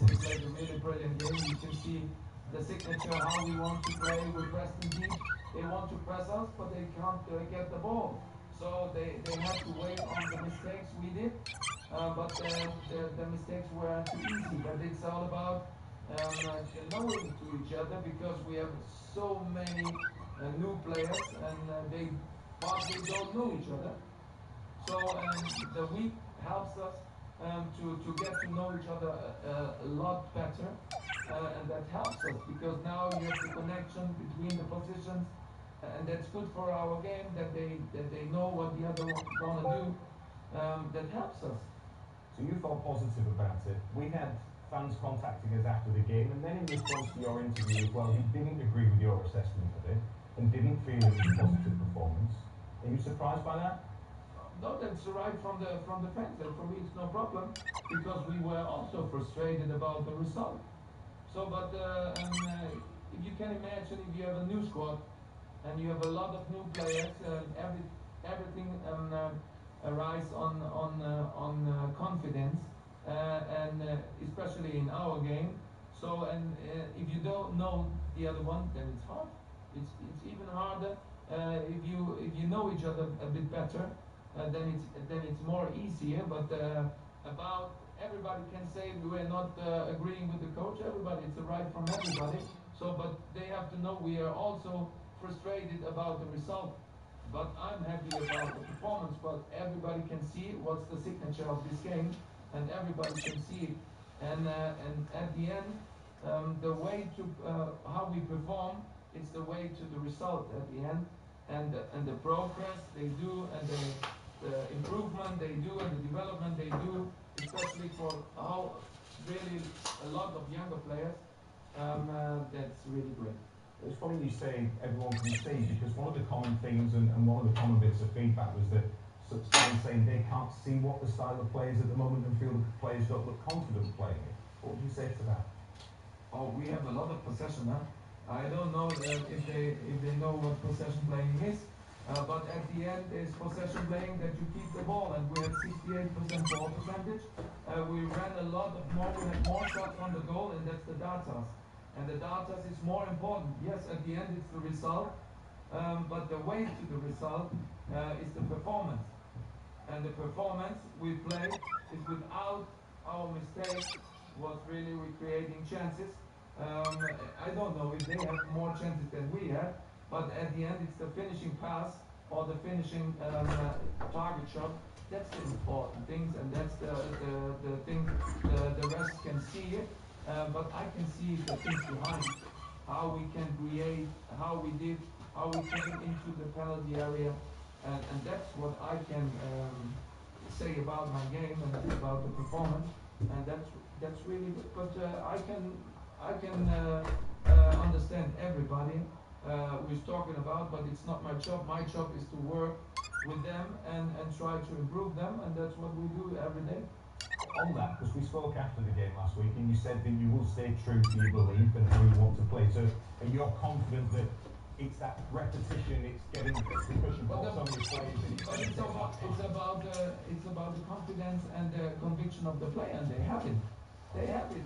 We played a really brilliant game. You can see the signature, how we want to play with Preston deep. They want to press us, but they can't get the ball. So they have to wait on the mistakes we did. But the mistakes were too easy. But it's all about knowing to each other, because we have so many new players, and they partly don't know each other. So the week helps us to get to know each other a lot better, and that helps us because now you have the connection between the positions, and that's good for our game, that they know what the other one's gonna do. That helps us. So you felt positive about it. We had fans contacting us after the game, and then in response to your interview as well, he didn't agree with your assessment of it and didn't feel it was a positive performance. Are you surprised by that? No, that's right from the fans, and for me it's no problem, because we were also frustrated about the result. So, but if you can imagine, if you have a new squad and you have a lot of new players, everything rise on confidence, and especially in our game. So, and if you don't know the other one, then it's hard. It's even harder if you know each other a bit better. Then it's more easier. But about everybody can say we're not agreeing with the coach. Everybody, it's a right from everybody. So, but they have to know we are also frustrated about the result. But I'm happy about the performance. But everybody can see what's the signature of this game, and everybody can see it. And at the end, the way to how we perform, it's the way to the result at the end, and the progress they do, and the improvement they do, and the development they do, especially for how really a lot of younger players. That's really great. It's funny you say everyone can see, because one of the common themes and one of the common bits of feedback was that someone saying they can't see what the style of play is at the moment and feel the players don't look confident playing it. What would you say to that? Oh, we have a lot of possession, huh? I don't know if they know what possession playing is, but at the end it's possession playing that you keep the ball, and we had 68% ball percentage. We ran a lot of more, we had more shots on the goal, and that's the data. And the data is more important. Yes, at the end it's the result, but the way to the result is the performance. And the performance we play is without our mistakes, was really we creating chances. I don't know if they have more chances than we have, but at the end it's the finishing pass or the finishing target shot. That's the important things, and that's the thing the rest can see it. But I can see the things behind, how we can create, how we came into the penalty area, and that's what I can say about my game and about the performance, and that's really good. But I can understand everybody who's talking about, but it's not my job. My job is to work with them and try to improve them, and that's what we do every day. On that, because we spoke after the game last week, and you said that you will stay true to your belief and how you want to play. So, and you're confident that it's that repetition, it's getting the concussion box on your players. But it's about the confidence and the conviction of the player, and they have it. They have it.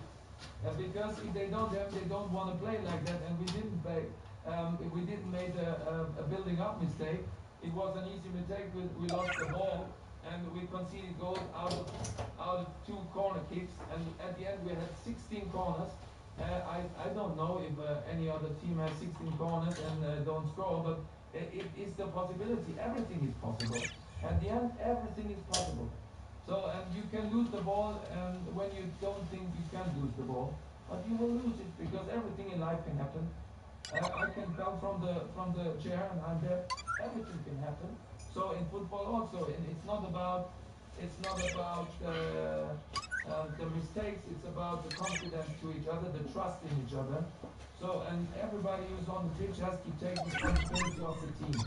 Because if they don't have, they don't want to play like that. And we didn't play. If we didn't make a building up mistake, it was an easy mistake. We lost the ball, and we conceded goals out of 2 corner kicks, and at the end we had 16 corners. I don't know if any other team has 16 corners and don't score, but it is the possibility. Everything is possible. At the end, everything is possible. So, and you can lose the ball when you don't think you can lose the ball, but you will lose it, because everything in life can happen. I can come from the chair and I'm there. Everything can happen. So in football also, and it's not about the mistakes. It's about the confidence to each other, the trust in each other. So, and everybody who's on the pitch has to take responsibility of the team.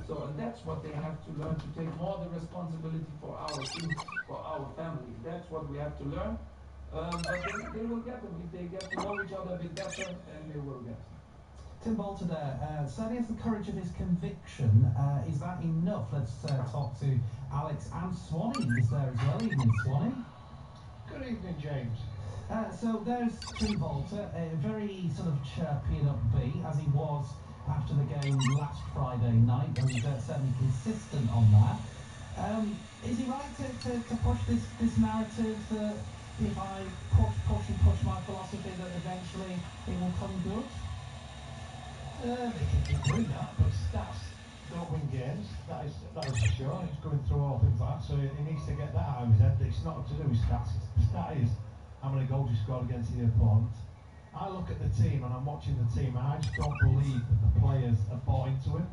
So, and that's what they have to learn, to take more the responsibility for our team, for our family. That's what we have to learn. But they will get them if they get to know each other a bit better, and they will get them. Tim Bolter there. So he has the courage of his conviction. Is that enough? Let's talk to Alex and Swanee. He's there as well. Evening, Swanee. Good evening, James. So there's Tim Bolter, very sort of chirpy and upbeat, as he was after the game last Friday night, and he's certainly consistent on that. Is he right to push this narrative that if I push my philosophy that eventually it will come good? He can keep doing that, but stats don't win games. That is for sure. He's going through all things like that, so he needs to get that out of his head. It's not to do with stats. The stat is how many goals you scored against the opponent. I look at the team and I'm watching the team and I just don't believe that the players are bought into him,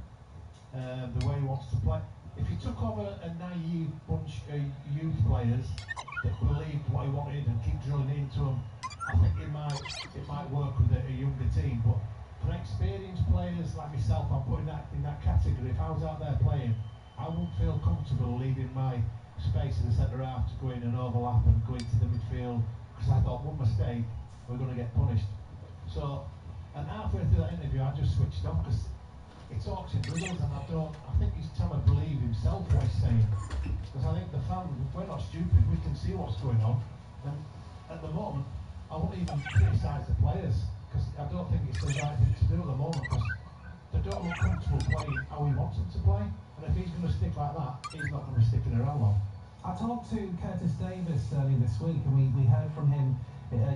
the way he wants to play. If he took over a naive bunch of youth players that believed what he wanted and keep drilling into them, I think it might work with a younger team. But for experienced players like myself, I'm putting that in that category. If I was out there playing, I wouldn't feel comfortable leaving my space in the centre half to go in and overlap and go into the midfield, because I thought one mistake we're going to get punished. So, and halfway through that interview, I just switched off because he talks in riddles, and I think he's trying to believe himself what he's saying. Because I think the fans, we're not stupid, we can see what's going on. And at the moment, I won't even criticise the players, because I don't think it's the right thing to do at the moment, because they don't look comfortable playing how he wants them to play. And if he's going to stick like that, he's not going to be sticking around long. I talked to Curtis Davis earlier this week, and we heard from him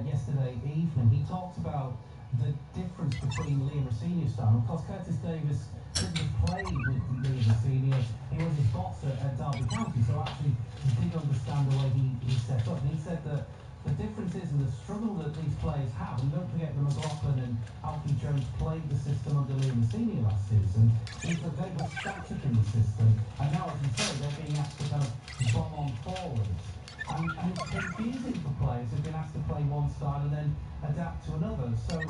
yesterday evening. He talked about the difference between Liam Rosenior's style. Of course, Curtis Davis didn't have played with Liam Rosenior. He was his boss at Derby County, so actually he did understand the way he set up. And he said that the differences and the struggle that these players have, and don't forget that McLaughlin and Alfie Jones played the system under Liam Rosenior last season, is that they were static in the system, and now, as you say, they're being asked to kind of bomb on forwards. And it's confusing for players who've been asked to play one style and then adapt to another. So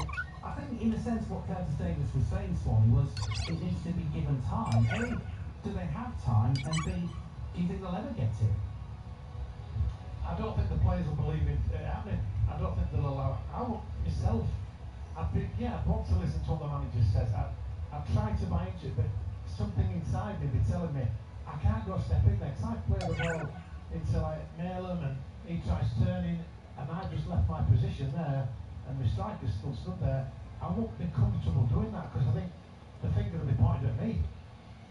I think, in a sense, what Curtis Davis was saying, Swanee, was it needs to be given time. A, do they have time? And B, do you think they'll ever get it? I don't think the players will believe it happening. I don't think they'll allow it. I would myself, I'd want to listen to what the manager says. I'd try to buy into it, but something inside me be telling me I can't go step in there, because I play the ball into like nail him and he tries turning and I just left my position there and my striker's still stood there. I won't be comfortable doing that, because I think the finger will be pointed at me.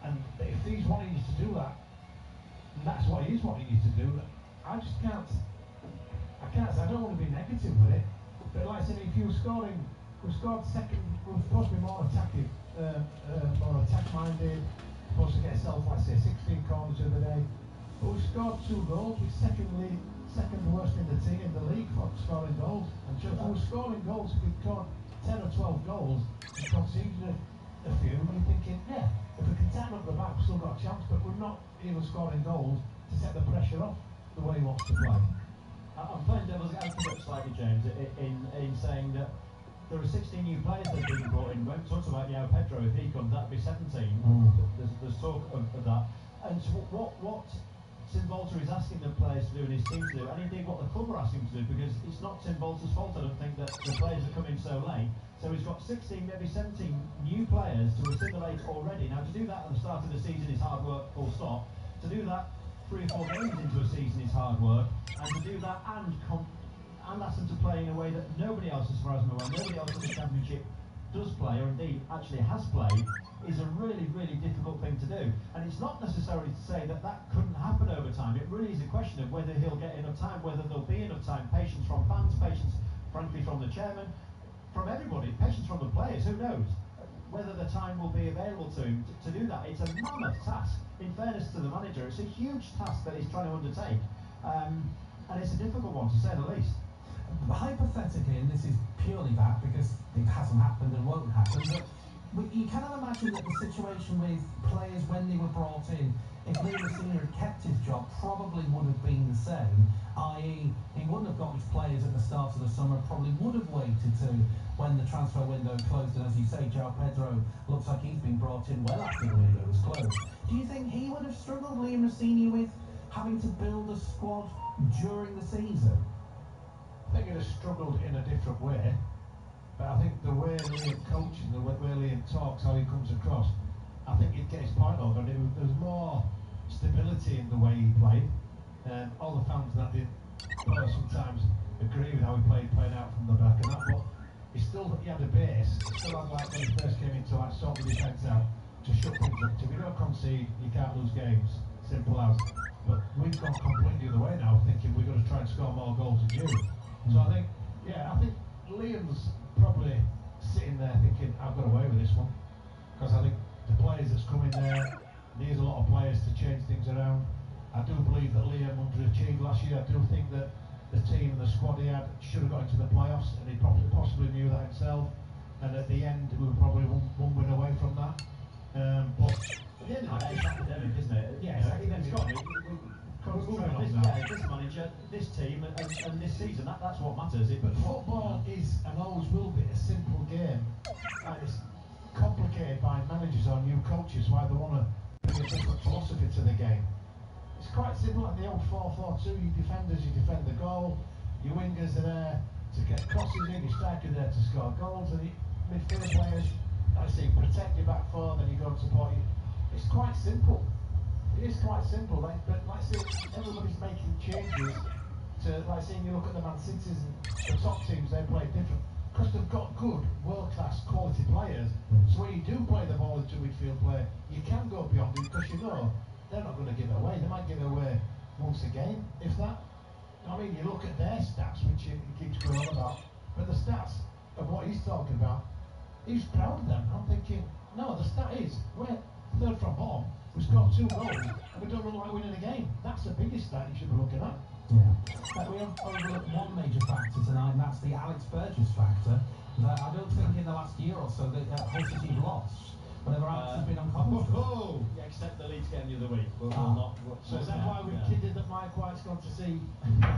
And if he's wanting you to do that, and that's what he is wanting you to do, I just can't. I don't want to be negative with it. But like I said, if you were scoring, we scored second, we were supposed to be more attacking, more attack-minded, supposed to get ourselves, let's say, 16 corners the other day. But we scored 2 goals, we're second worst in the league for scoring goals. And so if we were scoring goals, if we'd scored 10 or 12 goals, we conceded a few, and you're thinking, yeah, if we can tighten up the back, we've still got a chance, but we're not even scoring goals to set the pressure off the way he wants to play. I'm playing devil's advocate slightly, James, in saying that there are 16 new players that are being brought in. When we talked about Pedro, if he comes, that'd be 17. There's talk of that. And so what Tim Bolter is asking the players to do and his team to do, and indeed what the club are asking to do, because it's not Tim Bolter's fault, I don't think, that the players are coming so late. So he's got 16, maybe 17 new players to assimilate already. Now, to do that at the start of the season is hard work, full stop. To do that 3 or 4 games into a season is hard work, and to do that and ask them to play in a way that nobody else, as far as I'm aware, nobody else in the Championship does play, or indeed actually has played, is a really, really difficult thing to do. And it's not necessarily to say that that couldn't happen over time. It really is a question of whether he'll get enough time, whether there'll be enough time, patience from fans, patience, frankly, from the chairman, from everybody, patience from the players, who knows? Whether the time will be available to him to do that. It's a mammoth task. In fairness to the manager, it's a huge task that he's trying to undertake, and it's a difficult one, to say the least. Hypothetically, and this is purely that because it hasn't happened and won't happen, but you cannot imagine that the situation with players when they were brought in, if Liam Rosenior had kept his job, probably would have been the same, i.e. he wouldn't have got his players at the start of the summer, probably would have waited to when the transfer window closed, and as you say, João Pedro looks like he's been brought in well after the window was closed. Do you think he would have struggled, Liam Rosenior, with having to build a squad during the season? I think he'd have struggled in a different way, but I think the way Liam coaches, the way Liam talks, how he comes across, I think he'd get his point over, and there's more stability in the way he played. All the fans that did sometimes agree with how he playing out from the back and that, but he had a base. He still had, like, when he first came into, like, sort the defence out to shut things up. If you don't concede, you can't lose games. Simple as. But we've gone completely the other way now, thinking we've got to try and score more goals than you. So I think Liam's probably sitting there thinking, I've got away with this one. Because I think the players that's coming there, needs a lot of players to change things around. I do believe that Liam underachieved last year. I do think that the team and the squad he had should have got into the playoffs, and he possibly knew that himself. And at the end, we were probably one win away from that. But at the end of the day, it's academic, isn't it? Yeah, It's got this manager, this team, and this season. That's what matters. But football is and always will be a simple game. It's complicated by managers or new coaches why they want to bring a different philosophy to the game. It's quite simple, like the old 4-4-2. You defenders, you defend the goal. Your wingers are there to get crosses in. Your strikers are there to score goals, and midfield players, I say, protect your back four. Then you go and support you. It's quite simple. It is quite simple. But like I say, everybody's making changes to, like saying, you look at the Man Cities and the top teams, they play different because they've got good, world-class quality players. So when you do play the ball into midfield play, you can go beyond it because you know they're not going to give it away. They might give it away once a game, if that. I mean, you look at their stats, which he keeps going on about, but the stats of what he's talking about, he's proud of them. I'm thinking, no, the stat is, we're third from bottom, we scored 2 goals, and we don't look like winning a game. That's the biggest stat you should be looking at. Yeah. We have overlooked one major factor tonight, and that's the Alex Burgess factor. That I don't think in the last year or so that Hull City have lost. Whenever Alex has been uncomfortable. Yeah, except the Leeds game the other week. We'll not. So is that why we kidded that Mike White's gone to see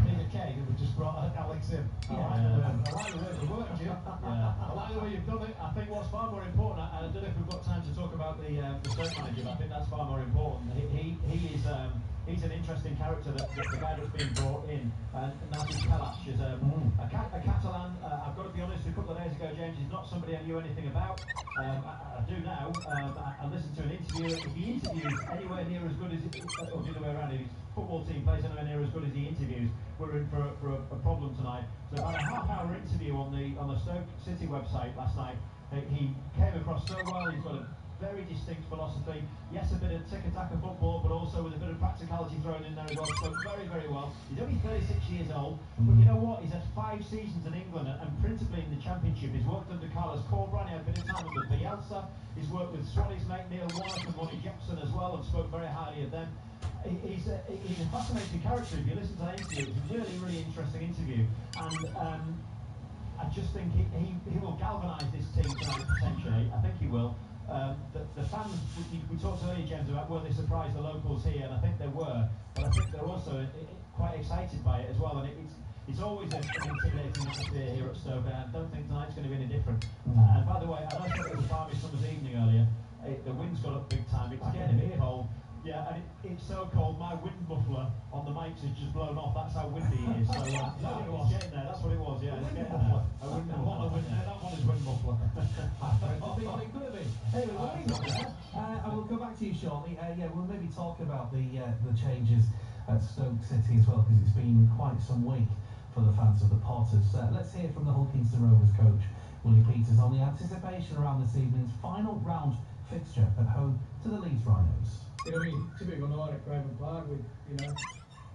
Peter Kay, and we just brought Alex in? I like the way you worked, Jim. I like the way you've done it. I think what's far more important, I don't know if we've got time to talk about the Stoke manager, but I think that's far more important. He is he's an interesting character, the guy that's been brought in. Nazi Pelac is a Catalan. I've got to be honest, a couple of days ago, James, he's not somebody I knew anything about. I do now. I listened to an interview. If he interviews anywhere near as good as, or the other way around, if his football team plays anywhere near as good as he interviews, we're in for a problem tonight. So about a half-hour interview on the Stoke City website last night. He came across so well. He's got a very distinct philosophy. Yes, a bit of tick-and-tack football, but also with a bit of practicality thrown in there as well. So very, very well. He's only 36 years old, but you know what? He's had 5 seasons in England, and principally in the Championship. He's worked under Carlos Corberán. He had a bit of time under Bielsa. He's worked with Swansea mate Neil Warnock and Ronnie Jackson as well, and spoke very highly of them. He's a fascinating character. If you listen to that interview, it's a really, really interesting interview, and I just think he will galvanise this team tonight potentially. I think he will. The fans, we talked earlier, James, about were they surprised the locals here, and I think they were, but I think they're also quite excited by it as well, and it's always an intimidating atmosphere here at Stoke, and I don't think tonight's going to be any different. And by the way, I know I said it was a balmy summer's evening earlier, the wind's got up big time, it's getting a bit cold. Yeah, and it's so cold, my wind muffler on the mics has just blown off, that's how windy it is. So it's getting there, that's what it was, yeah. It's getting there. A wind muffler. That one is wind muffler. It could have been. Anyway, I will come back to you shortly. We'll maybe talk about the changes at Stoke City as well, because it's been quite some week for the fans of the Potters. Let's hear from the Hull Kingston Rovers coach, Willie Peters, on the anticipation around this evening's final round fixture at home to the Leeds Rhinos. It'll be a typical night at Craven Park with,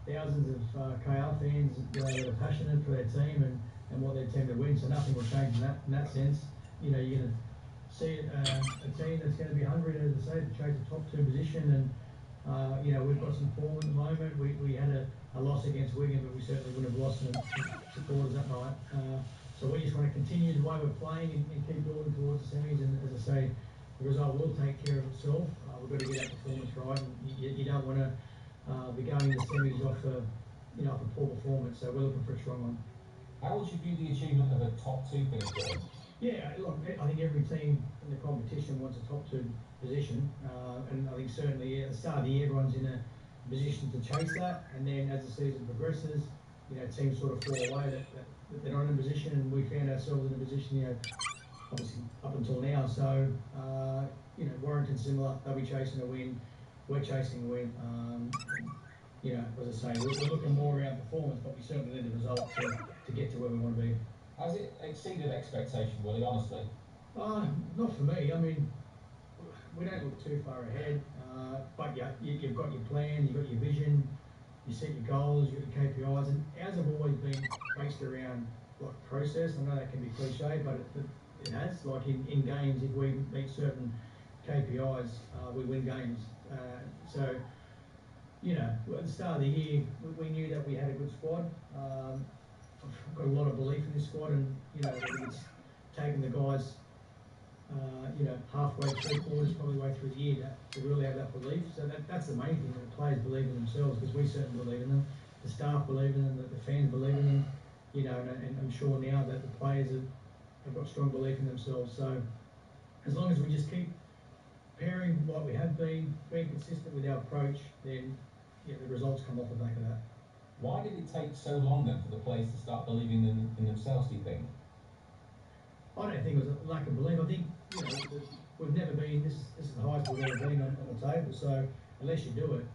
thousands of KR fans that are passionate for their team and want their team to win, so nothing will change in that sense. You're going to see a team that's going to be hungry, as I say, to chase the top 2 position, and we've got some form at the moment. We had a loss against Wigan, but we certainly wouldn't have lost some supporters that night. So we just want to continue the way we're playing and keep building towards the semis, and as I say, the result will take care of itself. We've got to get that performance right, and you don't want to be going in the semis off a poor performance, so we're looking for a strong one. How would you view the achievement of a top 2 finish? Yeah, look, I think every team in the competition wants a top 2 position, and I think certainly at the start of the year everyone's in a position to chase that, and then as the season progresses, teams sort of fall away that they're not in a position, and we found ourselves in a position, obviously up until now. So, Warrington's similar. They'll be chasing a win. We're chasing a win. As I say, we're looking more around performance, but we certainly need the result to to get to where we want to be. Has it exceeded expectation, Willie, honestly? Not for me. I mean, we don't look too far ahead, but you've got your plan, you've got your vision, you set your goals, you've got your KPIs, and ours have always been based around like process. I know that can be cliche, but it has. Like in games, if we meet certain KPIs, we win games. So, you know, at the start of the year, we knew that we had a good squad. I've got a lot of belief in this squad, and you know, it's taken the guys, you know, halfway, 3/4, probably way through the year to really have that belief. So that's the main thing, that the players believe in themselves, because we certainly believe in them. The staff believe in them, the fans believe in them, you know, and I'm sure now that the players have got strong belief in themselves. So as long as we just keep pairing like we have been, being consistent with our approach, then yeah, the results come off the back of that. Why did it take so long then for the players to start believing in themselves, do you think? I don't think it was a lack of belief. I think, you know, we've never been, this is the highest we've ever been on the table, so unless you do it,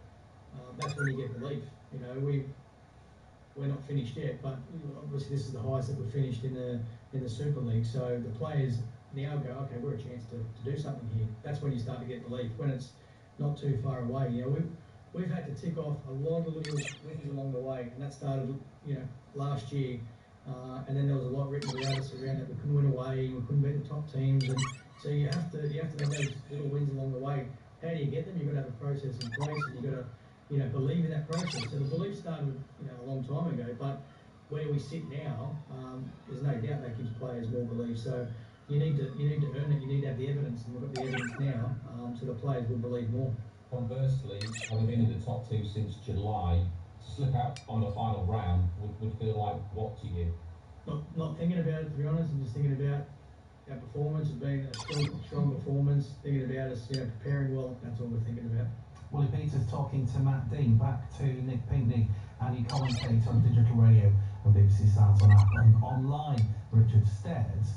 that's when you get belief. You know, we're not finished yet, but obviously this is the highest that we've finished in the Super League, so the players now go, okay, we're a chance to do something here. That's when you start to get belief, when it's not too far away. You know, we've had to tick off a lot of little wins along the way, and that started, you know, last year. And then there was a lot written about us around that we couldn't win away, we couldn't beat the top teams, and so you have to have those little wins along the way. How do you get them? You've got to have a process in place, and you've got to, you know, believe in that process. So the belief started, you know, a long time ago, but where we sit now, there's no doubt that gives players more belief. So you need to earn it. You need to have the evidence, and we've got the evidence now, so the players will believe more. Conversely, having been in the top two since July, to slip out on the final round would feel like what to you? Not thinking about it, to be honest. I'm just thinking about our performance, as being a strong performance, thinking about us, you know, preparing well. That's all we're thinking about. Willie Peters talking to Matt Dean. Back to Nick Pinkney, and he commentates on digital radio and BBC Sounds on app and online. Richard Steads.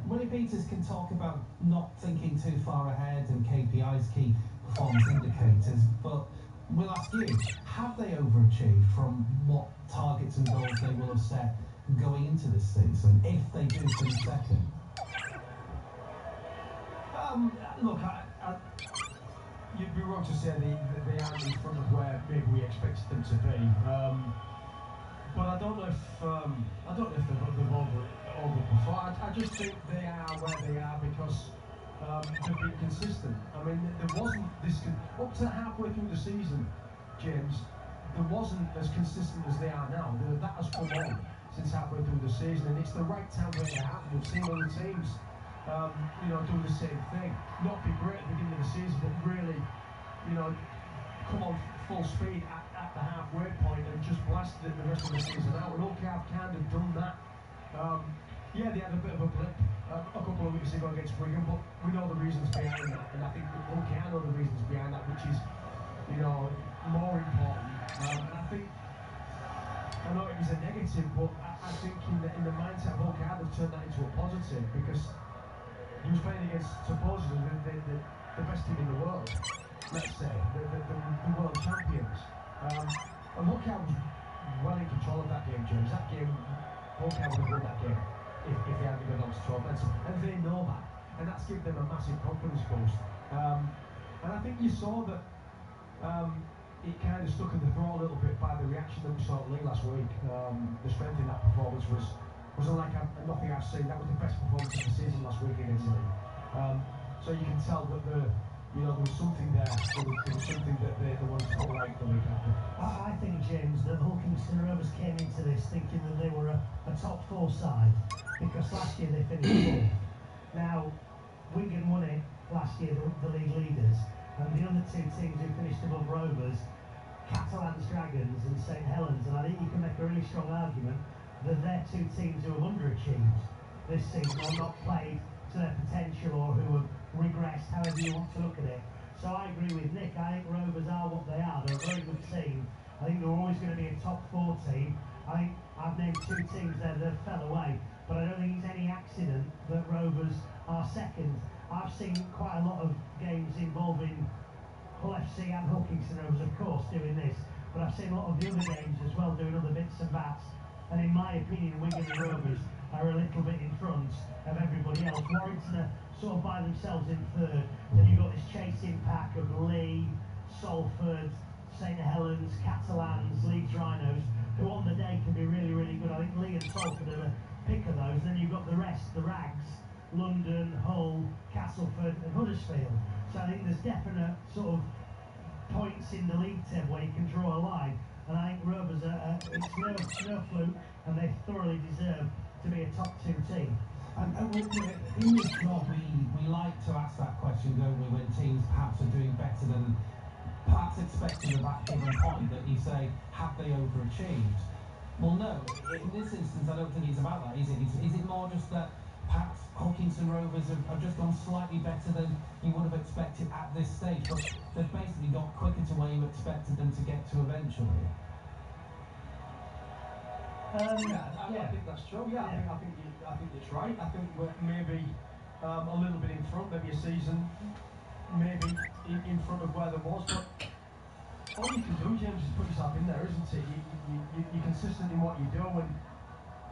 Willie Peters can talk about not thinking too far ahead and KPIs, key performance indicators, but we'll ask you, have they overachieved from what targets and goals they will have set going into this season, if they do finish second? Look, you'd be wrong to say they aren't in front of where maybe we expected them to be. But I don't know if they've overperformed. I just think they are where they are because they've been consistent. I mean, there wasn't this up to halfway through the season, James. There wasn't as consistent as they are now. That has come on since halfway through the season, and it's the right time where it happened. We've seen other teams, you know, do the same thing. Not be great at the beginning of the season, but really, you know, come on full speed at the halfway point and just blasted it the rest of the season out. And OK have kind of done that. Yeah, they had a bit of a blip a couple of weeks ago against Wigan, but we know the reasons behind that, and I think OK I know the reasons behind that, which is, you know, more important. And I know it was a negative, but I think in the mindset of OK they've turned that into a positive, because he was playing against supposedly the best team in the world, let's say, the world champions. And OK was well in control of that game, James. That game, OK would have won that game if they hadn't gone on to 12 minutes, and they know that, and that's given them a massive confidence boost. And I think you saw that it kind of stuck in the throat a little bit by the reaction that we saw at Lee last week. The strength in that performance was unlike nothing I've seen. That was the best performance of the season last week against Lee. So you can tell that there was something there. There was something that they wanted to put right the week after. I think, James, that Hulkinson Rovers came into this thinking that they were a top 4 side, because last year they finished 4th. Now, Wigan won it last year, the league leaders, and the other 2 teams who finished above Rovers, Catalans Dragons and St Helens, and I think you can make a really strong argument that they're 2 teams who have underachieved this season or not played to their potential, or who have regressed, however you want to look at it. So I agree with Nick. I think Rovers are what they are. They're a very good team. I think they're always going to be a top 4 team. I think I've named 2 teams there that fell away, but I don't think it's any accident that Rovers are second. I've seen quite a lot of games involving Hull FC and Hulkinson Rovers, of course, doing this, but I've seen a lot of the other games as well, doing other bits and bats. And in my opinion, Wigan and Rovers are a little bit in front of everybody else. Warrington are sort of by themselves in third. Then you've got this chasing pack of Lee, Salford, St Helens, Catalans, Leeds Rhinos, who on the day can be really, really good. I think Lee and Salford are the pick of those. Then you've got the rest, the rags, London, Hull, Castleford and Huddersfield. So I think there's definite sort of points in the league table where you can draw a line. And I think Rovers it's no fluke, and they thoroughly deserve to be a top 2 team. And in this job, we like to ask that question, don't we, when teams perhaps are doing better than perhaps expected at that given point, that you say, have they overachieved? Well, no, in this instance, I don't think it's about that, is it? Is it more just that perhaps Hawkinson Rovers have just gone slightly better than you would have expected at this stage, but they've basically got quicker to where you expected them to get to eventually? I think that's true. I think it's right. I think we're maybe a little bit in front, maybe a season, maybe in front of where there was. But all you can do, James, is put yourself in there, isn't it? You're consistent in what you do,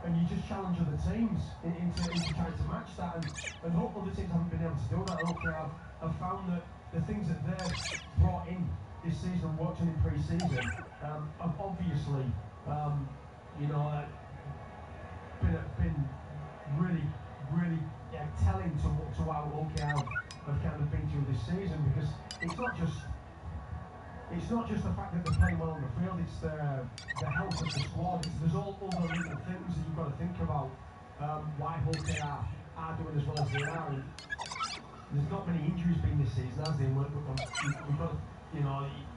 and you just challenge other teams into trying to match that. And hope other teams haven't been able to do that. Hopefully, I've found that the things that they've brought in this season, worked on in pre-season, have obviously. Been really, really telling to how OKR have kind of been through this season, because it's not just the fact that they're playing well on the field, it's the health of the squad. There's all other little things that you've got to think about why OKR are doing as well as they are. And there's not many injuries been this season, has there? We've got to,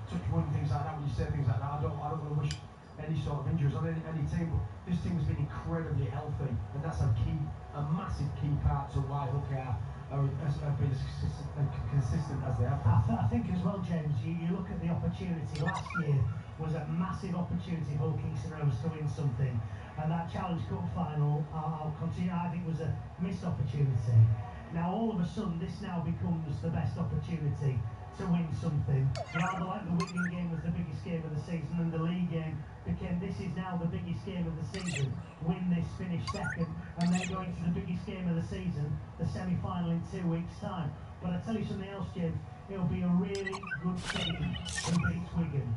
touch wood and things like that. When you say things like that, I don't want to wish any sort of injuries on any team, but this team has been incredibly healthy, and that's a massive key part to why OKR have been as consistent as they have been. I think as well, James, you look at the opportunity. Last year was a massive opportunity for Kingston Rovers to win something, and that Challenge Cup final, I'll continue, I think was a missed opportunity. Now all of a sudden this now becomes the best opportunity to win something, rather like the Wigan game was the biggest game of the season, and the league game became, this is now the biggest game of the season, win this, finish second, and then go into the biggest game of the season, the semi-final in 2 weeks' time. But I tell you something else, James, it'll be a really good team who beats Wigan,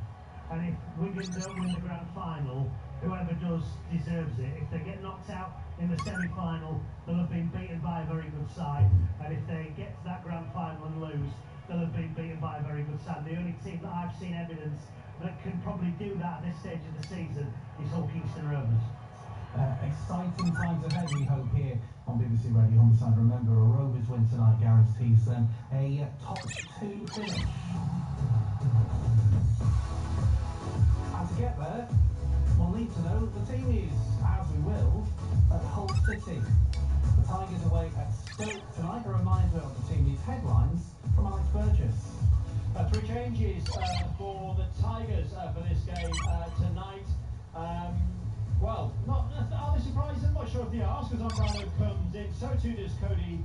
and if Wigan don't win the grand final, whoever does deserves it. If they get knocked out in the semi-final, they'll have been beaten by a very good side, and if they get to that grand final and lose, they'll have been beaten by a very good side. The only team that I've seen evidence that can probably do that at this stage of the season is Hull Kingston Rovers. Exciting times ahead, we hope, here on BBC Radio Homicide. Remember, a Rovers win tonight guarantees them a top 2 finish. And to get there, we'll need to know the team is, as we will, at Hull City. The Tigers away at Stoke tonight. A reminder of the team needs headlines from Alex Burgess. 3 changes for the Tigers for this game tonight. Well, are they surprising? I'm not sure if they are, because Zambrano comes in, so too does Cody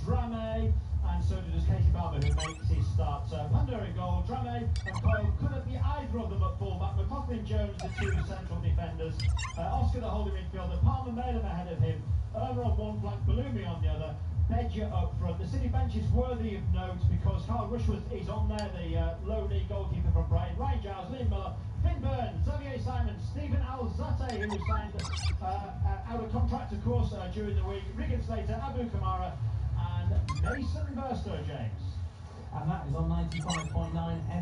Drame, and so does Casey Barber, who makes his start. Pando in goal, Drame and Coyle couldn't be either of them at fullback. McLaughlin Jones, the 2 central defenders. Oscar, the holding midfielder. Palmer Malem ahead of him. Over on one flank, Balumi on the other. Bedger up front. The City bench is worthy of note because Carl Rushworth is on there, the lowly goalkeeper from Brighton. Ryan Giles, Liam Miller, Finn Burns, Xavier Simon, Stephen Alzate, who was signed out of contract, of course, during the week. Regan Slater, Abu Kamara, and Mason Burstow, James. And that is on 95.9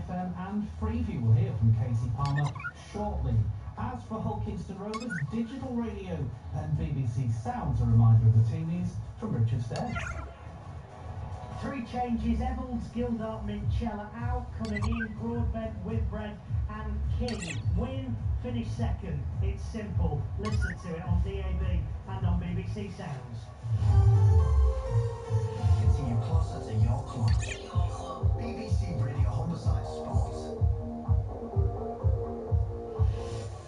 FM and Freeview. We'll hear from Casey Palmer shortly. As for Hull Kingston Rovers, digital radio and BBC Sounds, a reminder of the team is from Richard Stairs. 3 changes, Evans, Gildart, Minchella out, coming in, Broadbent, Whitbread and King. Win, finish second. It's simple. Listen to it on DAB and on BBC Sounds. Getting you closer to your club. BBC Radio Homicide Sports.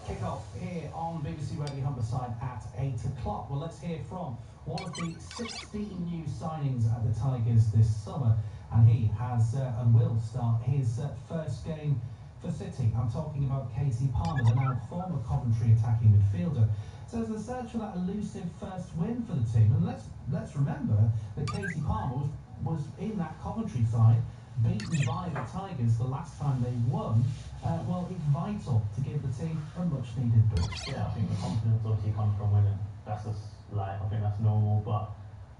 Kick-off here on BBC Radio Homicide at 8 o'clock. Well, let's hear from one of the 16 new signings at the Tigers this summer, and he has and will start his first game for for City. I'm talking about Casey Palmer, the now former Coventry attacking midfielder. So there's a search for that elusive first win for the team. And let's remember that Casey Palmer was in that Coventry side, beaten by the Tigers the last time they won. Well, it's vital to give the team a much-needed boost. Yeah, I think the confidence obviously comes from winning. That's just like, I think that's normal, but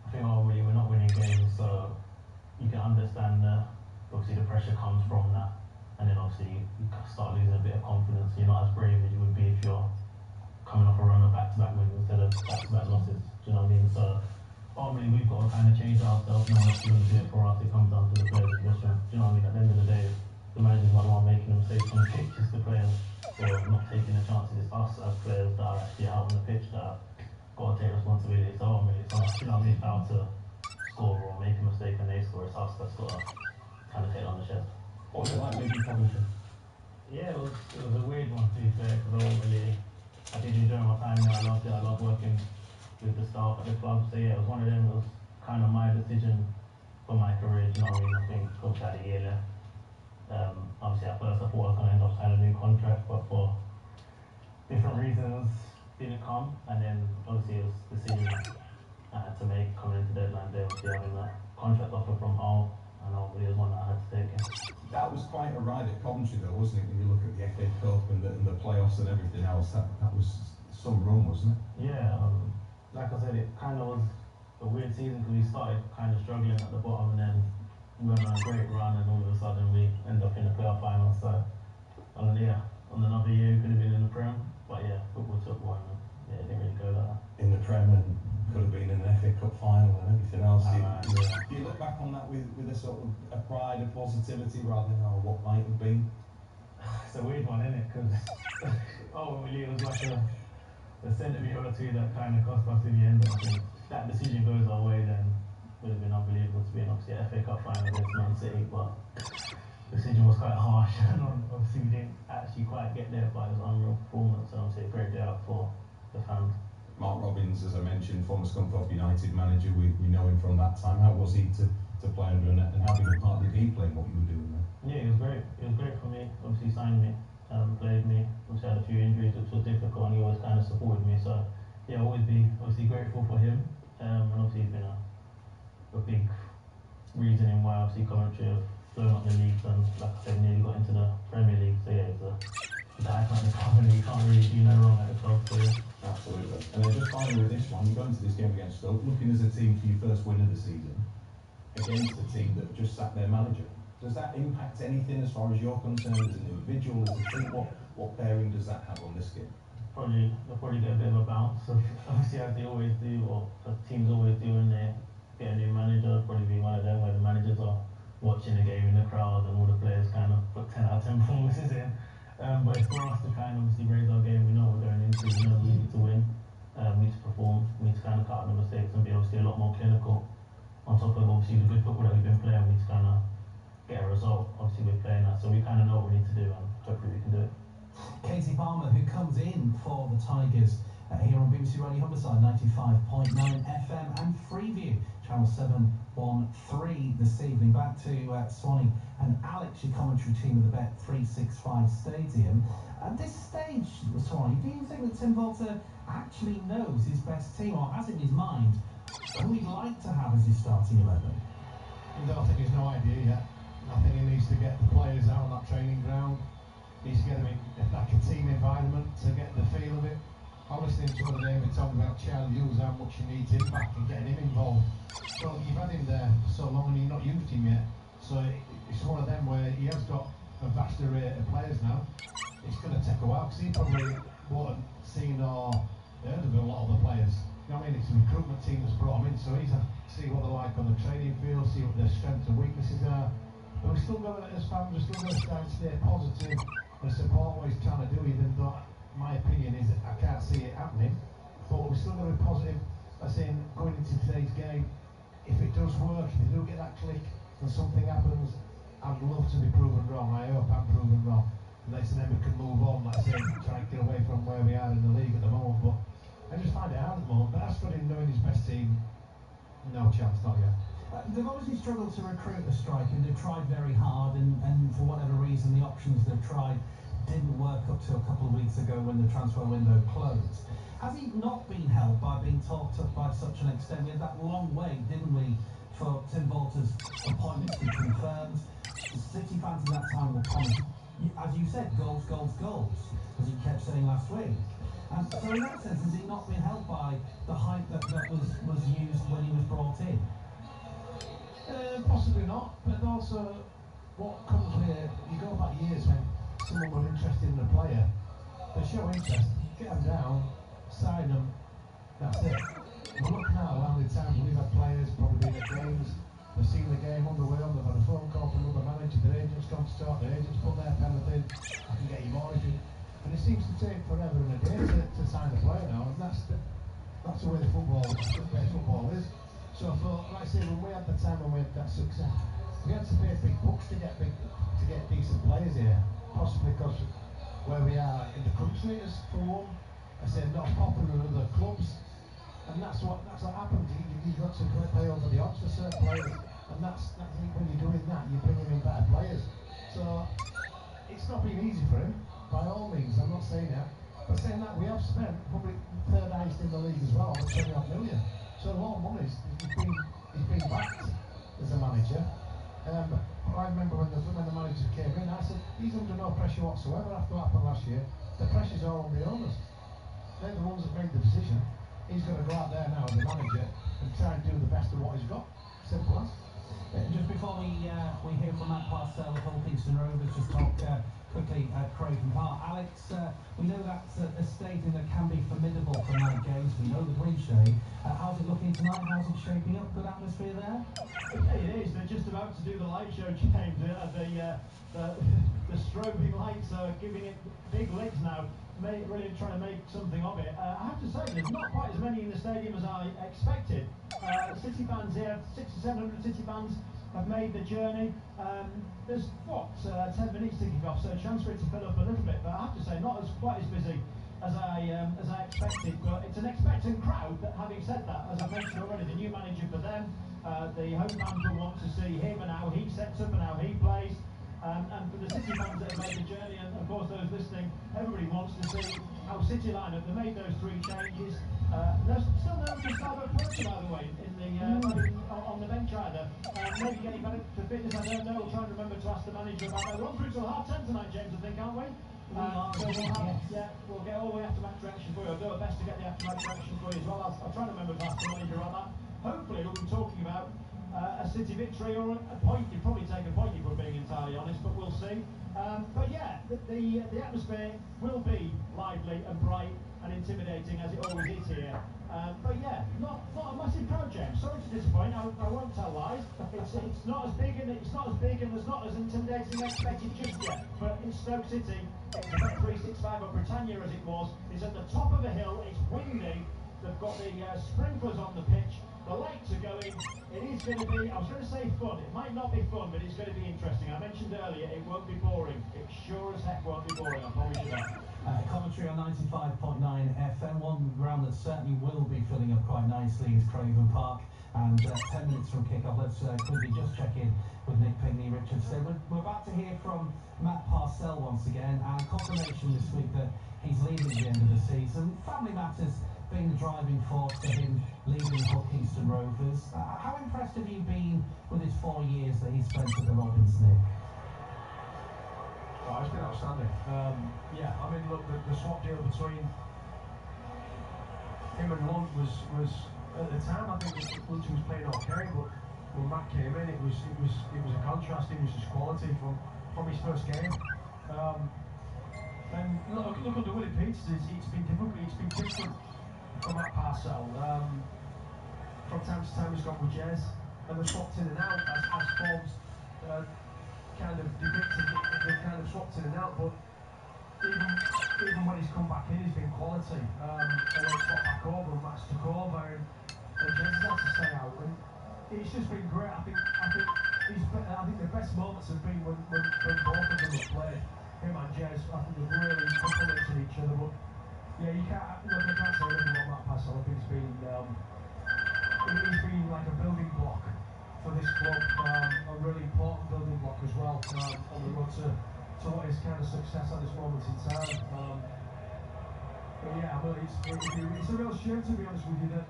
I think ultimately we're not winning games, so you can understand obviously the pressure comes from that, and then obviously you start losing a bit of confidence. You're not as brave as you would be if you're coming off a run of back-to-back wins instead of back-to-back losses. Do you know what I mean? So ultimately we've got to kind of change ourselves. No one's going to do it for us. It comes down to the players' position. Do you know what I mean? At the end of the day, the manager's not the one making the mistakes on the pitch, it's the players. So not taking the chances. It's us as players that are actually out on the pitch that got to take responsibility. So ultimately it's not, you know, if how to score or make a mistake and they score, it's us that's got to kind of take it on the chest. What was it like leaving Coventry? Yeah, it was a weird one to be fair, because I did enjoy my time there. I loved it. I loved working with the staff at the club. So yeah, it was one of them. It was kind of my decision for my career. Do you know what I mean? I think coach had a year left. Obviously at first I thought I was going to end up signing a new contract, but for different reasons didn't come. And then obviously it was the decision I had to make coming into deadline day, obviously having that contract offer from Hull, and obviously it was one that I had to take in. That was quite a ride at Coventry though, wasn't it? When you look at the FA Cup and the playoffs and everything else, that was some run, wasn't it? Yeah, like I said, it kind of was a weird season because we started kind of struggling at the bottom and then we went on a great run and all of a sudden we end up in the playoff final. So, yeah, on another year we could have been in the Prem, but yeah, football took one and yeah, it didn't really go like that. In the Prem and could have been in an FA Cup final and everything else. Do you look back on that with a sort of a pride and positivity rather than what might have been? It's a weird one, isn't it? Because ultimately it was like a centimetre or two that kind of cost us in the end. I think that decision goes our way, then it would have been unbelievable to be in obviously FA Cup final against Man City, but the decision was quite harsh and obviously we didn't actually quite get there, but it was an unreal performance, and obviously a great day out for the fans. Mark Robbins, as I mentioned, former Scunthorpe United manager, we know him from that time. How was he to play under and how big a part did he play in what you were doing there? Yeah, it was great. It was great for me. Obviously signed me, played me. Obviously had a few injuries which was difficult and he always kind of supported me. So yeah, I'll always be obviously grateful for him. And obviously he's been a big reason in why obviously Coventry have blown up the leagues and like I said, nearly got into the Premier League. So yeah, it's the icon of the company. You can't really do no wrong at the club. So yeah. Absolutely. And then just finally with this one, you go into this game against Stoke, looking as a team for your first win of the season, against a team that just sacked their manager. Does that impact anything as far as you're concerned, as an individual, as a team? What bearing does that have on this game? They'll probably get a bit of a bounce, obviously as they always do, or as teams always do when they get a new manager. It'll probably be one of them where the managers are watching the game in the crowd and all the players kind of put 10 out of 10 performances in. But it's for us to kind of obviously raise our game. We know what we're going into, we know we need to win, we need to perform, we need to kind of cut out the mistakes and be obviously a lot more clinical. On top of obviously the good football that we've been playing, we need to kind of get a result. Obviously we're playing that, so we kind of know what we need to do and hopefully we can do it. Casey Palmer, who comes in for the Tigers here on BBC Radio Humberside 95.9 FM and Freeview, Channel 713 this evening. Back to Swanee and Alex, your commentary team of the Bet365 Stadium. At this stage, Swanee, do you think that Tim Volter actually knows his best team or has in his mind who he'd like to have as his starting 11? I think he's no idea yet. I think he needs to get the players out on that training ground. He needs to get them in like a team environment to get the feel of it. I'm listening to other David talking about Charlie Hughes, how much he needs him back and getting him involved. Well, you've had him there so long and you've not used him yet. So it's one of them where he has got a vast array of players now. It's going to take a while because he probably wasn't seen or heard of a lot of the players. You know what I mean? It's a recruitment team that's brought him in, so he's have to see what they're like on the training field, see what their strengths and weaknesses are. But we're still going to, as fans, we're still going to try and stay positive and support what he's trying to do, even though my opinion is that I can't see it happening. But we're still going to be positive, as in going into today's game. If it does work, if they do get that click and something happens, I'd love to be proven wrong. I hope I'm proven wrong. And then we can move on, like I say, try and get away from where we are in the league at the moment. But I just find it hard at the moment. But as for him knowing his best team, no chance, not yet. They've obviously struggled to recruit a striker. They've tried very hard, and for whatever reason, the options they've tried didn't work up to a couple of weeks ago when the transfer window closed. Has he not been helped by being talked up by such an extent? We had that long wait, didn't we, for Tim Walter's appointment to be confirmed. City fans in that time were promised, as you said, goals, goals, goals, as he kept saying last week. So in that sense, has he not been helped by the hype that was used when he was brought in? Possibly not, but also what comes with, you go back years when someone was interested in a player, they show interest, get them down, sign them, that's it. But look now how many times we've had players probably been at games, they've seen the game on the way on, they've had a phone call from another manager, their agent's gone to talk, their agent's put their penalty in, I can get you more if you... And it seems to take forever and a day to sign a player now, and that's the way the football is. So for, like I say, when we had the time when we had that success, we had to pay big bucks to get decent players here, possibly because where we are in the country is for one. I say not as popular in other clubs, and that's what happens. You've got to play over the odds for certain players, and that's when you're doing that, you're bringing in better players. So it's not been easy for him, by all means. I'm not saying that, but saying that we have spent probably third highest in the league as well, 20 odd million. So a lot of money he's been backed as a manager. I remember when the manager came in, I said he's under no pressure whatsoever after what happened last year. The pressure's all on the owners. They're the ones that made the decision. He's going to go out there now as a manager and try and do the best of what he's got. Simple as. Just before we hear from Matt Parcell of Hull Kingston Rovers, just talk quickly at Craven Park. Alex, we know that's a stadium that can be formidable for night games. We know the cliche. How's it looking tonight? How's it shaping up? Good atmosphere there? It is. They're just about to do the light show, James. The strobing lights are giving it big legs now. Really trying to make something of it. I have to say, there's not quite as many in the stadium as I expected. City fans here, 600 to 700 City fans have made the journey. There's 10 minutes to kick off, so a chance for it to fill up a little bit. But I have to say, not quite as busy as I expected. But it's an expectant crowd. That, having said that, as I mentioned already, the new manager for them, the home fans will want to see him and how he sets up and how he plays. And for the City fans that have made the journey, and of course those listening, everybody wants to see how City line up. They made those 3 changes. There's still no Gustavo Puerta, by the way, on the bench either. Maybe getting back to fitness, I don't know. We'll try and remember to ask the manager about that. We're on through till half 10 tonight, James, I think, aren't we? We'll get all the after-match reaction for you. I'll do our best to get the after-match reaction for you as well. I'll try and remember to ask the manager on that. Hopefully we'll be talking about a City victory or a point. You'd probably take a point if we're being entirely honest, but we'll see. But yeah, the atmosphere will be lively and bright and intimidating as it always is here. But yeah, not a massive crowd, James. Sorry to disappoint. I won't tell lies. It's not as big and it's not as intimidating as expected just yet. But in Stoke City, it's about 365 or Britannia as it was. It's at the top of a hill. It's windy. They've got the sprinklers on the pitch. The lights are going. It is going to be, I was going to say fun. It might not be fun, but it's going to be interesting. I mentioned earlier, it won't be boring. It sure as heck won't be boring, I promise you that. Commentary on 95.9 FM. One ground that certainly will be filling up quite nicely is Craven Park. And 10 minutes from kick-off, let's quickly just check in with Nick Pinkney Richards. So we're about to hear from Matt Parcell once again, and confirmation this week that he's leaving at the end of the season. Family matters being the driving force for him leaving Hull Kingston Rovers. How impressed have you been with his 4 years that he spent at the Robins, Nick? Oh, it's been outstanding. Yeah, I mean, look, the swap deal between him and Lunt was at the time, I think Lunt was playing okay, but when Matt came in, it was a contrast. It was just quality from his first game. And look under Willie Peters, it's been difficult. It's been different for Matt Parcell. From time to time, he's gone with Jez, and they've swapped in and out as forms kind of depicted. They've kind of swapped in and out, but even when he's come back in, he's been quality. And then he's got back over, and Matt's took over, and Jez has had to stay out. And it's just been great. I think the best moments have been when both of them have played. Him and Jez, I think they've really complemented each other. But yeah, I can't say anything about Matt Parcell. I think he's been like a building block to what is kind of success at this moment in time. But yeah, but it's a real shame, to be honest with you, that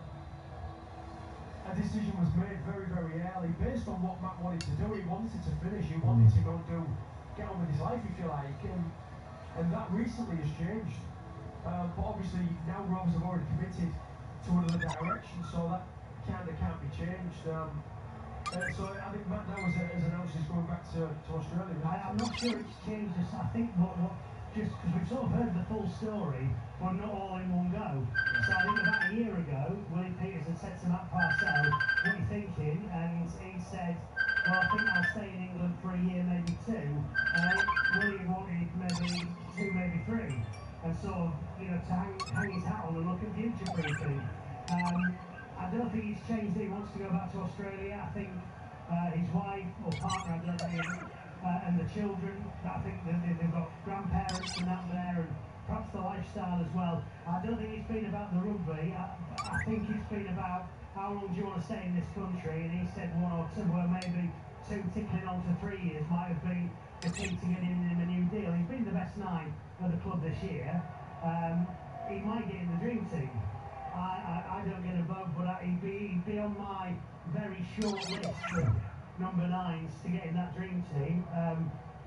a decision was made very, very early based on what Matt wanted to do. He wanted to finish, he wanted to go and get on with his life, if you like, and that recently has changed. But obviously now Rovers have already committed to another direction, so that kind of can't be changed. So I think Matt now has announced he's going back to Australia. I'm not sure it's changed. I think what just because we've sort of heard the full story, but not all in one go. So I think about a year ago, Willie Peters had said to Matt Parcell, "What are you thinking?" And he said, "Well, I think I'll stay in England for a year, maybe two." Willie wanted maybe two, maybe three, and sort of to hang his hat on and look at future proofing. I don't think it's changed that he wants to go back to Australia. I think his wife or partner, I don't know, and the children, I think they've got grandparents and that there, and perhaps the lifestyle as well. I don't think it's been about the rugby. I think it's been about how long do you want to stay in this country, and he said 1 or 2, well maybe 2 tickling on to 3 years might have been the key to getting him a new deal. He's been the best 9 of the club this year. He might get in the dream team. I don't get a vote, but he'd be on my very short list of number 9s to get in that dream team.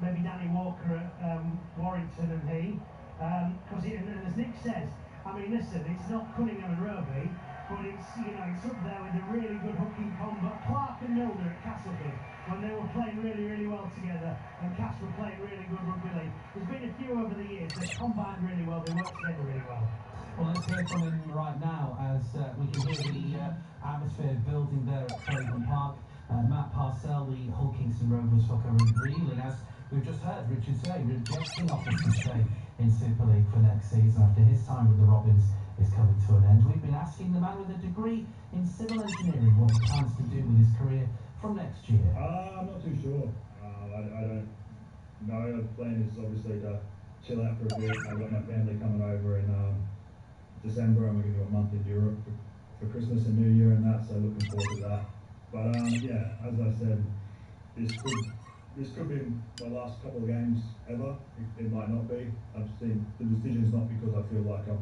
Maybe Danny Walker at Warrington and he. Because and as Nick says, I mean, listen, it's not Cunningham and Roby, but it's it's up there with a really good hooking combo. Clark and Milner at Castleford, when they were playing really, really well together, and Cass were playing really good rugby league. There's been a few over the years that combined really well. They work together really well. Well, let's hear from him right now as we can hear the atmosphere building there at Craven Park. Matt Parcell, the Hull Kingston Rovers hooker, revealing, as we've just heard Richard say, rejecting offers to stay in Super League for next season after his time with the Robins is coming to an end. We've been asking the man with a degree in civil engineering what he plans to do with his career from next year. I'm not too sure. I don't know. The plan is obviously to chill out for a bit. I've got my family coming over in December, and we're going to do a month in Europe for Christmas and New Year and that, so looking forward to that. But yeah, as I said, this could be my last couple of games ever. It might not be. I've seen the decision's not because I feel like I'm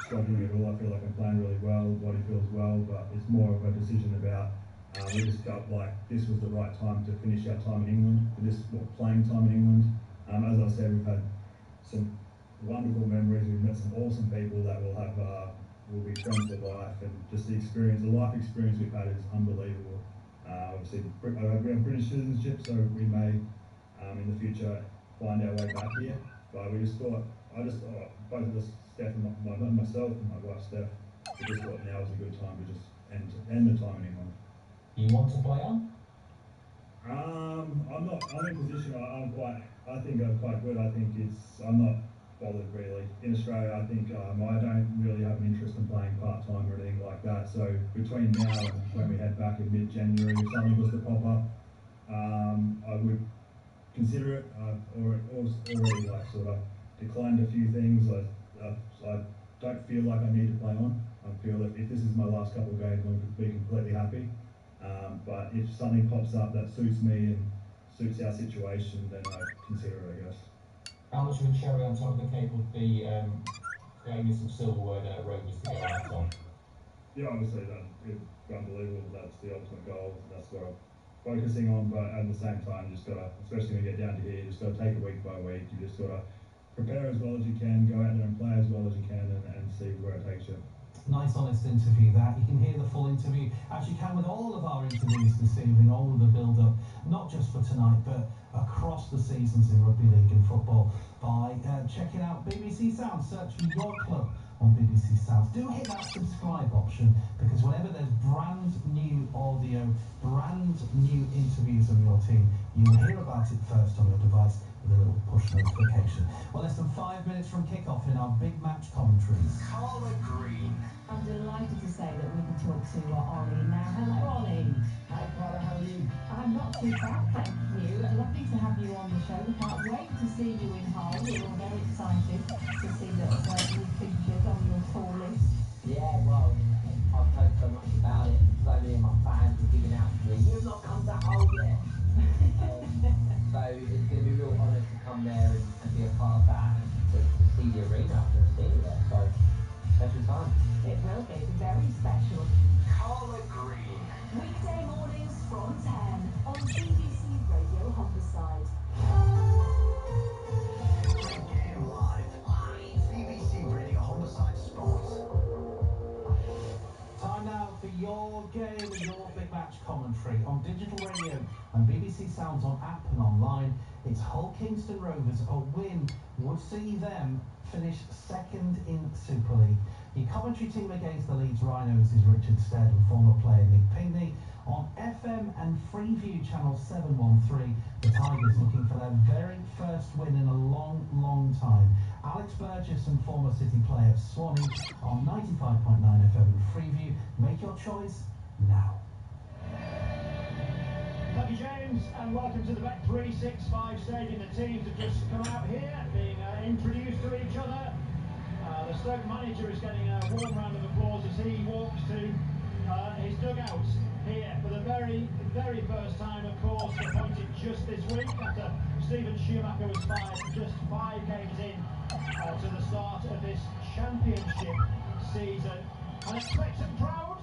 struggling at all. I feel like I'm playing really well, the body feels well, but it's more of a decision about we just felt like this was the right time to finish our time in England, playing time in England. As I said, we've had some wonderful memories. We've met some awesome people that will be friends for life, and just the life experience we've had is unbelievable. Obviously, we have British citizenship, so we may in the future find our way back here. But I just thought, both of us, Steph and myself and my wife Steph, we just thought now was a good time to just end the time in England. You want to play on? I'm in position. I think I'm quite good. I'm not bothered really. In Australia, I think I don't really have an interest in playing part-time or anything like that. So between now and when we head back in mid-January, if something was to pop up, I would consider it. I've already sort of declined a few things. I don't feel like I need to play on. I feel that if this is my last couple of games, I'm going to be completely happy. But if something pops up that suits me and suits our situation, then I consider it, I guess. How much of a cherry on top of the cake would be claiming some silverware at Rovers to go out on? Yeah, obviously it's unbelievable. That's the ultimate goal. That's what I'm focusing on. But at the same time, you just got to, especially when you get down to here, you just got to take it week by week. You just got to prepare as well as you can, go out there and play as well as you can, and see where it takes you. Nice honest interview that. You can hear the full interview, as you can with all of our interviews this evening, all of the build-up, not just for tonight, but across the seasons in rugby league and football, by checking out BBC Sounds. Search for your club on BBC Sounds. Do hit that subscribe option, because whenever there's brand new audio, brand new interviews of your team, you will hear about it first on your device with a little push notification. Well, less than 5 minutes from kick-off in our big match commentaries. Carla Green. I'm delighted to say that we can talk to Ollie now. Hello, Ollie. Hi, Carla, how are you? I'm not too bad, thank you. Lovely to have you on the show. We can't wait to see you in Hull. We're all very excited to see that you featured on your tour list. Yeah, well, I've heard so much about it. So many of my fans are giving out to me. You've not come to Hull yet. So it's going to be a real honour to for your game and your big match commentary on digital radio and BBC Sounds on app and online. It's Hull Kingston Rovers. A win would see them finish second in Super League. Your commentary team against the Leeds Rhinos is Richard Stead and former player Nick Pinkney. On FM and Freeview channel 713, the Tigers looking for their very first win in a long, long time. Alex Burgess and former City player Swanee on 95.9 FM and Freeview. Make your choice now. Thank you, James, and welcome to the Bet 365 stadium. The teams have just come out here, being introduced to each other. The Stoke manager is getting a warm round of applause as he walks to his dugout here for the very, very first time, of course, appointed just this week after Stephen Schumacher was fired just 5 games in to the start of this championship season. An expectant crowd,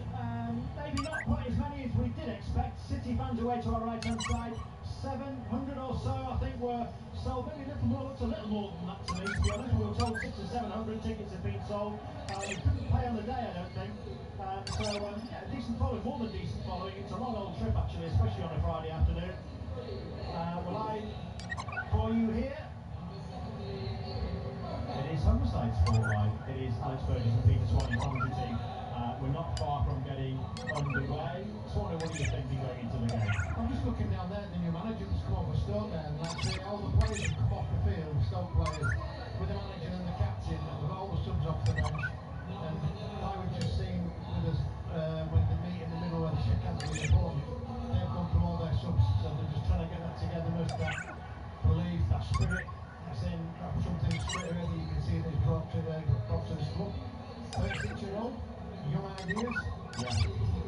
maybe not quite as many as we did expect. City fans away to our right-hand side, 700 or so, I think, were sold. Maybe a little more, it's a little more than that to me, to be honest. We were told 600 or 700 tickets have been sold. We couldn't play on the day, I don't think. Yeah, decent following, more than decent following. It's a long old trip, actually, especially on a Friday afternoon. Well, for you here, it is Humberside Spotlight. It is Alex Burgess and Peter Swanee commentary team. We're not far from getting underway. Swanee, what are you thinking going into the game? I'm just looking down there at the new manager that's come over Stoke there, and I see all the players have come off the field, Stoke players, with the manager and the captain, with all the subs off the bench. And I was just seeing with us when they meet in the middle where the shit can't be important. They've gone through all their subs, so they're just trying to get that together, that belief, that spirit. That's in something straight away that you can see that he's brought to this club. 36-year-old, young ideas. Yeah.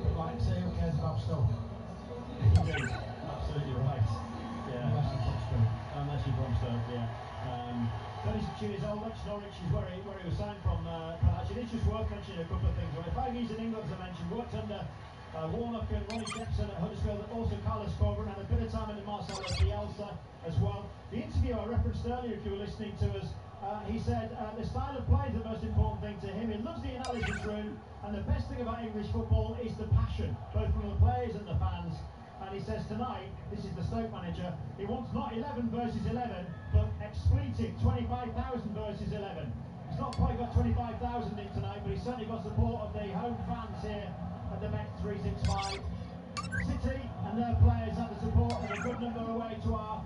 But like I say, who cares about Stoke? Indeed, absolutely right. Yeah. Unless you're from Stoke. Unless you're from Stoke, yeah. 32 years old, Norwich is where he was signed from. Actually, it's just worth mentioning a couple of things. 5 years in England, as I mentioned, worked under Warnock and Ronnie Jepson at Huddersfield, also Carlos Coburn, and a bit of time under Marcelo Bielsa as well. The interview I referenced earlier, if you were listening to us, he said the style of play is the most important thing to him. He loves the analysis room, and the best thing about English football is the passion, both from the players and the fans. And he says tonight, this is the Stoke manager, he wants not 11 versus 11, but expletive 25,000 versus 11. He's not quite got 25,000 in tonight, but he's certainly got support of the home fans here at the Bet 365. City and their players have the support of a good number away to our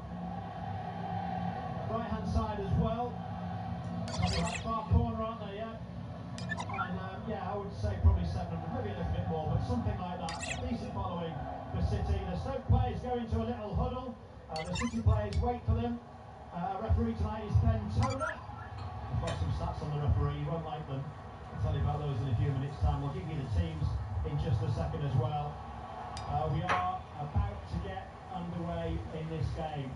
right-hand side as well. That far corner, aren't they? Yeah. And yeah, I would say probably 700, maybe a little bit more, but something like that. Decent following for City. The Stoke players go into a little huddle. The City players wait for them. Referee tonight is Ben Toner. I've got some stats on the referee. You won't like them. I'll tell you about those in a few minutes' time. We'll give you the teams in just a second as well. We are about to get underway in this game.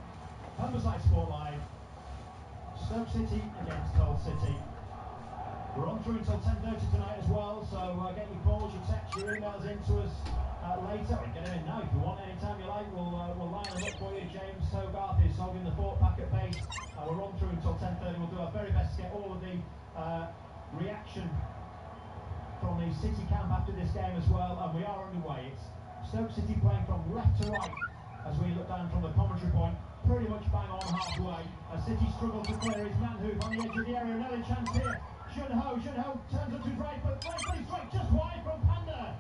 Humberside Sport Live. Stoke City against Hull City. We're on through until 10:30 tonight as well, so get your calls, your texts, your emails into us later. Or get them in now if you want, anytime you like. We'll line them up for you. James Hogarth is holding the fort back at base. We're on through until 10:30. We'll do our very best to get all of the reaction from the City camp after this game as well, and we are underway. It's Stoke City playing from left to right as we look down from the commentary point, pretty much bang on halfway. As City struggle to clear his man hoof on the edge of the area. Another chance here. Junho turns up to his right, but pretty straight, just wide from Panda.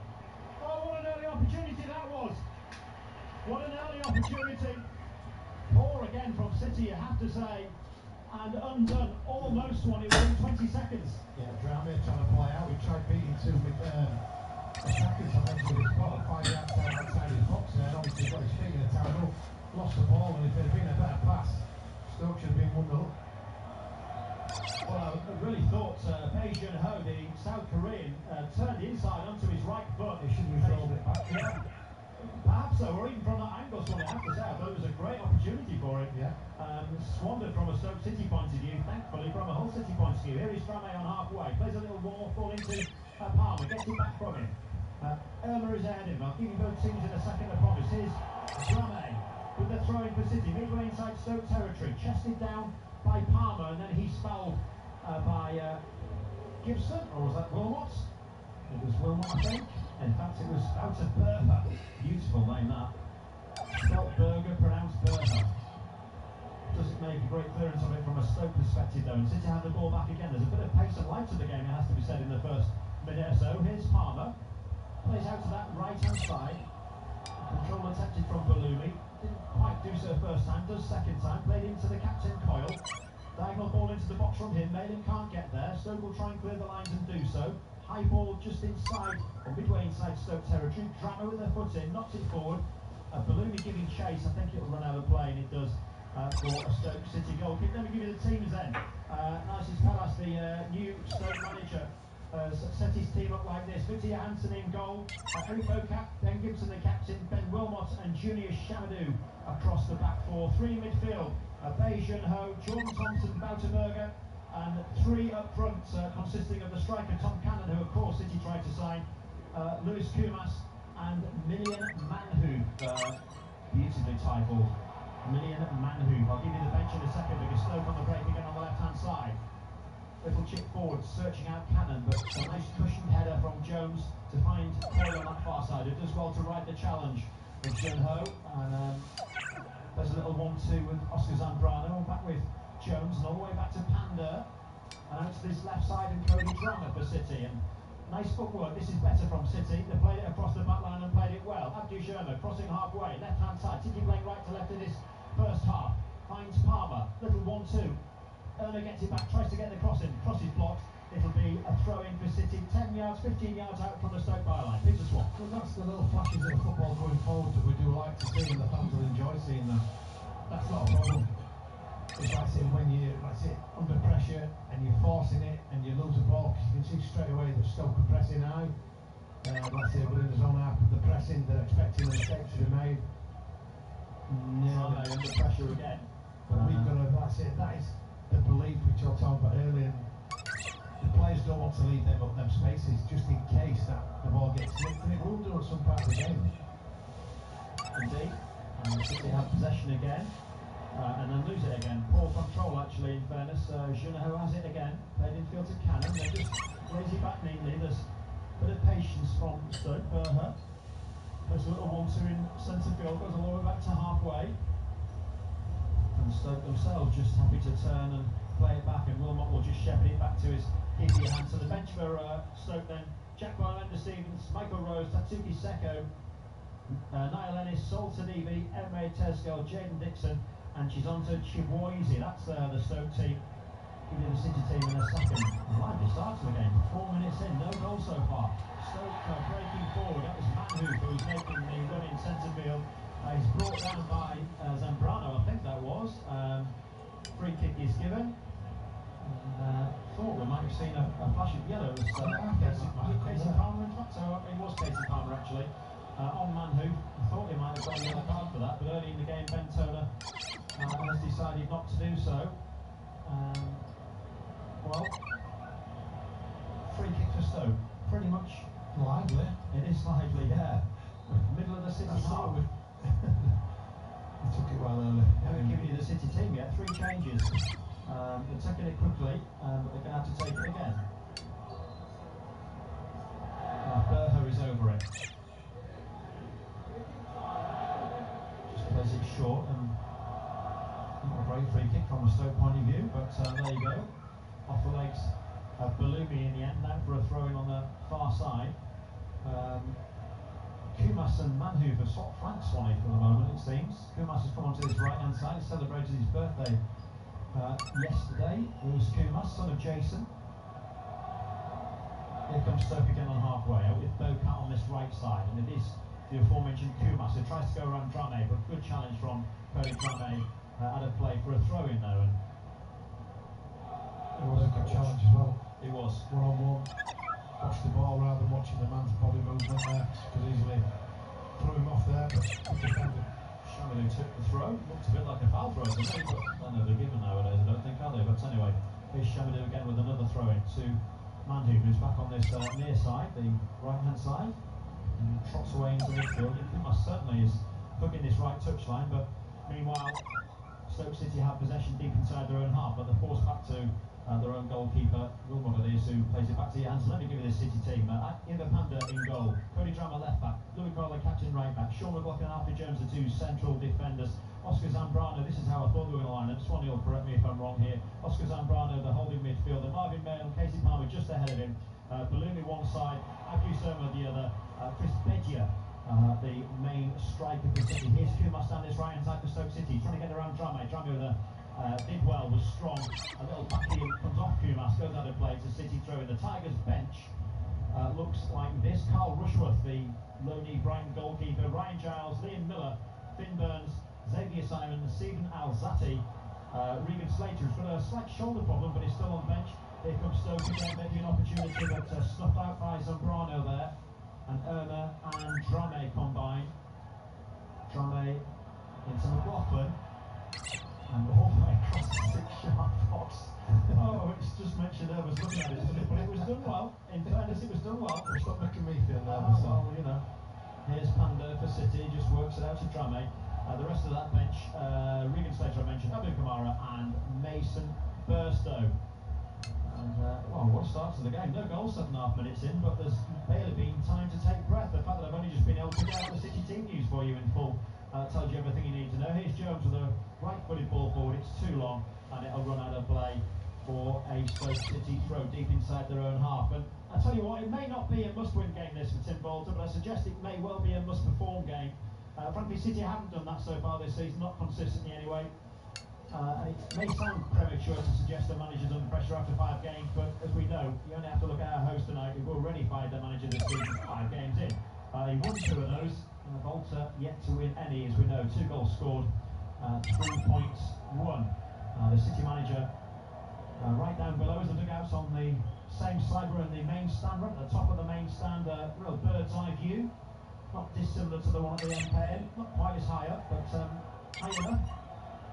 Oh, what an early opportunity that was. What an early opportunity. Poor again from City, you have to say. And undone, almost won it within 20 seconds. Yeah, Drama trying to play out. We tried beating two attackers on edge of his spot, 5 yards outside his box there. Obviously got his feet in a tower, lost the ball, and if there had been a better pass, Stoke should have been 1-0. Well, I really thought Pei Junho, the South Korean, turned inside onto his right foot. He should have rolled it back. Yeah. Perhaps so, or even from that angle, so I have to say, I thought it was a great opportunity for him. Yeah. Squandered from a Stoke City point of view, thankfully from a Hull City point of view. Here is Drame on halfway, plays a little wall, fall into Palmer, gets it back from him. Irma is ahead of him. I'll give you both teams in a second, I promise. Here's Drame with the throw in for City, midway inside Stoke territory, chested down by Palmer, and then he's fouled by Gibson, or was that Wilmot? It was Wilmot, I think. In fact, it was out of Berger. Beautiful name that. Spelt Berger, pronounced Berger. Doesn't make a great clearance of it from a Stoke perspective though, and City have the ball back again. There's a bit of pace and life to the game, it has to be said, in the first minute or so. Here's Palmer, plays out to that right-hand side. Control attempted from Balumi, didn't quite do so first time, does second time. Played into the captain Coyle. Diagonal ball into the box from him. Malin can't get there. Stoke will try and clear the lines and do so. High ball just inside, or midway inside Stoke territory. Drama with their foot in, knocks it forward. Balumi giving chase. I think it'll run out of play, and it does for a Stoke City goal kick. Let me give you the teams then. Narcis Pallas, the new Stoke manager, set his team up like this. Victor Johansson in goal, Eric Bocat, Ben Gibson the captain, Ben Wilmot and Junior Chamadou across the back four. Three in midfield, Bae Jun-ho, Jordan Thompson, Wouter Berger, and three up front, consisting of the striker Tom Cannon, who of course City tried to sign, Lewis Kumas and Million Manhoef, beautifully titled Million Manhoef. I'll give you the bench in a second because Stoke on the break again on the left-hand side. Little chip forward, searching out Cannon, but a nice cushioned header from Jones to find Coyle on that far side, who does well to ride the challenge with Jun-ho, and there's a little 1-2 with Oscar Zambrano, back with Jones, and all the way back to Pander, and out to this left side, and Cody Drama for City, and nice footwork. This is better from City. They played it across the back line and played it well. Abdu Sherman crossing halfway, left-hand side, City playing right to left in this first half, finds Palmer, little 1-2. Erner gets it back, tries to get the cross in, cross is blocked. It'll be a throw-in for City, 10 yards, 15 yards out from the Stoke byline. Peter Swap. Well, that's the little flashes of football going forward that we do like to see, and the fans will enjoy seeing that. That's not a problem. It's like saying when you're under pressure and you're forcing it and you lose the ball, because you can see straight away that Stoke are pressing high. Let's say we're in the zone half of the pressing, they're expecting the mistakes to be made. Nearly under pressure again. But we've got to, that is the belief which I was talking about earlier. The players don't want to leave them spaces just in case that the ball gets nicked, and it will do at some part of the game. Indeed, and City have possession again, and then lose it again. Poor control actually, in fairness. Jun-ho has it again, played infield to Cannon, they just lays it back neatly. There's a bit of patience from Stoke. Berger puts a little 1-2 in centre field, goes all the way back to halfway. And Stoke themselves just happy to turn and play it back, and Wilmot will just shepherd it back to his keeping hand. So the bench for Stoke then: Jack Barlander Stevens, Michael Rose, Tatsuki Seko, Niall Ennis, Sol Tanibi, Emre Tesco, Jaden Dixon, and Chizonto Chiboise. That's the Stoke team. Give you the City team in a second. A lively start to the game. 4 minutes in, no goal so far. Stoke breaking forward. That was Manhoef who was making the run in centre field. He's brought down by Zambrano, I think that was. Free kick is given. Thought we might have seen a flash of yellow. It was Casey Palmer, in fact, so it was Casey Palmer actually. On Manhoef, I thought he might have got a yellow card for that, but early in the game Ben Toner has decided not to do so. Well, free kick for Stoke, pretty much lively. It is lively, yeah. Middle of the City half. They took it well early. I haven't given you the City team yet. 3 changes. They're taking it quickly, but they're going to have to take it again. Berger is over it. Just plays it short, and not a great free kick from a Stoke point of view, but there you go. Off the legs of Balumi in the end, now for a throw-in on the far side. Kumas and Manhoef have swapped flanks Swanee for the moment, it seems. Kumas has come onto this right-hand side, he celebrated his birthday yesterday. Lewis Kumas, son of Jason. Here comes Stoke again on halfway, out with Bocat on this right side, and it is the aforementioned Kumas who tries to go around Drame, but good challenge from Cody Drame out of play for a throw-in though. And it was a good challenge as well. It was. One-on-one. Watch the ball rather than watching the man's body movement there. Could easily throw him off there, but defended. Chamadou took the throw. Looked a bit like a foul throw to me, but they're never given nowadays, I don't think, are they? But anyway, here's Chamadou again with another throw-in to Manhoef, who's back on this near side, the right-hand side, and trots away into midfield. Kumas certainly is hooking this right touchline, but meanwhile, Stoke City have possession deep inside their own half, but they're forced back to their own goalkeeper, Wilmot it is, who plays it back to Janssen. Let me give you this City team. Iva Panda in goal, Cody Drama left back, Louis Crowley captain right back, Sean McLaughlin and Alfie Jones the two central defenders, Oscar Zambrano, this is how I thought they were going to line up, Swanee will correct me if I'm wrong here, Oscar Zambrano the holding midfielder, Marvin Mayle and Casey Palmer just ahead of him, Ballooney one side, Abu Soma the other, Chris Bedia the main striker for City. Here's Kumas down this right hand side for Stoke City, trying to get around Drame with a did well, was strong, a little backy comes off Kumas, goes out of play to City throwing. The Tigers bench looks like this: Carl Rushworth, the lonely Brighton goalkeeper, Ryan Giles, Liam Miller, Finn Burns, Xavier Simon, Stephen Alzati, Regan Slater, who's got a slight shoulder problem but he's still on bench. Here comes Stoke again, maybe an opportunity, but snuffed out by Zambrano there, and Irma and Drame combine. Drame into McLaughlin. And all the way across the 6-yard box. Oh, it's just mentioned I was looking at it, isn't it? But it was done well. In fairness, it was done well. Stop making me feel nervous. Well, you know. Here's Panda for City, just works it out to Drame. The rest of that bench, Regan Slater I mentioned, Abu Kamara and Mason Burstow. And, well, what a start to the game. No goals 7.5 minutes in, but there's barely been time to take breath. The fact that I've only just been able to get out the City team news for you in full tells you everything you need to know. Here's Jones with a right-footed ball forward. It's too long, and it'll run out of play for a Stoke City throw deep inside their own half. And I tell you what, it may not be a must-win game this for Tim Bolton, but I suggest it may well be a must-perform game. Frankly, City haven't done that so far this season, not consistently anyway. It may sound premature to suggest the manager's under pressure after 5 games, but as we know, you only have to look at our host tonight, who've already fired their manager this season 5 games in. He won 2 of those. Volta yet to win any, as we know. 2 goals scored, 3 points won. The City manager right down below as the dugouts on the same side. We're in the main stand, right at the top of the main stand, real bird's eye view. Not dissimilar to the one at the end end, not quite as high up, but high enough.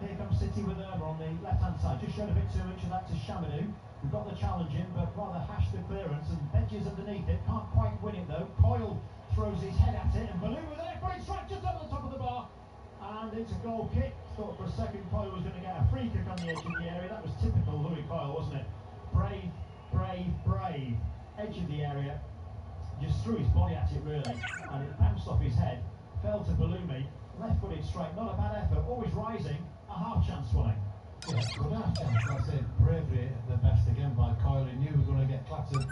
Here comes City with Irma on the left-hand side. Just showed a bit too much of that to Chamadou. We've got the challenge in, but rather hashed the clearance, and Bedges underneath it. Can't quite win it though. Coyle throws his head at it, and Balloon with it, but it's right just over the top of the bar. And it's a goal kick. Thought for a second Coyle was going to get a free kick on the edge of the area. That was typical Louis Coyle, wasn't it? Brave, brave, brave. Edge of the area. Just threw his body at it really, and it bounced off his head. Fell to Balloumi. Left-footed strike, not a bad effort. Always rising. A half chance, Swanee. Yeah, good half chance. Like I said, bravery at the best again by Coyle. He knew he was going to get clattered,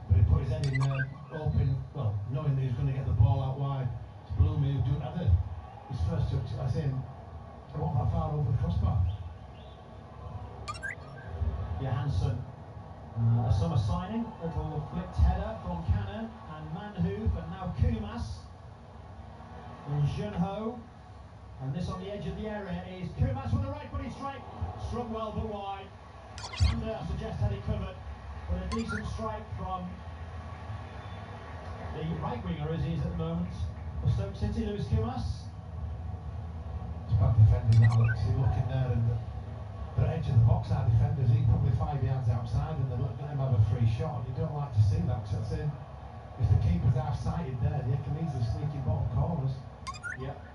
but he put his head in there, open, well, knowing that he was going to get the ball out wide. It's Balloumi who didn't have his first touch. I said, I want that far over the crossbar. Johansson, a summer signing, little flicked header from Cannon and Manhoof, and now Kumas and Junho. And this on the edge of the area is Kumas with a right-footed strike. Struck well but wide. And I suggest had it covered. But a decent strike from the right winger as he is at the moment for Stoke City, Lewis Kumas. It's bad defending that, Alex. You look in there and the edge of the box, our defenders, he probably 5 yards outside and they're letting him have a free shot. You don't like to see that, because that's in. If the keeper's half-sighted there, they can easily sneak in bottom corners. Yep.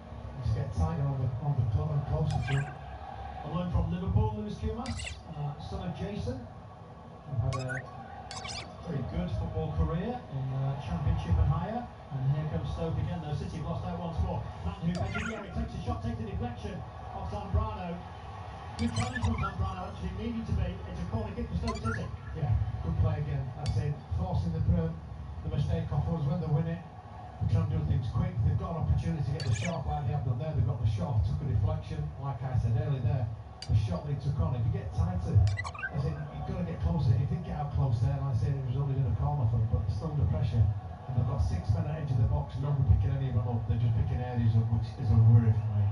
Just get tighter on the club and closer to it. A loan from Liverpool, Lewis Kumas, son of Jason. Had a very good football career in Championship and higher. And here comes Stoke again, though. City have lost out once more. Manhoof edge of the area, takes a shot, takes a deflection off Zambrano. Good challenge from Zambrano, actually needed to be. It's a corner kick for Stoke City. Yeah, good play again. That's it. Forcing the mistake off us when they win it. They're trying to do things quick. They've got an opportunity to get the shot like they have done there. They've got the shot, took a deflection, like I said earlier there. The shot they took on. If you get tighter, I think you've got to get closer. If you get out close there, like I said, it was only in a corner for them, but they're still under pressure. And they've got 6 men at the edge of the box, nobody picking any of them up. They're just picking areas up, which is a worry for me.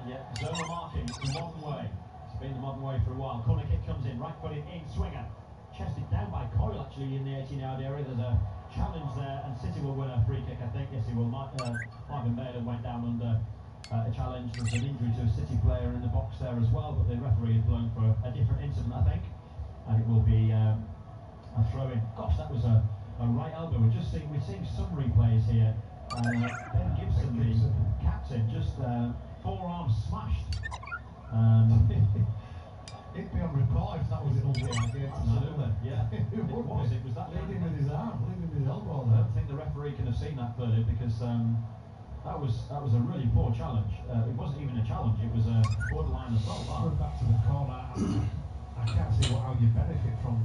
Yeah, zonal marking, the modern way. It's been the modern way for a while. Corner kick comes in, right footed in, swinger. Chested down by Coyle actually in the 18-yard area. There's a challenge there, and City will win a free kick, I think. Yes, he will. Marvin Mayle went down under a challenge. There's an injury to a City player in the box there as well, but the referee has blown for a different incident, I think. And it will be a throw-in. Gosh, that was a right elbow. We've seen some replays here. Ben Gibson, the captain, just forearm smashed. It'd be on report if that was an ugly idea. No, It was that leading with his arm, leading with his elbow. I don't think the referee can have seen that clearly because that was a really poor challenge. It wasn't even a challenge; it was a borderline assault. Going back to the corner, I can't see how you benefit from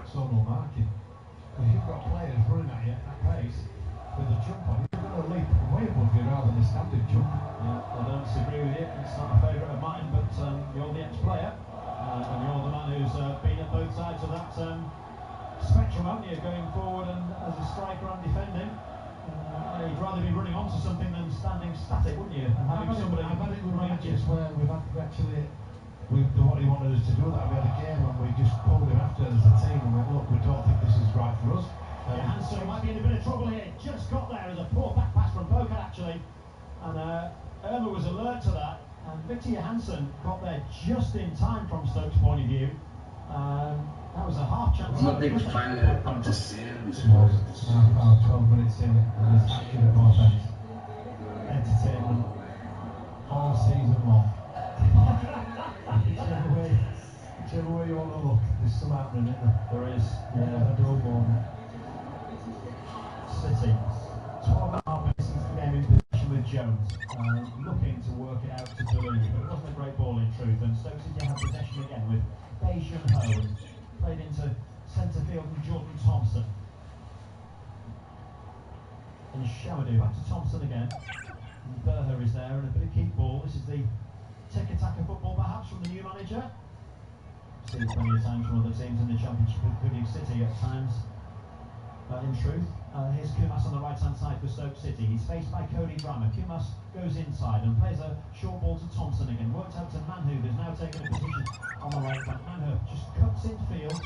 zonal marking. Because you've got players running at you at pace with a jump on. You're going to leap way above you rather than a standard jump. Yeah, I don't disagree with you. It's not a favourite of mine, but you're the ex-player, and you're the man who's been at both sides of that spectrum, haven't you? Going forward and as a striker and defending. You'd rather be running onto something than standing static, wouldn't you? And having somebody I've had it with matches where we've what he wanted us to do that. We had a game and we just pulled him after as a team and went, look, we don't think this is right for us. Hansen might be in a bit of trouble here. Just got there as a poor back pass from Boca actually. And Irma was alert to that. And Victor Johansson got there just in time from Stoke's point of view. That was a half chance. Now 12 minutes in, and there's accurate offense. Entertainment all season long. Whichever way you want to look, there's some happening, isn't there? There is. Yeah, I don't know. City. 12.5 minutes since the game in position with Jones. Looking to work it out to Toulouse, but it wasn't a great ball in truth. And Stoke City had possession again with Beijing Ho. Played into centre field with Jordan Thompson. And Shamadou back to Thompson again. And Berger is there and a bit of keep ball. This is the tiki-taka football perhaps from the new manager. Seen plenty of times from other teams in the Championship, including City at times. In truth, here's Kumas on the right-hand side for Stoke City. He's faced by Cody Brammer. Kumas goes inside and plays a short ball to Thompson again. Worked out to Manhu, who's now taken a position on the right flank. Manhu just cuts in field.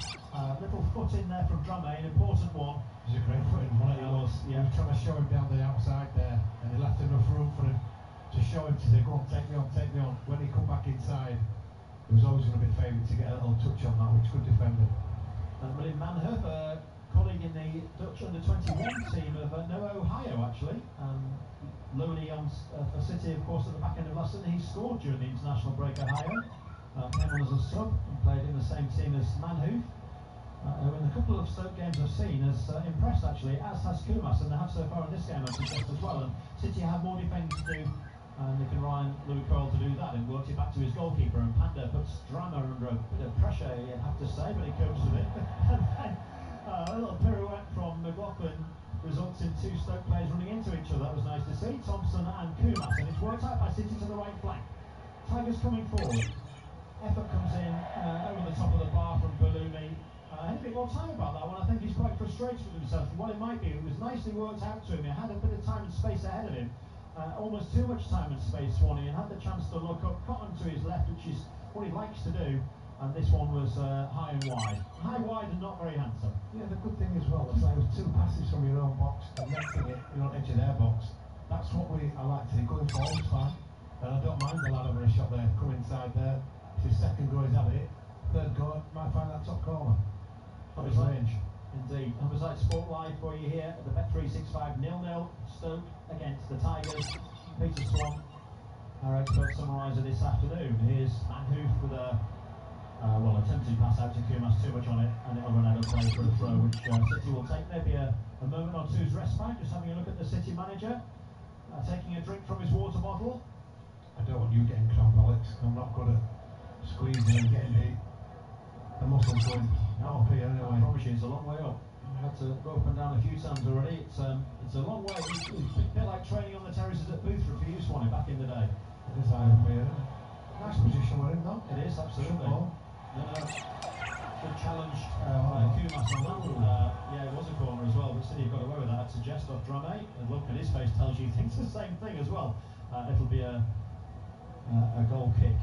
Little foot in there from Drummond, an important one. It was a great foot in one. He was trying to show him down the outside there, and he left enough room for him to show him to say, go on, take me on, take me on. When he come back inside, he was always going to be favoured to get a little touch on that, which could defend him. William Manhu, colleague in the Dutch under-21 team of Ohio, actually. Lonely for City, of course, at the back end of last season. He scored during the international break at Ohio. Came on as a sub and played in the same team as Manhu. Who in a couple of Stoke games I've seen has impressed, actually, as has Kumas, and they have so far in this game, I've suggest as well. And City have more defending to do, and they can rely on Louis Cole to do that, and works it back to his goalkeeper. And Panda puts Drama under a bit of pressure, you have to say, but he copes with it. A little pirouette from McLaughlin results in two Stoke players running into each other. That was nice to see. Thompson and Kumas, and it's worked out by City to the right flank. Tigers coming forward. Effort comes in over the top of the bar from Balumi. I had a bit more time about that one. I think he's quite frustrated with himself for what it might be. It was nicely worked out to him. He had a bit of time and space ahead of him. Almost too much time and space, Swanee, and had the chance to look up, cut onto his left, which is what he likes to do. And this one was high and wide. High, wide, and not very handsome. Yeah, the good thing as well is like it was two passes from your own box and next thing you don't edge of their box. That's what I like to see. Going forward is fine. And I don't mind the lad having a shot there, come inside there. If his second go is at it, third go might find that top corner. That was range. Indeed. And was like Sport Live for you here at the Bet365 0-0. Stoke against the Tigers. Peter Swan, our expert summariser this afternoon. Here's Manhu with a attempted pass out to Kumas, too much on it, and it'll run out of play for a throw, which City will take maybe a moment or two's respite. Just having a look at the City manager, taking a drink from his water bottle. I don't want you getting cramp, Alex. I'm not good at squeezing and getting the muscles going up here anyway. I promise you, it's a long way up. I've had to go up and down a few times already. It's a long way. It's a bit like training on the terraces at Boothroyd for you, Swanee, back in the day. It is high up here. Nice position we're in, though. It is, absolutely. Good challenge by Kumas on that one. Yeah, it was a corner as well, but City got away with that. I'd suggest off Drame, and look at his face tells you he thinks the same thing as well. It'll be a goal kick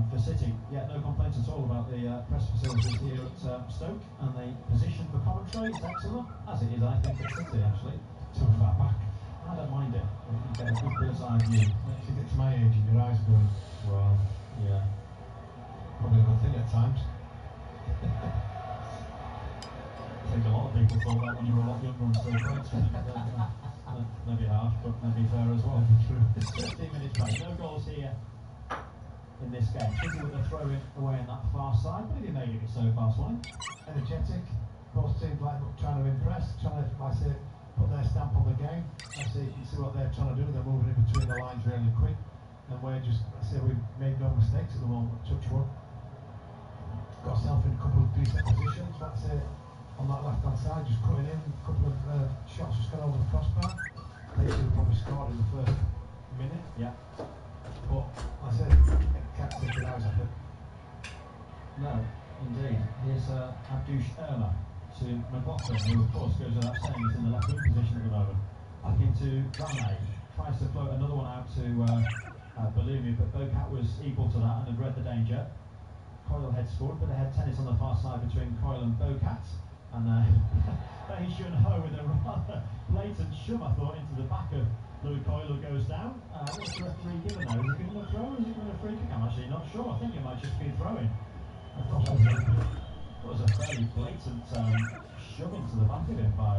for City. Yeah, no complaints at all about the press facilities here at Stoke, and the position for commentary is excellent, as it is, I think, at City actually. Too far back. I don't mind it. You get a good bird's eye view. Once you get to my age and your eyes going, well, yeah. Probably a good thing at times. I think a lot of people thought that when you were a lot younger and still playing. Maybe harsh, but maybe fair as well. Maybe true. It's 15 minutes play. No goals here in this game. City with the throw in away on that far side. What have you made of it so far, Swanee? Energetic. Both teams trying to impress, trying to, like I say, put their stamp on the game. I say you can see what they're trying to do. They're moving in between the lines really quick, and we're just, I say, we've made no mistakes at the moment. Touch wood. Got ourselves in a couple of decent positions. Like I say, on that left hand side, just cutting in a couple of shots just gone over the crossbar. They should have probably scored in the first minute. Yeah. But like I said, can't take it out, I think. No, indeed. Here's Abdush Irma to McLaughlin, who of course goes without saying is in the left wing position at the moment. Back into Drame, tries to float another one out to Balumi, but Bocat was equal to that and had read the danger. Coyle head scored, bit of head tennis on the far side between Coyle and Bocat. And Bei Shun Ho with a rather blatant shove, I thought, into the back of Louis Coyle, who goes down. What's the referee given now? Is it given a throw or is it given a free kick? I'm actually not sure. I think it might just be throwing. I thought it was a fairly blatant shove into the back of him by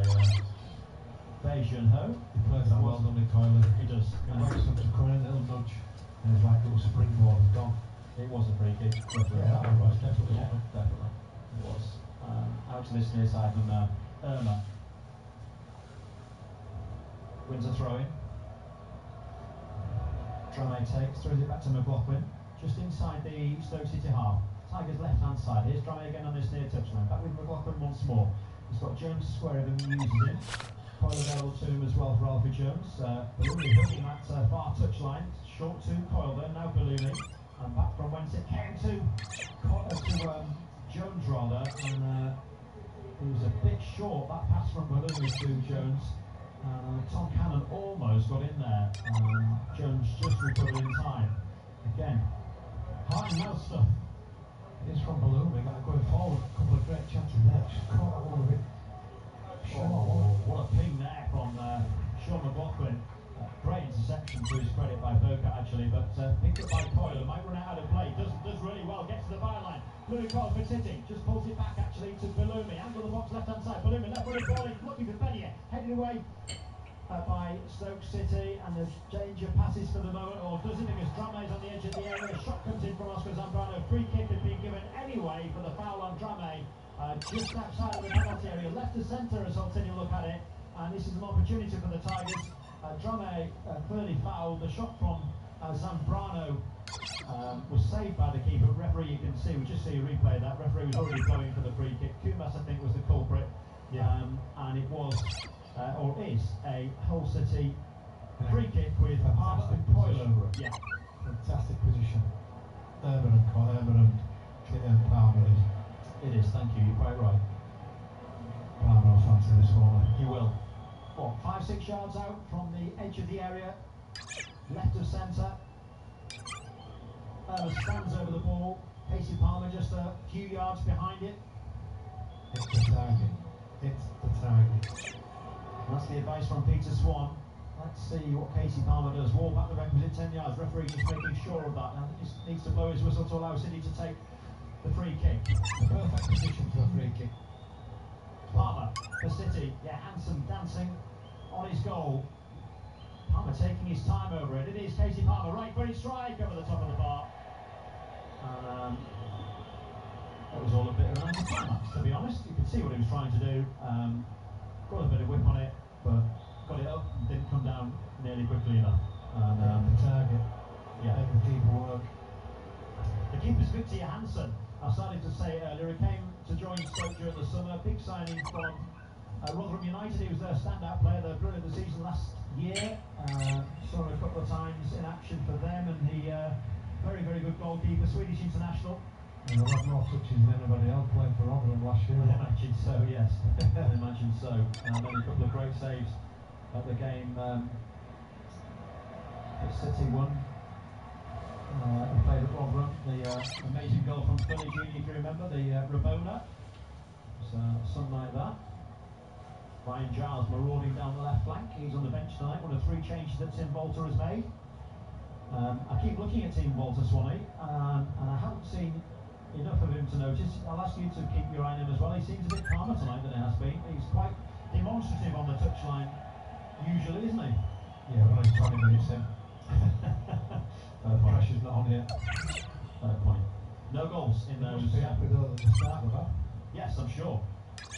Bei Shun Ho. He plays that well, doesn't he, Coyle? He does. He waits him to come in, a little nudge, and it's like a little springboard and gone. It was a free kick. Yeah, that was definitely. Yeah, definitely. It was. Out to this near side from Irma. Wins a throw in. Drame takes, throws it back to McLaughlin. Just inside the Stoke City half. Tigers left hand side. Here's Drame again on this near touchline. Back with McLaughlin once more. He's got Jones square of him, uses him. Coyle available to him as well for Alfie Jones. Balumi hooking that far touchline. Short to Coyle then, now Balumi. And back from whence it came to Jones rather. And it was a bit short, that pass from Balumi to Jones. Tom Cannon almost got in there. Jones just recovered in time. Again, hard and mouth stuff. It is from Balumi, going forward, a couple of great chances there. Just caught that one a bit. Oh, what a ping there from Sean McLaughlin. Great interception to his credit by Bocat actually, but picked up by Coyle, might run out of play, does really well, gets to the byline. Louis Coyle for City, just pulls it back actually to Balumi, angle the box left hand side, Balumi left footed ball in, looking for Benyia, headed away by Stoke City, and the danger passes for the moment, or does it, because Drame is on the edge of the area, a shot comes in from Oscar Zambrano, free kick had been given anyway for the foul on Drame, just outside of the penalty area, left to centre as Holtini look at it, and this is an opportunity for the Tigers. Drame clearly fouled. The shot from Zambrano was saved by the keeper. Referee, you can see, we just see a replay of that. Referee was already going for the free kick. Kumas, I think, was the culprit. Yeah. And it was, or is, a Hull City free kick with Palmer and Coyle over it. Yeah. Fantastic position. Irma and Palmer is. It is, thank you, you're quite right. Palmer will fancy this one. He will. What, 5-6 yards out from the edge of the area, left of centre. Stands over the ball. Casey Palmer just a few yards behind it. It's the target. It's the target. That's the advice from Peter Swan. Let's see what Casey Palmer does. Walk back the requisite 10 yards. Referee just making sure of that. Now he just needs to blow his whistle to allow City to take the free kick. The perfect position for a free kick. Palmer for City. Yeah, handsome dancing on his goal. Palmer taking his time over it. It is Casey Palmer, right footed strike over the top of the bar. And that was all a bit of an anticlimax, to be honest. You could see what he was trying to do. Got a bit of whip on it, but got it up and didn't come down nearly quickly enough. And the target. Yeah, the keeper work. The keeper's Victor Johansson. I started to say earlier, he came to join Stoke during the summer. Big signing from Rotherham United. He was their standout player, their player of the season last year. Saw him a couple of times in action for them, and he very, very good goalkeeper, Swedish international. And a lot more touches than anybody else playing for Rotherham last year. I imagine so, yes. I imagine so. Made a couple of great saves at the game that City won. He played at Rotherham. The amazing goal from Philly Jr., if you remember, the Rabona. So something like that. Ryan Giles marauding down the left flank. He's on the bench tonight. One of 3 changes that Tim Bolter has made. I keep looking at Tim Bolter, Swanee, and I haven't seen enough of him to notice. I'll ask you to keep your eye on him as well. He seems a bit calmer tonight than he has been. He's quite demonstrative on the touchline, usually, isn't he? Yeah, well, he's 20 minutes in. Pressure's not on here. goals in those. Must be happy though at the start of that. Yes, I'm sure.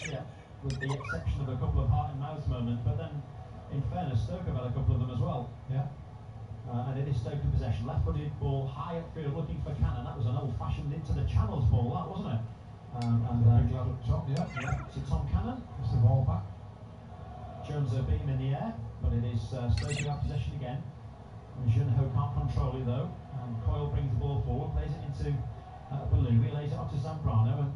Yeah, with the exception of a couple of heart and mouth moments, but then, in fairness, Stoke have had a couple of them as well. Yeah. And it is Stoke in possession. Left-footed ball, high upfield, looking for Cannon. That was an old-fashioned into the channels ball, that wasn't it? Big lad up top, yeah. To Tom Cannon. It's the ball back. Jones are beaten in the air, but it is Stoke who have possession again. Junho can't control it though. Coyle brings the ball forward, plays it into Belubi, lays it off to Zambrano,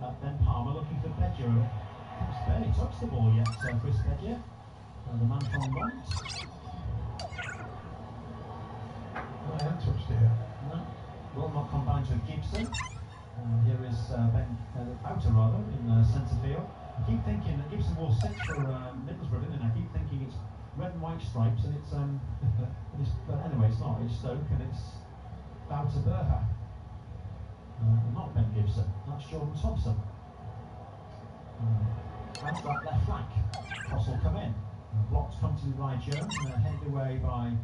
and then Palmer looking for Pedro. He's barely touched the ball yet, Chris Pedro, the man from Mont. I haven't touched it yet. No. Wilmot combines with Gibson. Here is Ben Outer rather in centre field. I keep thinking that Gibson wore 6 for Middlesbrough, didn't I? I keep thinking it's red and white stripes, and it's but anyway, it's not. It's Stoke, and it's Wouter Berger. Not Ben Gibson. That's Jordan Thompson. That's that left flank. Cross will come in. Blocked comfortably by Jones, and then headed away by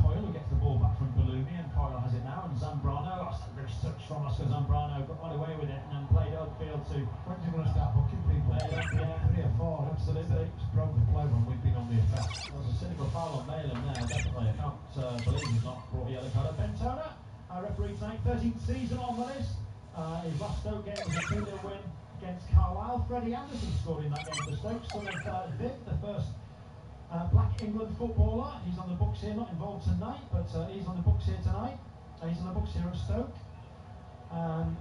Coyle, who gets the ball back from Belubi, and Coyle has it now, and Zambrano, that's a nice touch from Oscar Zambrano, got away with it, and then played upfield to... When's he going to start booking people? Yeah, 3 or 4, absolutely. It's probably play when we've been on the attack. There was a cynical foul on Malin there, definitely. I can't believe he's not brought a yellow card. Bentona, our referee tonight, 13th season on the list. His last Stoke game was a 2-0 win against Carlisle. Freddie Anderson scored in that game for Stoke, son of Viv, the first Black England footballer. He's on the books here, not involved tonight, but he's on the books here tonight. He's on the books here at Stoke. And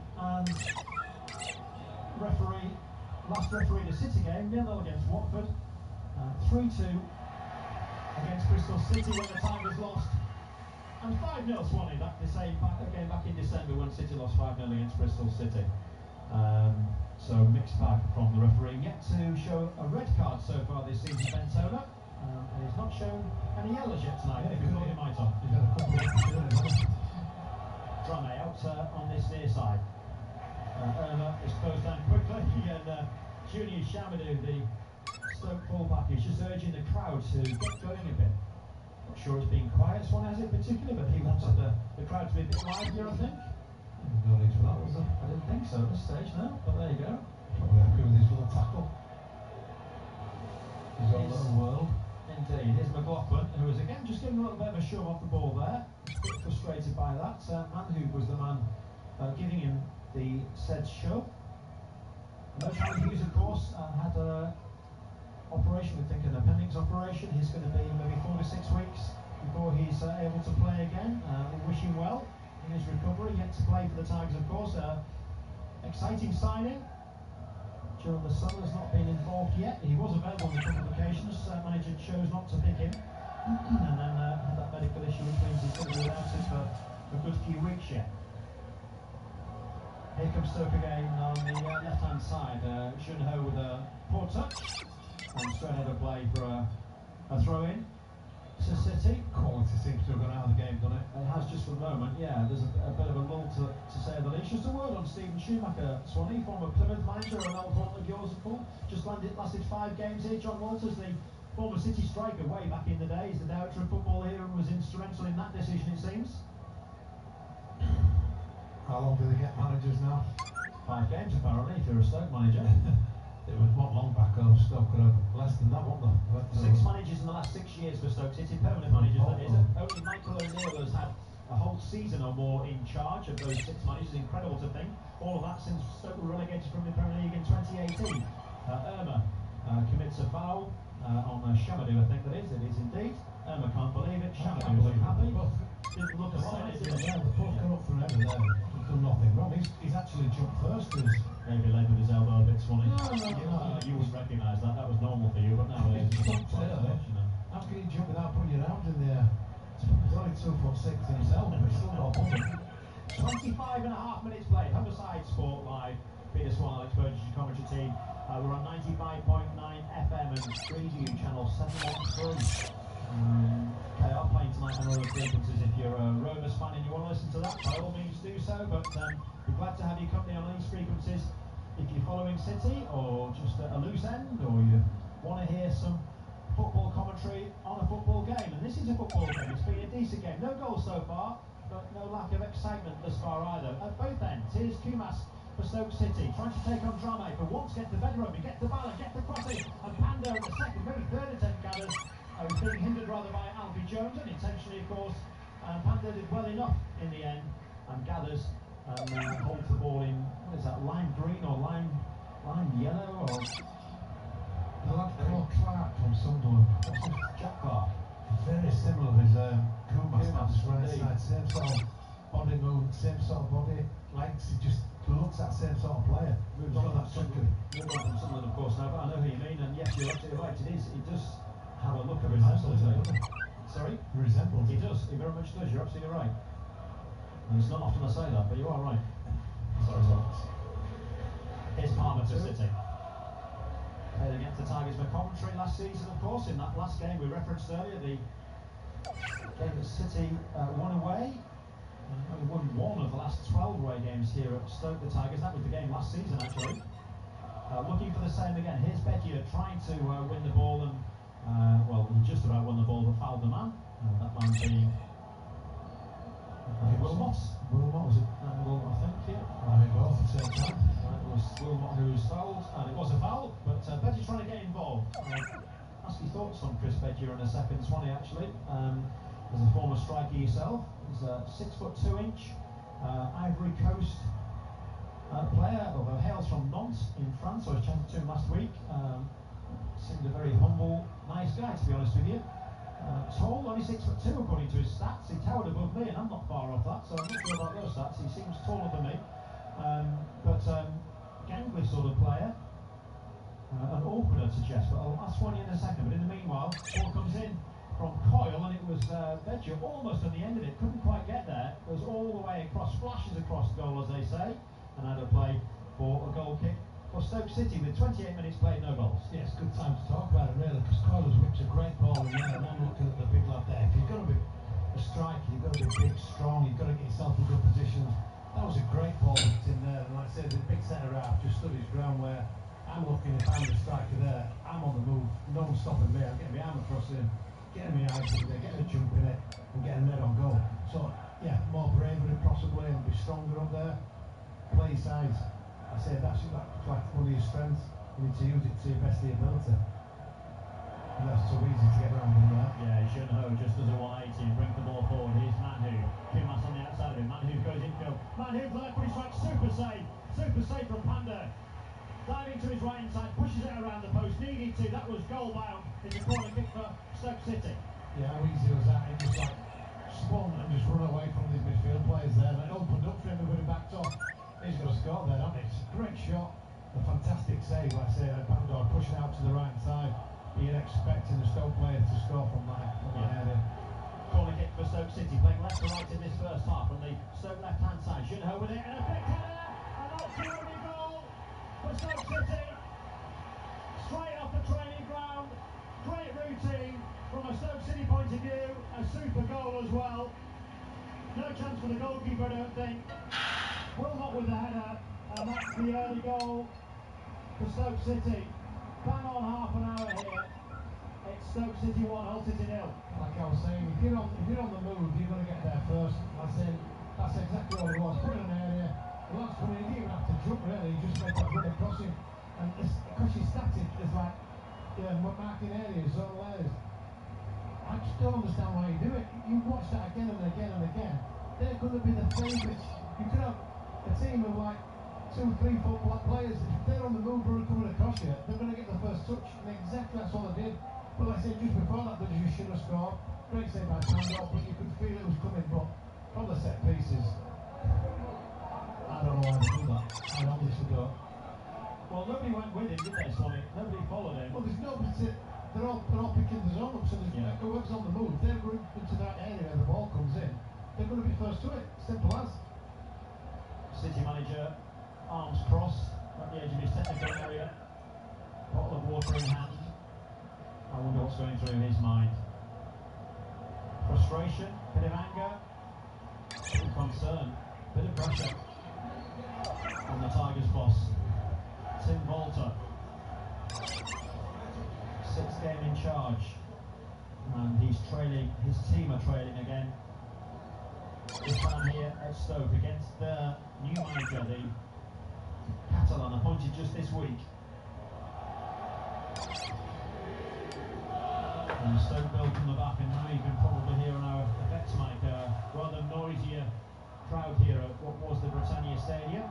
last referee the City game, 0-0 against Watford, 3-2 against Bristol City when the Tigers lost, and 5-0 Swanee, that the same game back in December when City lost 5-0 against Bristol City. So mixed bag from the referee. Yet to show a red card so far this season, Bentona. And he's not shown any yellows yet tonight. Yeah, If you thought he might have. He's had a couple of Drame out on this near side. Irma is closed down quickly, and Junior Shamadou, the Stoke fullback, is just urging the crowd to get going a bit. Not sure it's been quiet, Swan has it particularly, but he wanted the crowd to be a bit livelier, I think. No need for that, was there? I didn't think so at this stage, no, but there you go. Probably happy with his little tackle. His own little world. Indeed, here's McLaughlin, who was again just giving a little bit of a shove off the ball there. A bit frustrated by that. Manhood was the man giving him the said shove. No Charlie Hughes, of course, had an operation, we think an appendix operation. He's going to be maybe 4 to 6 weeks before he's able to play again. We wish him well in his recovery. Yet to play for the Tigers, of course. Exciting signing. During the summer has not been involved yet. He was available on a couple of occasions. Manager chose not to pick him, and then had that medical issue, which means he's going to be without it for a good few weeks yet. Here comes Stoke again on the left-hand side. Junho with a poor touch, and straight out of play for a throw-in to City. Quality seems to have gone out of the game, doesn't it? It has just for the moment, yeah. There's a bit of a lull to say the least. Just a word on Stephen Schumacher, Swanee, former Plymouth manager, an old haunt of yours, of course. Just lasted 5 games here. John Walters, the former City striker way back in the day, is the director of football here and was instrumental in that decision, it seems. How long do they get managers now? 5 games apparently, if you're a Stoke manager. It was not long back, Stoke could have less than that, wasn't there? But, 6 managers in the last 6 years for Stoke City, permanent managers that is. Only Michael O'Neill has had a whole season or more in charge of those 6 managers. Incredible to think. All of that since Stoke were relegated from the Premier League in 2018. Irma commits a foul on Shamadou, I think that is. It is indeed. Irma can't believe it. Shamadou is unhappy. Didn't look aside, did he? Yeah, the poor come up from heaven there. He's done nothing wrong. He's actually jumped first. Maybe led with his elbow a bit, Swanee. No. You wouldn't recognise that. That was normal for you, but now it's How can he jump without putting your arms in the air? He's only 2'6" himself, but he's still not putting. 25.5 minutes played. Humberside Sport Live. Peter Swan, Alex Burgess, your commentary team. We're on 95.9 FM and 3G channel 713. KR playing tonight on all the frequencies. If you're a Rovers fan and you want to listen to that, by all means do so. But we're glad to have you company on these frequencies. If you're following City or just a loose end, or you want to hear some football commentary on a football game, and this is a football game. It's been a decent game. No goals so far. but no lack of excitement thus far either. At both ends, here's Kumas for Stoke City, trying to take on Drame. For once, get to Bedroom, he gets the ball, get the crossing, and Pando at the second, very third attempt gathers. Was being hindered rather by Alfie Jones, unintentionally of course. Pando did well enough in the end, and gathers and holds the ball in, what is that, lime green or lime yellow, or... The lad called Clark from Sunderland. Jack Clark. Very similar with Kumas, Kumas, right indeed. side, same sort of body movement, same sort of body, likes, he just looks that same sort of player. Moved on from Sunderland, of course, now, but I know who you mean, and yes, you're absolutely right, it does have a look of resemblance. Sorry? Resemblance. He does, he very much does, you're absolutely right. And it's not often I say that, but you are right. Sorry, here's Palmer to City. Played against the Tigers for Coventry last season, of course, in that last game we referenced earlier, the game that City won away. Only won one of the last 12 away games here at Stoke, the Tigers. That was the game last season, actually. Looking for the same again. Here's Becchia trying to win the ball, and well, he just about won the ball, but fouled the man. That man being Wilmot. Wilmot, was it? Wilmot, I think, yeah. Both at the same time. It was Wilmot who was fouled, and it was a foul, but Becchia's trying to get involved. Ask your thoughts on Chris Becchia in a second. Swanee, actually, as a former striker yourself, he's a 6'2" Ivory Coast player, although hails from Nantes in France. I was chatting to him last week. Seemed a very humble, nice guy, to be honest with you. Tall, only 6'2" according to his stats. He towered above me, and I'm not far off that, so I'm not sure about those stats. He seems taller than me, but gangly sort of player, and awkward, I'd suggest. But I'll ask Swanee in a second. But in the meanwhile, ball comes in from Coyle, and it was Becchia almost on the end of it. Couldn't quite get there. It was all the way across, flashes across the goal, as they say, and had a play for a goal kick for Stoke City with 28 minutes played, no goals. Yeah, it's a good time to talk about it, really, because Coyle has whipped a great ball in there, and I'm looking at the big lad there. If you're going to be a striker, you've got to be big, strong, you've got to get yourself in good positions. That was a great ball whipped in there, and like I said, the big centre half just stood his ground where I'm looking, if I'm the striker there, I'm on the move, no one's stopping me, I'm getting my arm across him, getting my eyes in there, getting a jump in it, and getting there on goal. So, yeah, more bravery possibly, and be stronger up there, play sides. I say that's like one of your strengths. You need to use it to your best of your ability. And that's so easy to get around from there. Yeah, Junho just does a 180 and brings the ball forward. Here's Manhu. Kumas on the outside of him. Manhu goes infield. Manhu for that pretty strike. Super save from Panda. Diving to his right hand side, pushes it around the post. Needed to. That was goal bound. It's a corner kick for Stoke City. Yeah, how easy was that? It just like spun and just run away from these midfield players there. And it opened up for everybody backed off. He's got to score there, hasn't he? It's a great shot, a fantastic save, like I say, Pandor pushing out to the right side. You're expecting the Stoke player to score from that area. Corner kick for Stoke City, playing left to right in this first half from the Stoke left-hand side. Junho with it, and a big header, and that's the only goal for Stoke City. Straight off the training ground, great routine from a Stoke City point of view, a super goal as well. No chance for the goalkeeper, I don't think. Wilmot with the header, and that's the early goal for Stoke City. Bang on half an hour here. It's Stoke City 1, Hull City 0. Like I was saying, if you're on the move, you've got to get there first. Like I said, that's exactly what it was. Put in an area, the lad's coming in, you don't have to jump really, you just make that run across him. And because you're static, it's like, marking areas, zone layers. I just don't understand why you do it. You watch that again and again and again. They're going to be the favourites. You could have a team of like 2-3 foot players. If they're on the move or coming across you, they're going to get the first touch. And exactly that's what they did. But like I said, just before that, they just should have scored. Great save by Pandor, but you could feel it was coming. But from the set pieces, I don't know why they do that. I honestly don't. Well, nobody went with him, did they, Swanee? Nobody followed him. Well, there's nobody to... They're all picking the zone up, so whoever's on the move, they're going into that area where the ball comes in. They're going to be first to it. Simple as. City manager, arms crossed at the edge of his technical area. Bottle of water in hand. I wonder what's going through his mind. Frustration, bit of anger, bit of concern, bit of pressure on the Tigers' boss, Tim Volter. 6th game in charge, and he's trailing. His team are trailing again. this time here at Stoke against the new manager, the Catalan, appointed just this week. And Stoke built from the back, and now you can probably hear on our effects mic a rather noisier crowd here at what was the Britannia Stadium.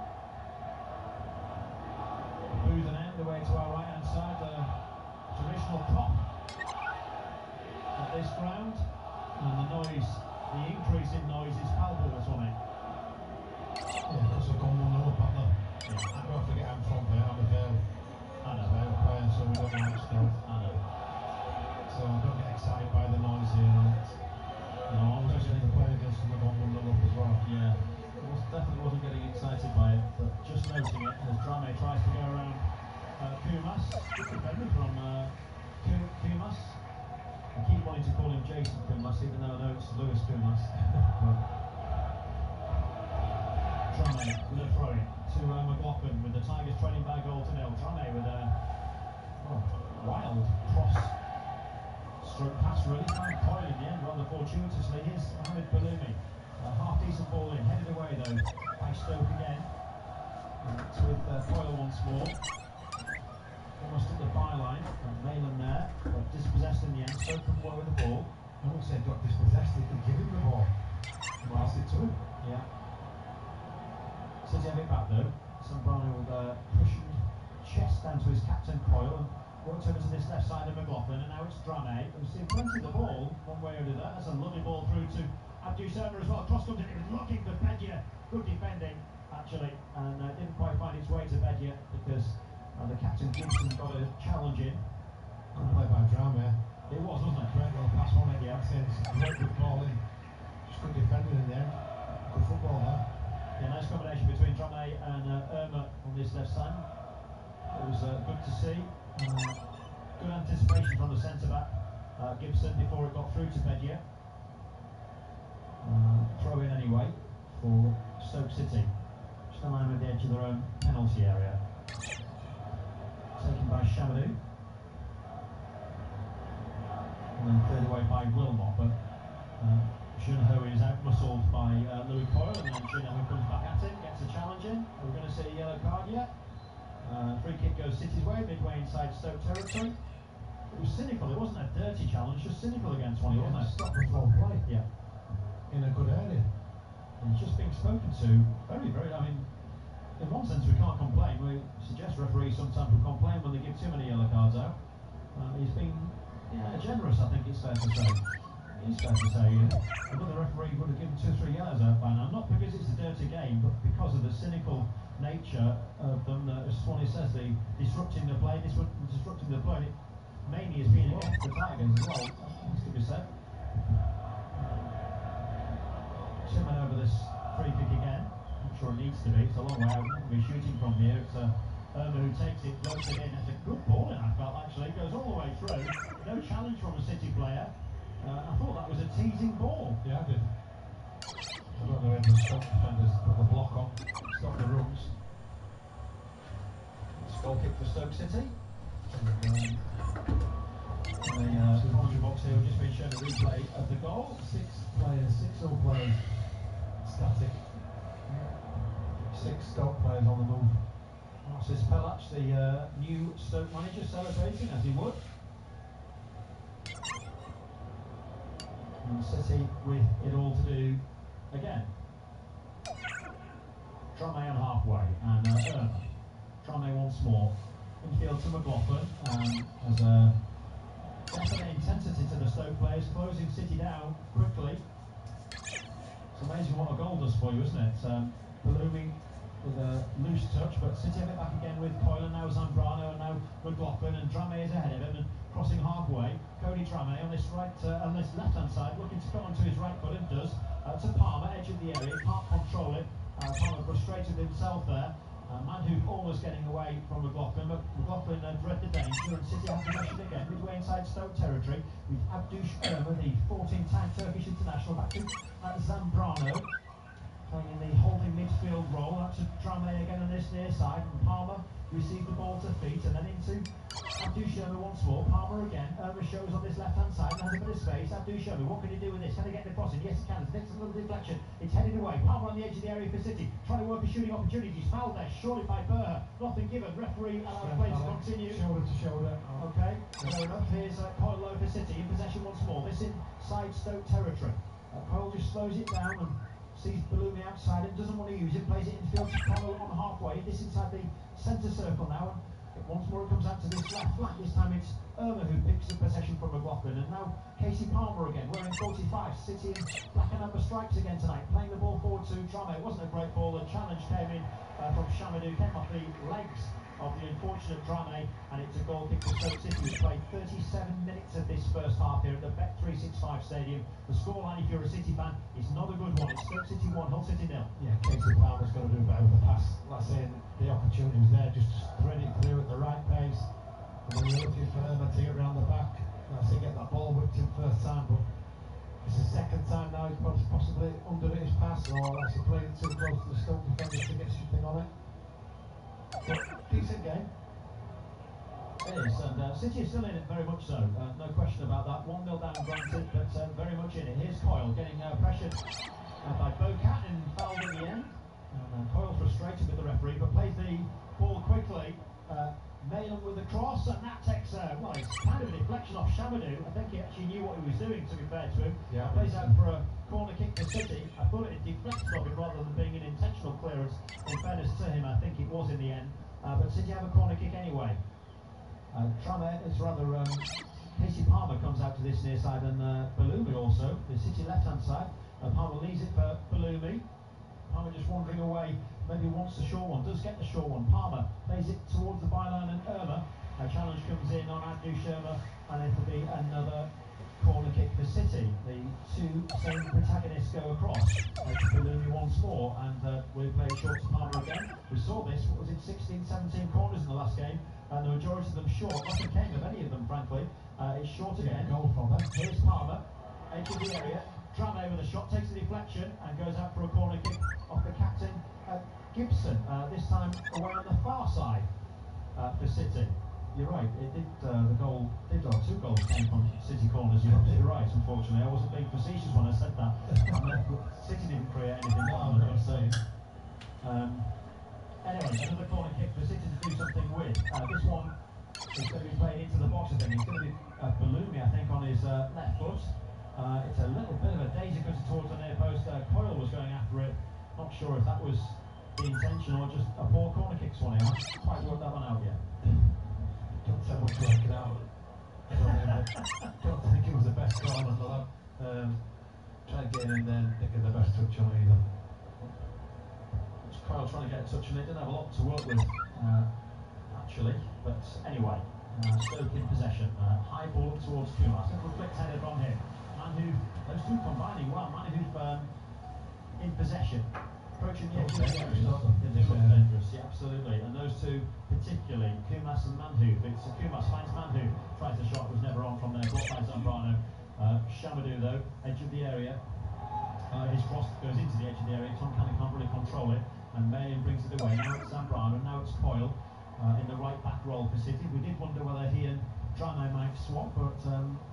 Booth and end away to our right hand side, the traditional pop at this ground, and the noise, the increase in noise is palpable from it. Yeah, because I've gone 1-0 up there. Yeah. Don't forget I'm from there, I'm a Vale. I know. Vale player, so we don't like Stoke. I know. So I don't get excited by the noise here. No, especially the player against them, I've gone 1-0 up as well. Yeah, definitely wasn't getting excited by it, but just noting it as Drame tries to go around Kumas. Good defender from Kumas. I keep wanting to call him Jason Kumas, even though I know it's Lewis Kumas. Drame with a throw in to McLaughlin with the Tigers trailing by a goal to nil. Drame with a wild cross stroke pass, really fine Coyle in the end, rather fortuitously. Here's Mohamed Baloumi. Half decent ball in, headed away though by Stoke again. It's with Coyle once more. Almost at the byline. Mayland there, but dispossessed in the end. Stoke come away with the ball. I won't say got dispossessed, they could give him the ball. Passed it to him. Yeah. City have it back though. Zambrano with a cushioned chest down to his captain Coyle, and works over to this left side of McLaughlin, and now it's Drame. We've seen plenty of the ball, one way or the other. That's a lovely ball through to Abdou Serna as well. Cross comes in, it was looking for Bedia. Good defending, actually, and didn't quite find its way to Bedia because the captain Gibson got a challenge in. Good play by Drame. It was, wasn't it? Great little pass on it, yeah. Great good ball in. Just good defending in there. Good football there. Yeah, nice combination between Drame and Irma on this left side. It was good to see. Good anticipation from the centre-back, Gibson, before it got through to Bedia. Throw in anyway for Stoke City. Just a line with the edge of their own penalty area. Taken by Chamadou. And then cleared away by Wilmot, but Junho is out-muscled by Louis Coyle, and then Junho comes back at him, gets a challenge in. We're going to see a yellow card yet. Free kick goes City's way, midway inside Stoke territory. It was cynical, it wasn't a dirty challenge, just cynical against one, wasn't it? Stop the flow play. Yeah. In a good area. And just being spoken to, very, very, I mean, in one sense we can't complain. We suggest referees sometimes will complain when they give too many yellow cards out. He's been generous, I think it's fair to say. It's fair to say. Another referee would have given 2 or 3 yellows out by now, not because it's a dirty game, but because of the cynical nature of them. As Swanee says, the disrupting the play, disrupting the play. It mainly has been against the Tigers as well, has to be said. Chipping over this free kick again. Not sure it needs to be. It's a long way out. We'll be shooting from here. It's Irma who takes it, floats it in. That's a good ball in, I felt actually. It goes all the way through. No challenge from a City player. I thought that was a teasing ball. Yeah, I did. I don't know if the Stoke defenders put the block on, stop the runs. Goal kick for Stoke City. The commentary box here, we've just been shown a replay of the goal. 6 players, 6 all players static. 6 Stoke players on the move. Marcis Pelac, the new Stoke manager, celebrating as he would. And City with it all to do again. Drame on halfway, and Drame once more. Infield to McLaughlin, as a definite intensity to the Stoke players, closing City down quickly. It's amazing what a goal does for you, isn't it? Baloumi with a loose touch, but City have it back again with Coyle, and now Zambrano, and now McLaughlin, and Drame is ahead of him, and crossing halfway. Cody Drame on this left-hand side, looking to cut onto his right foot, and does. To Palmer, edge of the area, can't control it. Palmer frustrated himself there. Manhoef almost getting away from McLaughlin, but McLaughlin dread the danger, and City have possession again, midway inside Stoke territory, with Abdou Serna, the 14-time Turkish international, back to Zambrano, playing in the holding midfield role. That's a Drame again on this near side, and Palmer receives the ball to feet and then into Abdou Sherma once more. Palmer again. Shows on this left-hand side and has a bit of space. Abdou Sherma, what can he do with this? Can he get the crossing? Yes, he can. It takes a little deflection. It's headed away. Palmer on the edge of the area for City. Trying to work a shooting opportunity. He's fouled there, surely by Berger. Nothing given. Referee allows play to continue. Shoulder to shoulder. Okay, fair enough. Here's Coyle low for City in possession once more. This inside Stoke territory. Coyle just slows it down and sees Balumi outside and doesn't want to use it. Plays it infield to Coyle on halfway. This inside the centre circle now. And once more it comes out to this left flank. This time it's Irma who picks the possession from McLaughlin. And now Casey Palmer again, wearing 45. City in black and amber stripes again tonight. Playing the ball forward to Drame. It wasn't a great ball. The challenge came in from Chamadou. Came off the legs of the unfortunate Drame, and it's a goal kick for Stoke City, who's played 37 minutes of this first half here at the Bet365 Stadium. The scoreline, if you're a City fan, is not a good one. It's Stoke City 1, Hull City 0. Yeah, Casey Palmer's got to do better with the pass. Like saying, the opportunity was there, just thread it through at the right pace. And then you're looking for Irma to get round the back. Like I say, get that ball whipped in first time, but it's the second time now he's possibly under his pass, or like I played it too close to the Stoke defender to get something on it. But decent game. It is, and City is still in it, very much so. No question about that. 1-0 down, granted, but very much in it. Here's Coyle getting pressured by Bocat and fouled in the end. And Coyle frustrated with the referee, but plays the ball quickly. Malin with the cross, and that takes, well, it's kind of a deflection off Chamadou. I think he actually knew what he was doing, to be fair to him. Yeah. Plays out for a corner kick for City. I thought it deflected off it rather than being an intentional clearance. In fairness to him, I think it was in the end. But City have a corner kick anyway. Casey Palmer comes out to this near side, and Balumi also, the City left-hand side. Palmer leaves it for Balumi. Palmer just wandering away, maybe wants the short one, does get the short one. Palmer plays it towards the byline and Irma. A challenge comes in on Abdou Sherma, and it'll be another corner kick for City. The two same protagonists go across to Balumi once more, and we play short to Palmer again. We saw this, what was it, 16, 17 corners in the last game, and the majority of them short. Nothing came of any of them, frankly. It's short again. Goal from them. Here's Palmer, edge of the area. Drame with a shot, takes a deflection and goes out for a corner kick off the captain, Gibson. This time away on the far side for City. You're right, it did, two goals came from City corners. You're absolutely right, unfortunately. I wasn't being facetious when I said that. City didn't create anything. I'm not saying. Anyway, another corner kick for City to do something with. This one is going to be played into the box, I think. It's going to be Balumi, I think, on his left foot. It's a little bit of a daisy cutter towards the near post. Coyle was going after it. Not sure if that was the intention or just a poor corner kick, Swanee. I haven't quite worked that one out yet. Don't say much working out. Don't think it was the best goal on the lab. Tried getting in there and picking the best touch on either. Coyle trying to get a touch on it. Didn't have a lot to work with, actually. But anyway, Stoke in possession. High ball up towards Kumas. Little flick header from him. Manhu, those two combining well. Manhu in possession. Approaching the edge of the area. They do look dangerous, yeah, absolutely. And those two, particularly, Kumas and Manhu. Kumas finds Manhu, tries the shot, was never on from there, blocked by Zambrano. Chamadou, though, edge of the area. His cross goes into the edge of the area. Tom Cannon can't really control it. And Malin brings it away. Now it's Zambrano, now it's Coyle in the right back role for City. We did wonder whether he and Drame might swap, but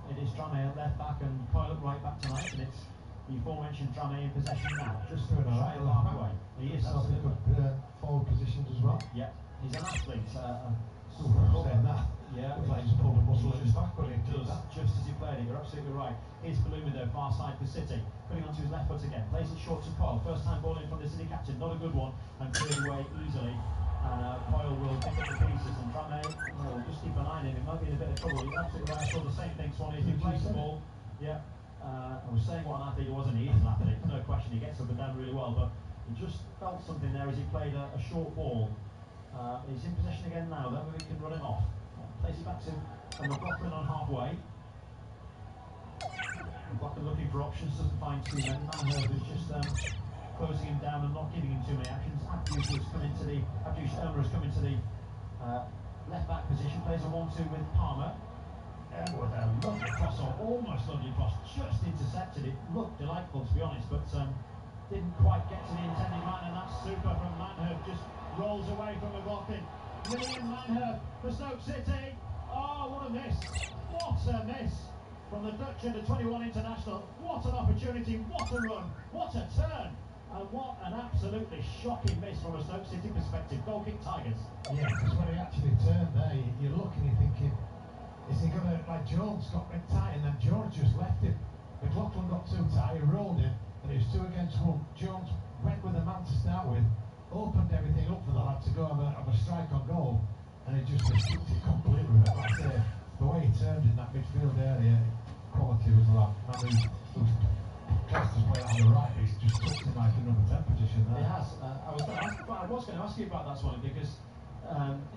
it is Drame at left back and Coyle at right back tonight, and it's the aforementioned Drame in possession now. Just doing all right halfway. He is absolutely good forward positions as well. Yeah, he's an athlete. Saying that. Yeah, looks like he's pulled a muscle in his back, but he does just as he played it. You're absolutely right. Here's Balumi though, far side for City, putting onto his left foot again. Plays it short to Coyle. First time ball in from the City captain, not a good one, and cleared away easily. And Coyle will pick up the pieces, and Drame will just keep an eye on him. He might be in a bit of trouble. He's absolutely right. I saw the same thing, Swanee. He plays the ball. Yeah. I was saying what an athlete he wasn't. He is an athlete, no question. He gets up and down really well, but he just felt something there as he played a short ball. He's in possession again now, though. Maybe we can run him off. Plays it back to McLaughlin on halfway. McLaughlin looking for options, doesn't find too many. Manhurst is just closing him down and not giving him too many actions. Abdou Sherma has come into the left back position, plays a 1-2 with Palmer. With a lovely cross on, almost lovely cross, just intercepted. It looked delightful, to be honest, but didn't quite get to the intended man, and that's super from Manhurst. Just rolls away from McLaughlin. Lillian Manher for Stoke City. Oh, what a miss. What a miss from the Dutch under-21 international. What an opportunity, what a run, what a turn. And what an absolutely shocking miss from a Stoke City perspective. Goal kick Tigers. Yeah, because when he actually turned there, you're looking, you're thinking, is he going to, like Jones got it tight and then Jones just left him. McLaughlin got too tight, he rolled him, and it was 2 against 1. Jones went with a man to start with, opened everything up for the lad to go have a strike on goal, and he just restricted it completely. Like I say, the way he turned in that midfield area, quality was a lot. Manu, who's classed as playing on the right, he's just tucked in like a number 10 position there. He has. I was going to ask you about that, Swanee, because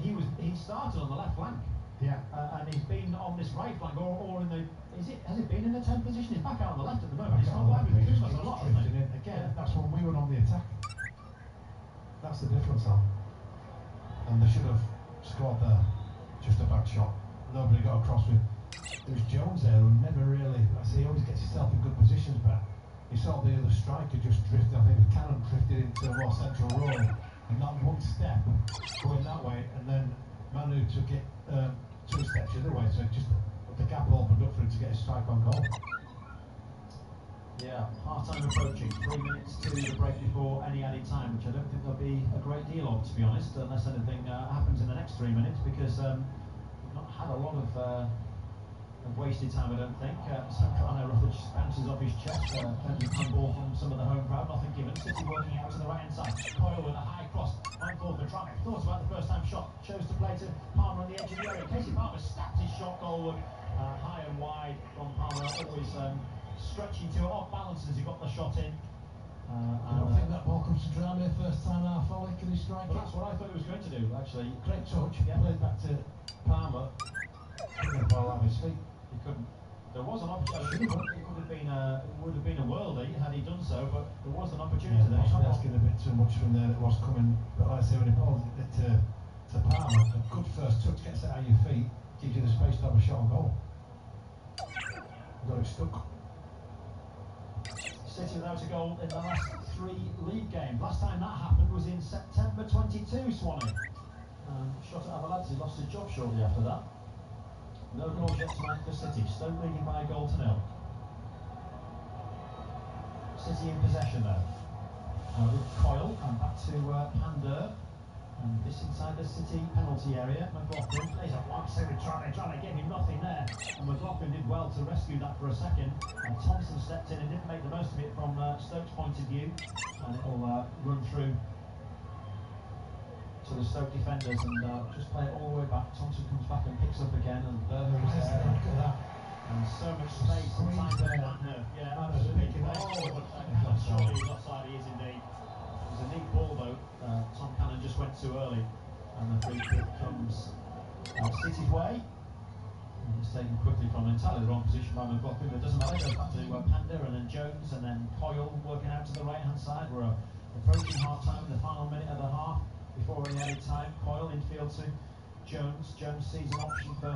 he started on the left flank. Yeah. And he's been on this right flank, or in the. Has it been in the 10 position? He's back out on the left at the moment. He's not like with too much a lot, hasn't he? Again, that's when we were on the attack. That's the difference, Al. And they should have scored there. Just a bad shot. Nobody got across with. It was Jones there who never really. I say he always gets himself in good positions, but he saw the other striker just drift. I think the cannon drifted into a more central role, and not one step going that way, and then Manu took it 2 steps the other way, so it just the gap opened up for him to get a strike on goal. Yeah, half-time approaching, 3 minutes to the break before any added time, which I don't think there'll be a great deal of, to be honest, unless anything happens in the next 3 minutes, because we've not had a lot of wasted time, I don't think. Sankrano Rutledge bounces off his chest, plenty of handball from some of the home crowd, nothing given. City working out to the right-hand side. Coyle with a high cross, mindful for Dramic, thought about the first-time shot, chose to play to Palmer on the edge of the area. Casey Palmer snapped his shot goalward, high and wide from Palmer, always stretching to it, off balance as he got the shot in. I don't think that ball comes to Dramic first time half volley, can he strike Well, it? that's what I thought he was going to do, actually. Great touch, played back to Palmer. Couldn't the ball out of his feet. He couldn't. There was an opportunity. It would have been a worldie had he done so, but there was an opportunity there. Possibly asking a bit too much from there. It was coming, but like I say, when he bowls it to Palmer, a good first touch gets it out of your feet, gives you the space to have a shot on goal. Got it stuck. City without a goal in the last 3 league games. Last time that happened was in September 22, Swanee. Shot at Avaladze, lost his job shortly after that. No goals yet tonight for City. Stoke leading by 1-0. City in possession though. With Coyle and back to Pander. And this inside the City penalty area. McLaughlin plays a one-two with Tranmere gave him nothing there. And McLaughlin did well to rescue that for a second. And Thompson stepped in and didn't make the most of it from Stoke's point of view. And it'll run through to the Stoke defenders and just play it all the way back. Thompson comes back and picks up again, and Burner is there. Look at that. And so much space and time there. Yeah, absolutely. Surely he's offside, he is indeed. It was a neat ball though. Tom Cannon just went too early, and the free kick comes City's way. And it's taken quickly from entirely the wrong position by McLaughlin, but it doesn't matter. It goes back to Pander and then Jones and then Coyle working out to the right hand side. We're approaching half time in the final minute of the half. Before any added time, Coyle infield to Jones. Jones sees an option for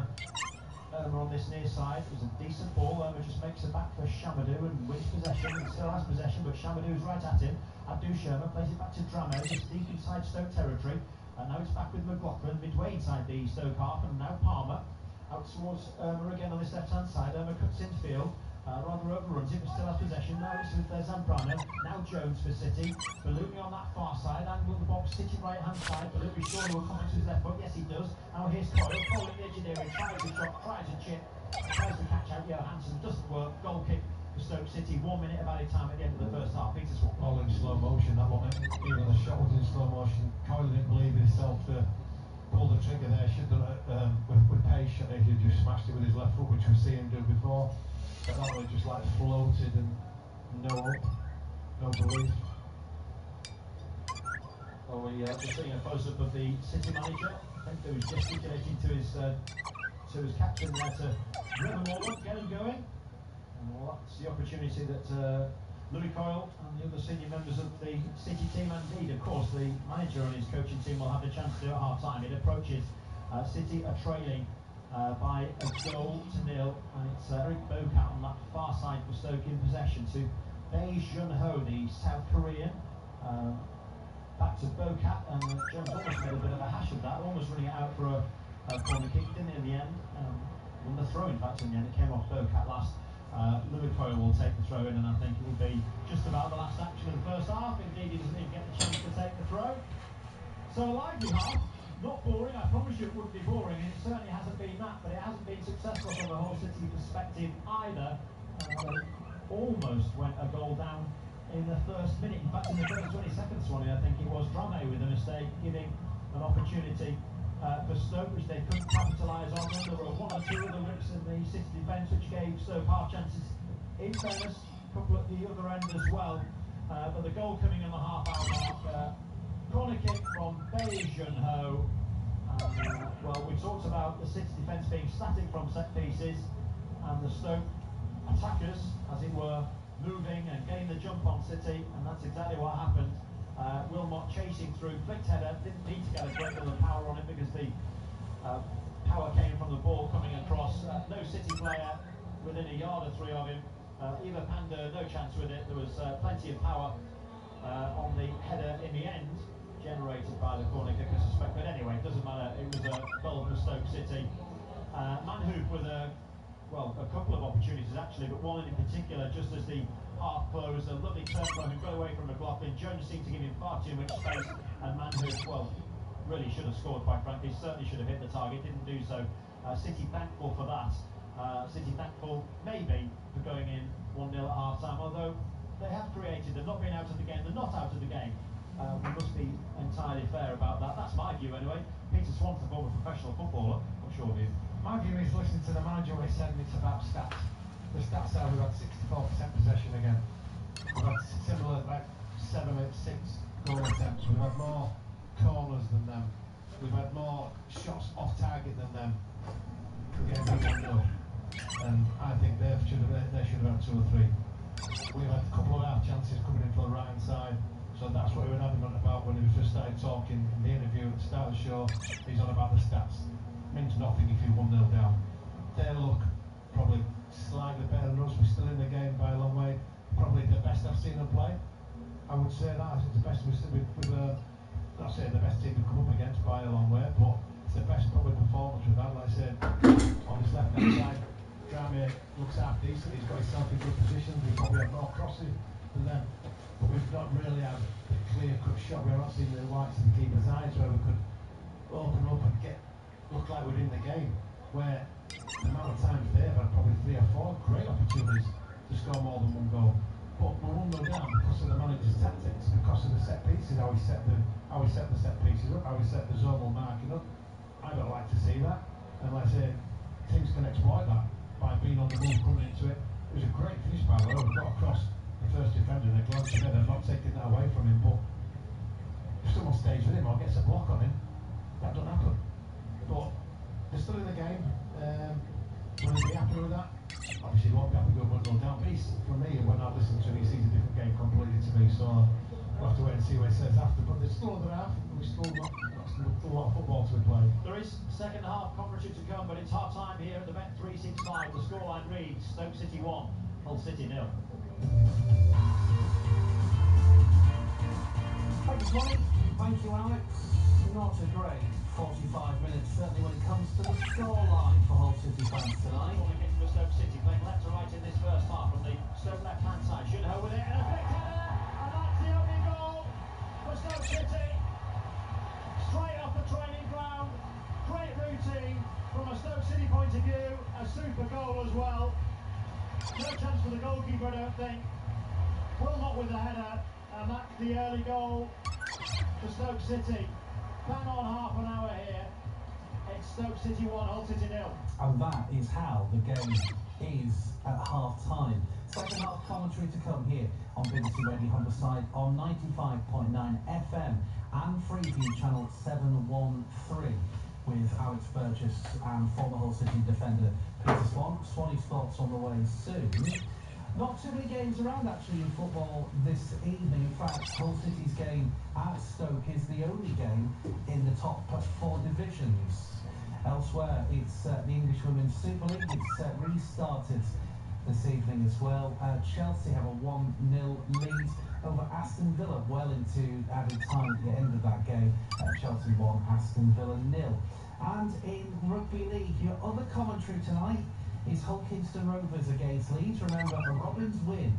Irma on this near side. It was a decent ball. Irma just makes it back for Shamadou and wins possession. He still has possession, but Shamadou's right at him. Abdou Sherman plays it back to Drame, just deep inside Stoke territory. And now it's back with McLaughlin, midway inside the Stoke half, and now Palmer out towards Irma again on this left-hand side. Irma cuts infield. Rather overruns it, but still has possession. Now it's with Zambrano. Now Jones for City. Ballooney on that far side, angle the box, City right-hand side. Ballooney surely will come into his left foot. Yes, he does. Now here's Coyle, following the edge of the area, tries a shot, tries a chip, tries to catch out Johansson. Doesn't work. Goal kick for Stoke City. 1 minute of added time at the end of the first half. Peter Swan. All in slow motion, that one. Even the shot was in slow motion. Coyle didn't believe in himself to pull the trigger there. Should have with pace, he just smashed it with his left foot, which we've seen him do before. But that one just like floated and no belief. Well, we're seeing a close-up of the City manager. I think he was gesticulating to his captain there to rev them all up, get him going. And well, that's the opportunity that Louis Coyle and the other senior members of the City team, and indeed, of course, the manager and his coaching team will have the chance to do at half-time. It approaches City are trailing by 1-0, and it's Eric Bocat on that far side for Stoke in possession to Bae Jun-ho, the South Korean. back to Bocat, and Jones almost made a bit of a hash of that, almost running it out for a corner kick, didn't in the end. On the throw, in fact, in the end, it came off Bocat last. Liverpool will take the throw in, and I think it will be just about the last action of the first half. Indeed, he doesn't even get the chance to take the throw. So a lively half, not boring. I promise you it wouldn't be boring, and it certainly hasn't been that, but it hasn't been successful from a Hull City perspective either. Almost went a goal down in the first minute. In fact, in the first 20 seconds, Swanee, I think it was Drame with a mistake, giving an opportunity for Stoke, which they couldn't capitalise on. There were one or two other rips in the City defence, which gave Stoke half chances. In fairness, a couple at the other end as well. But the goal coming in the half-hour mark. Corner kick from Beijing-Ho. Well, we talked about the City defence being static from set pieces, and the Stoke attackers, as it were, moving and getting the jump on City, and that's exactly what happened. Wilmot chasing through, flicked header, didn't need to get a great deal of power on it because the power came from the ball coming across. No City player within a yard or three of him. Eva Panda, no chance with it. There was plenty of power on the header in the end, generated by the corner kick, I suspect. But anyway, it doesn't matter. It was a goal for Stoke City. Manhoop with a couple of opportunities actually, but one in particular, just as the half closed, a lovely turn from him, got away from McLaughlin. Jones seemed to give him far too much space, and Manhoop, well, really should have scored, quite frankly. Certainly should have hit the target, didn't do so. City thankful for that. City thankful maybe for going in 1-0 at half time, although they have created, they've not been out of the game, they're not out of the game. We must be entirely fair about that. That's my view anyway. Peter Swan's the former professional footballer. What's your view? My view is, listening to the manager when he said it's about stats. The stats are we've had 64% possession again. We've had similar, like 7 or 6 goal attempts. We've had more corners than them. We've had more shots off target than them. We're getting 1-0. And I think they should have had 2 or 3. We've had a couple of half chances coming in for the right hand side. So that's what we were adamant about when we just started talking in the interview at the start of the show. He's on about the stats. Means nothing if you're 1-0 down. They look probably slightly better than us. We're still in the game by a long way. Probably the best I've seen them play. I would say that. It's the best not saying the best team we've come up against by a long way, but it's the best probably performance we've had. Like I said, on this left hand side, Drame looks half decent. He's got himself in good positions. We probably have more crosses than them, but we've not really had a clear-cut shot. We're not seeing the whites of the keeper's eyes where we could open up and look like we're in the game, where the amount of times they've had probably 3 or 4 great opportunities to score more than 1 goal. But we're 1-0 down because of the manager's tactics, because of the set pieces, how we set the set pieces up, how we set the zonal marking up. I don't like to see that, and like I say, teams can exploit that by being on the move, coming into it. It was a great finish by the way. We got across the first defender and they glanced ahead. I'm not taking that away from him, but if someone stays with him or gets a block on him, that doesn't happen. But they're still in the game. Will they be happy with that? Obviously, he won't be happy with 1-0 down. But for me, when I listen to him, he sees a different game completely to me. So we'll have to wait and see what he says after. But there's still another half, and we've still got a lot of football to be played. There is second half commentary to come, but it's half time here at the Bet 365. The scoreline reads Stoke City 1, Hull City 0. Thank you, Swanee. Thank you, Alex. Not a great 45 minutes, certainly when it comes to the scoreline for Hull City fans tonight. Corner kick for Stoke City, playing left to right in this first half from the Stoke left-hand side. Should with it, and a quick header, and that's the only goal for Stoke City. Straight off the training ground, great routine from a Stoke City point of view, a super goal as well. No chance for the goalkeeper, I don't think. Wilmot with the header, and that's the early goal for Stoke City. Bang on half an hour here. It's Stoke City 1, Hull City 0. And that is how the game is at half-time. Second half commentary to come here on BBC Radio Humberside on 95.9 FM and Freeview Channel 713 with Alex Burgess and former Hull City defender Peter Swan. Swanee's thoughts on the way soon. Not too many games around actually in football this evening. In fact, Hull City's game at Stoke is the only game in the top 4 divisions. Elsewhere, it's the English Women's Super League. It's restarted this evening as well. Chelsea have a 1-0 lead over Aston Villa well into added time at the end of that game. Chelsea 1, Aston Villa 0. And in Rugby League, your other commentary tonight is Hull Kingston Rovers against Leeds. Remember, a Robins win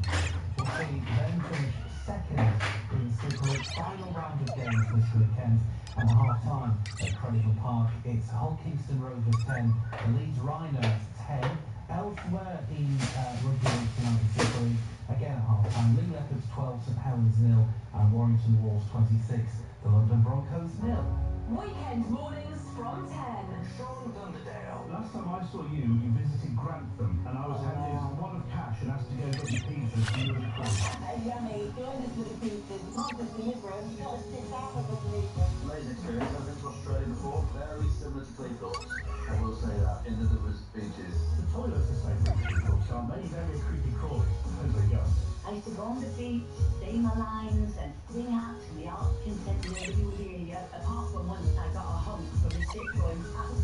will see them finish second in the Super League's final round of games this weekend. And at half-time at Craven Park, it's Hull Kingston Rovers 10, the Leeds Rhinos 10. Elsewhere in Rugby League tonight in Super League, again at half-time, Lee Leopards 12, St Helens 0, and Warrington Wolves 26, the London Broncos 0. Weekend mornings from 10. Sean Dunderdale. Last time I saw you visited Grantham, and I was handed a wad of cash and asked to go get your pizzas from you as a crew. Yummy, join us with the pizzas. Not just deliver them, you've got to sit down with us. Amazing experience. I've been to Australia before. Very similar to Cleethorpes. I will say that. In the Rivers beaches. The toilets are safe for Cleethorpes, aren't they? Very creepy crawly. As they go. I used to go on the beach, stay my lines, and sing out to the arts contemporary area. Apart from once I got a hump from a ship going past.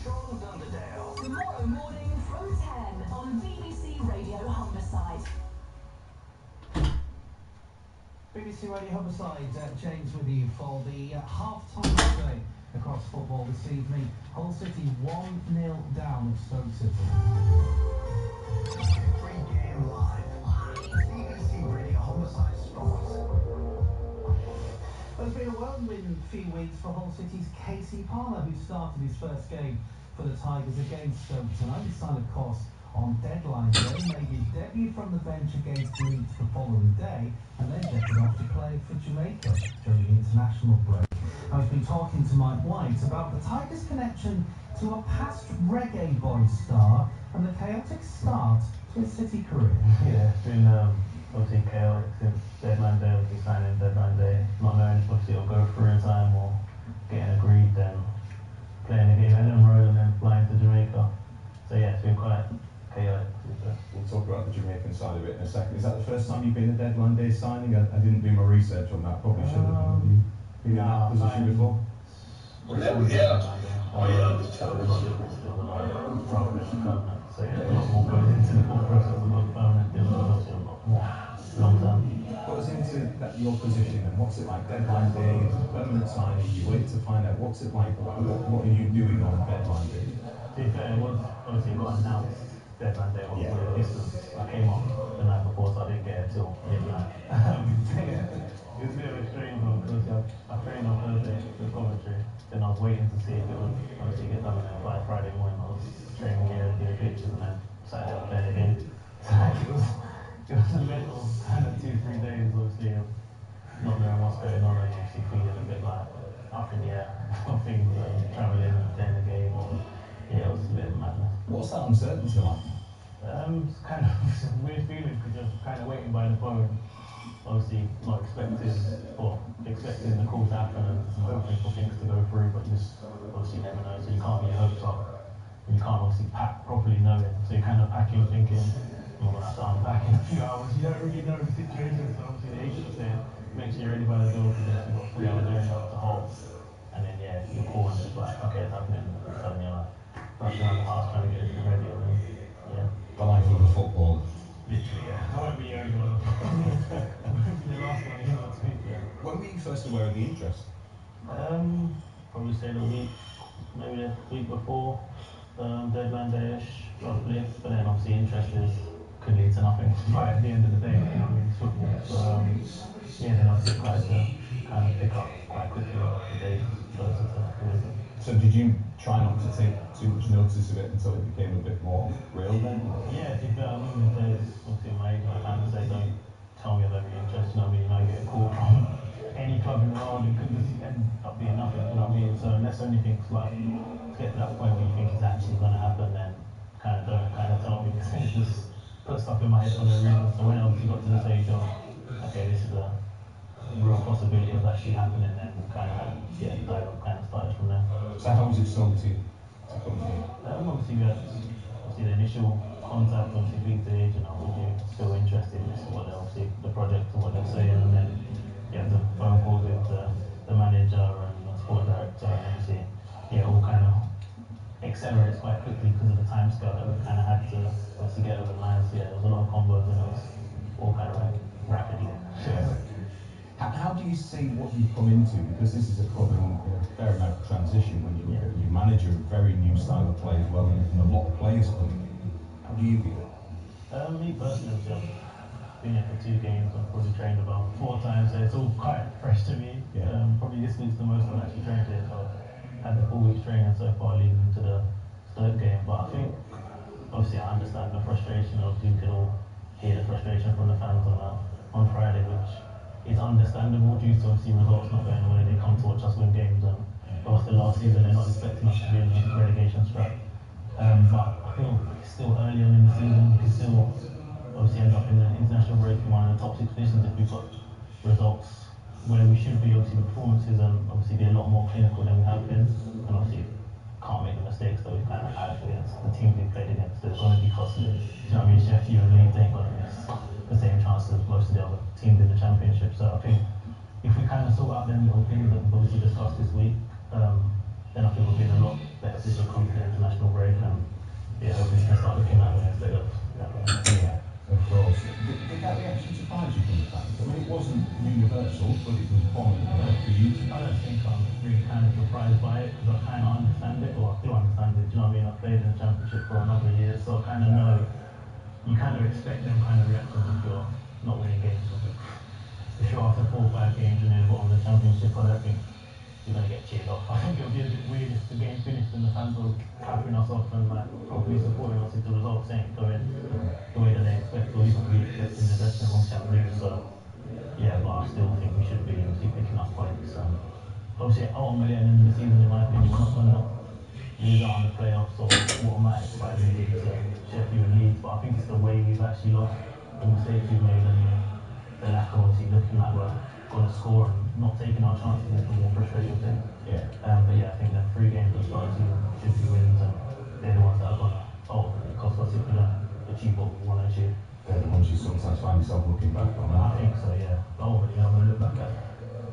Sean Dunderdale. Tomorrow morning from 10 on BBC Radio Humberside. BBC Radio Humberside, James with you for the half-time update across football this evening. Hull City 1-0 down at Stoke City. Pre-game live. BBC Radio Homicide Sports. It's been a whirlwind few weeks for Hull City's Casey Palmer, who started his first game for the Tigers against Stoke tonight. He signed, of course, on deadline day, made his debut from the bench against Leeds the following day, and then jetted off to play for Jamaica during the international break. I've been talking to Mike White about the Tigers' connection to a past reggae boy star and the chaotic start to his City career. Yeah, it's been obviously chaotic since deadline day, obviously signing deadline day, not knowing if obviously it'll go through in time or getting agreed, then playing the game in Ellen Road and then flying to Jamaica. So yeah, it's been quite chaotic. We'll talk about the Jamaican side of it in a second. Is that the first time you've been a deadline day signing? I didn't do my research on that, probably should have done. Have you been in that position before? Oh yeah, so yeah, a lot more goes into the whole process of a permanent deal, obviously a lot more long term. Put us into your position and what's it like? Deadline day, it's a permanent signing, you wait to find out what's it like, what are you doing on deadline day? To be fair, it was obviously got announced deadline day was the distance. I came up the night before, so I didn't get it till midnight. It was a bit of a strange one because I trained on Thursday with commentary, then I was waiting to see if it would obviously get done, and then by Friday morning I was training here, doing pictures, and then Saturday I was playing again. So it was a mental kind of 2-3 days, obviously, of not knowing what's going on, and obviously feeling a bit like up in the air of things, travelling and playing the game. Yeah, it was a bit of madness. What's that uncertainty like? It's kind of a weird feeling because you're kind of waiting by the phone, obviously not expecting the call to happen and hoping for things to go through, but you just obviously never know, so you can't get your hopes up. And you can't obviously pack properly knowing, so you're kind of packing thinking, I'm going to have to unpack in a few hours. You don't really know the situation, so obviously the agent's saying, make sure you're ready by the door because you've got 3 hours journey up to Hull. And then yeah, you're calling and it's like, okay, it's happening, and suddenly you're like, rushing around the house trying to get everything ready, and then, yeah. The life of a footballer. Literally, yeah. I won't be the only one. I won't be the last one either, to be fair. When were you first aware of the interest? Probably say the week, maybe the week before, deadline day-ish, roughly. But then obviously interest could lead to nothing right at the end of the day, you know what I mean, it's football. So yeah, then obviously tried to kind of pick up quite quickly the days closer to the visit. So did you try not to take too much notice of it until it became a bit more real then? Yeah, to be fair, I remember the days, obviously my age, I kind of say, don't tell me of every interest, you know what I mean? You might get a call from any club in the world, it could just end up being nothing, you know what I mean? So unless anything's like, to get to that point where you think it's actually going to happen, then kind of don't tell me, because it just put stuff in my head for no reason. So when I obviously got to the stage of, okay, this is a real possibility of actually happening, then kind of, yeah, the dialogue kind of started from there. So how was it sold to you? Obviously we had the initial contact, obviously being to the agent, would you still interested in this, what obviously the project and what they're saying, and then you have the phone calls with the manager and the sport director, and obviously yeah, all kind of accelerates quite quickly because of the time scale that we kind of had to obviously get over the line. So yeah, there was a lot of combos and it was all kind of like rapidly. Yeah. How do you see what you've come into? Because this is a club in a fair amount of transition when you look at your manager, a very new style of play as well, and a lot of players coming in. How do you view it? Me personally, I've been here for 2 games. I've probably trained about 4 times, so it's all quite fresh to me. Yeah. Probably this week's the most I've actually trained here, so I've had the 4 weeks training so far leading into the Stoke game. But I think, obviously, I understand the frustration of you can all hear the frustration from the fans on Friday, which is understandable due to obviously results not going away. They come to watch us win games, and after last season, they're not expecting us to be in the relegation strap. But I feel it's still early on in the season. We can still obviously end up in the international break in one of the top 6 positions if we've got results where we should be. Obviously, the performances and obviously be a lot more clinical than we have been, and obviously can't make the mistakes that we've kind of had against the teams we've played against. They're going to be costly. Do you know what I mean? Sheffield and Leeds ain't going to miss the same chances as most of the other teams in the Championship. So I think if we kind of sort out them little things that we've obviously discussed this week, then I think we'll be in a lot better position to come to the international break, and hopefully we can start looking that way instead of that way. Yeah, of course. Did that reaction surprise you from the fans? I mean, it wasn't universal, but it was prominent for you. I don't think I'm really kind of surprised by it, because I kind of understand it, or I do understand it. Do you know what I mean? I've played in the Championship for a number of years, so I kind of know. You kind of expect them kind of reactions if you're not winning games. If you're after 4 or 5 games and then bottom of the Championship, I don't think you're going to get cheered off. I think it would be a bit weird if the game finished and the fans were clapping us off and like probably supporting us if the results ain't going the way that they expect, or even we expect in the dressing room Champions League. So yeah, but I still think we should be obviously picking up points. Obviously, ultimately at the end of the season, in my opinion, we're not going to lose out on the playoffs or automatic by losing to Sheffield and Leeds, but I think it's the way we've actually lost, the mistakes we've made, and the lack of obviously looking like we're going to score and not taking our chances is the more frustrating thing. Yeah. But yeah, I think the 3 games that started should be wins, and they're the ones that are going to ultimately cost us if we don't achieve what we want to achieve. They're the ones you sometimes find yourself looking back on. I think so, yeah. Ultimately, I'm going to look back at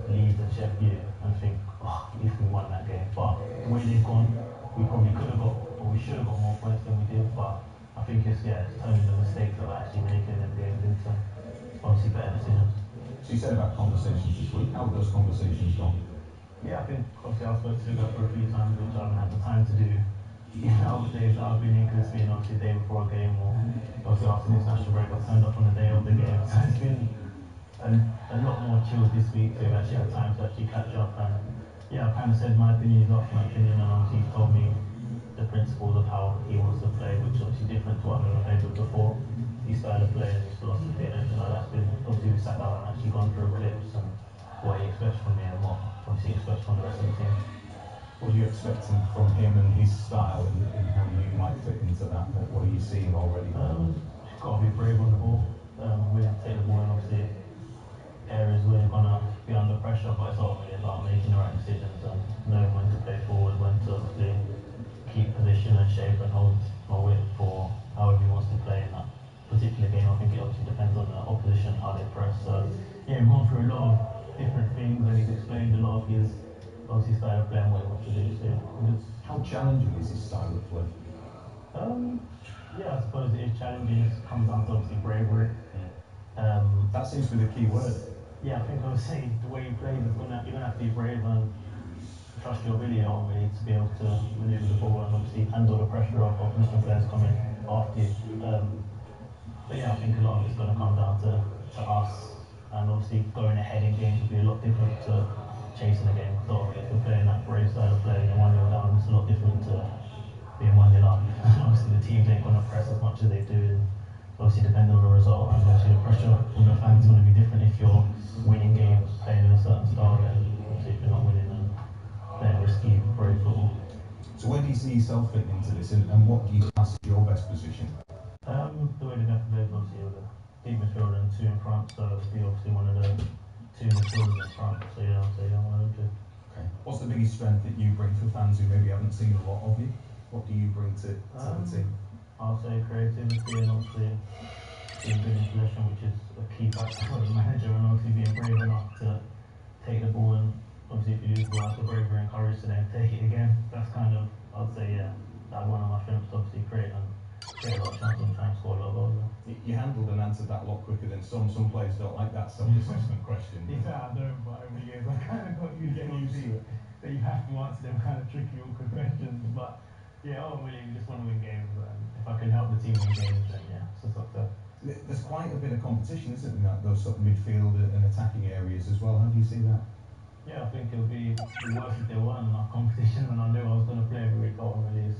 Leeds and Sheffield and think, if we won that game. But the way they've gone, we probably could have got, or we should have got more points than we did. But I think it's turning the mistakes that we're actually making in games into obviously better decisions. So you said about conversations this week. How have those conversations gone? Yeah, I think obviously I spoke to her for a few times, which I haven't had the time to do. Other days that I've been in, because it's been obviously the day before a game, or obviously after the international break, I turned up on the day of the game. So it's been a lot more chilled this week, so I've actually had time to actually catch up. And yeah, I've kind of said my opinion is off my opinion, and obviously he's told me the principles of how he wants to play, which is obviously different to what I've ever played with before. His style of play and his philosophy, and everything like that's been obviously we sat down and actually gone through clips and what he expects from me and what obviously he expects from the rest of the team. What are you expecting from him and his style, and how you might fit into that? What are you seeing already? Just got to be brave on the ball. We have to take the ball in obviously areas where you're going to be under pressure, but it's ultimately about making the right decisions and knowing when to play forward, when to obviously keep position and shape and hold my weight for however he wants to play in that particular game. I think it obviously depends on the opposition, how they press. So yeah, we've gone through a lot of different things, and he's explained a lot of his obviously style of play and what he wants to do. So how challenging is his style of play? Yeah, I suppose it is challenging. It comes down to obviously bravery. That seems to be the key word. Yeah, I think I would say the way he plays, you're gonna have to be brave and trust your ability ultimately to be able to maneuver the ball and obviously handle the pressure of opposition players coming after you. But yeah, I think a lot of it's going to come down to us, and obviously going ahead in games will be a lot different to chasing a game. So if we're playing that brave style of play and 1-0 down, it's a lot different to being 1-0 up. Obviously the teams ain't going to press as much as they do, and obviously depending on the result, and obviously the pressure on the fans is going to be different if you're winning games, playing in a certain style, and obviously if you're not winning and playing risky, brave football. So where do you see yourself fitting into this, and what do you class as your best position? The way they're going to play is obviously with a deep midfield and 2 in front, so be obviously one of the 2 midfielders in front. So yeah, I'll say one of them too. Okay. What's the biggest strength that you bring to fans who maybe haven't seen a lot of you? What do you bring to the team? I'll say creativity and obviously being good in possession, which is a key factor for the manager, and obviously being brave enough to take the ball, and obviously if you lose the ball, have the bravery and courage to then take it again. That's kind of, I'd say, yeah, that's one of my strengths, obviously create a lot of chances and try and score a lot of goals. You you handled and answered that a lot quicker than some. Some players don't like that self-assessment question. Yeah, I don't, but over the years I kind of got used to it. That you have to answer them kind of tricky, awkward questions. But yeah, ultimately we just want to win games, and if I can help the team win games, then yeah, it's a success. There's quite a bit of competition, isn't there, in those sort of midfield and attacking areas as well. How do you see that? Yeah, I think it'll be worse if there weren't enough competition, and I knew I was going to play every week. Ultimately,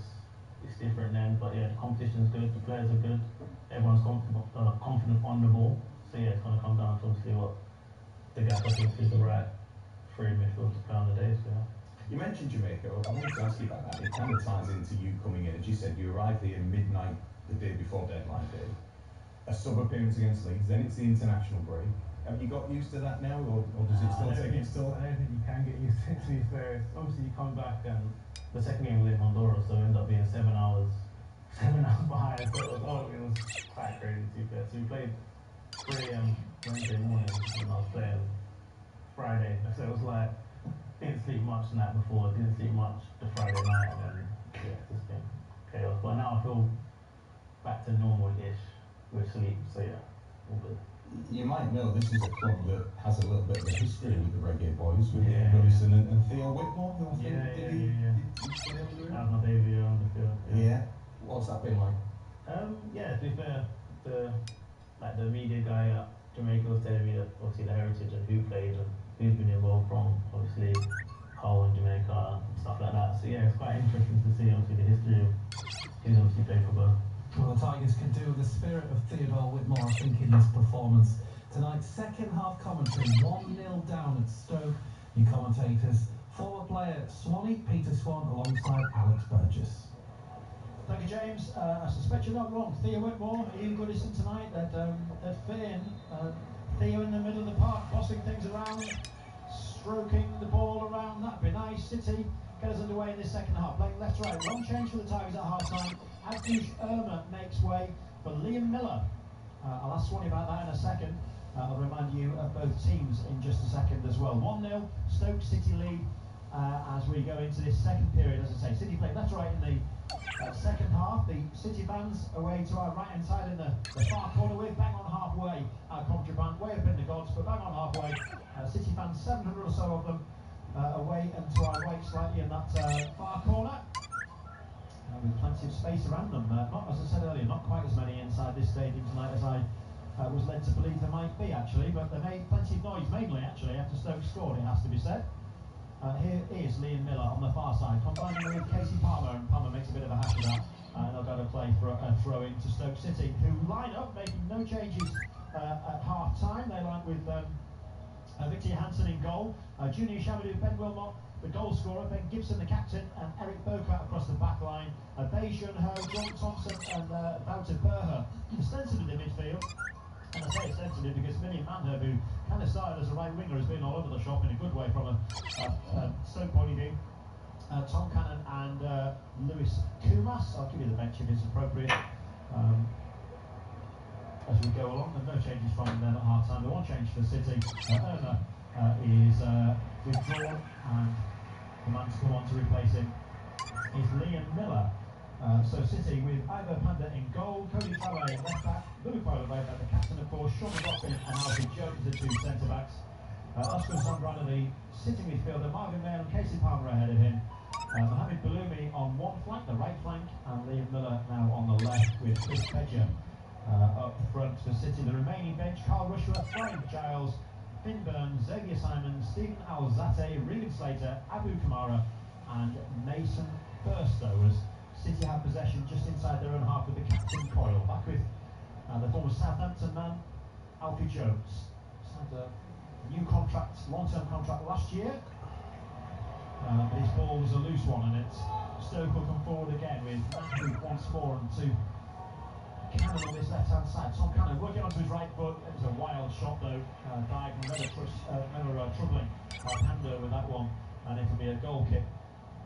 it's different then, but yeah, the competition's good, the players are good, everyone's confident on the ball. So yeah, it's going to come down to obviously what the gap I think is the right free midfield to play on the day. So yeah. You mentioned Jamaica. I wanted to ask you about that. It kind of ties into you coming in. As you said, you arrived here midnight the day before deadline day. A sub-appearance against Leeds, then it's the international break. Have you got used to that now, or does it still take its toll? I don't think you can get used to it, to be fair. Obviously, you come back and the second game was in Honduras, so it ended up being 7 hours behind. So it was quite crazy, to be fair. So we played 3 a.m. Wednesday morning when I was playing Friday. So it was like, didn't sleep much the night before, didn't sleep much the Friday night, and then, yeah, it's just been chaos. But now I feel back to normal-ish with sleep, so yeah, all good. You might know this is a club that has a little bit of a history with the Reggae Boys, with Goodison and Theo Whitmore, who I think That was my debut on the field. Yeah. What's that been like? Yeah, to be fair, the media guy at Jamaica was telling me that obviously the heritage and who played and who's been involved from, obviously Hull and Jamaica and stuff like that. So yeah, it's quite interesting to see obviously the history of who's obviously played for both. Well, the Tigers can do with the spirit of Theodore Whitmore, I think, in this performance. Tonight's second half commentary, 1-0 down at Stoke. Your commentators, former player Swanee, Peter Swan, alongside Alex Burgess. Thank you, James. I suspect you're not wrong. Theo Whitmore, Ian Goodison tonight at Finn. Theo in the middle of the park, bossing things around, stroking the ball around. That'd be nice. City get us underway in this second half. Playing left to right. One change for the Tigers at half time. Abdush Irma makes way for Liam Miller. I'll ask Swanee about that in a second. I'll remind you of both teams in just a second as well. 1-0, Stoke City lead as we go into this second period. As I say, City played left to right in the second half. The City fans away to our right hand side in the far corner. We're bang on halfway. Our contraband way up in the gods, but bang on halfway. City fans, 700 or so of them away and to our right slightly in that far corner. With plenty of space around them. Not, as I said earlier, not quite as many inside this stadium tonight as I was led to believe there might be, actually, but they made plenty of noise, mainly, actually, after Stoke scored, it has to be said. Here is Liam Miller on the far side, combining with Casey Palmer, and Palmer makes a bit of a hash of that, and they'll go to play for a throw-in to Stoke City, who line up, making no changes at half-time. They line with Victor Hansen in goal, Junior Shabadoo, Ben Wilmot, the goal scorer, Ben Gibson, the captain, and Eric Bocat across the back line. Bayshun Ho, John Thompson, and Wouter Berger ostensibly in the midfield. And I say ostensibly because Million Manherb, who kind of started as a right winger, has been all over the shop in a good way from a Stoke point of view. Tom Cannon and Lewis Kumas. I'll give you the bench if it's appropriate. As we go along, and no changes from them at half time. The one change for City, Irma is withdrawn, and the man to come on to replace him is Liam Miller. So City with Ivo Panda in goal, Cody Traoré in left back, Louis Polovay the captain of course, Sean McLaughlin and Alfie Jones the 2 centre backs. Oscar Zambrano, the sitting midfielder, Marvin Mayer and Casey Palmer ahead of him. Mohamed Baloumi on one flank, the right flank, and Liam Miller now on the left with Chris Pedger up front for City. The remaining bench, Carl Rushworth, Brian Giles, Finn Burns, Xavier Simons, Stephen Alzate, Regan Slater, Abu Kamara and Mason Burstow as City have possession just inside their own half with the captain Coyle. Back with the former Southampton man, Alfie Jones. Signed a new contract, long-term contract last year. But his ball was a loose one, and it's Stoke will come forward again with Matthew once more and to Cannon on this left-hand side. Tom Cannon working onto his right foot. It was a wild shot though. Diagonal, never troubling Panda with that one, and it'll be a goal kick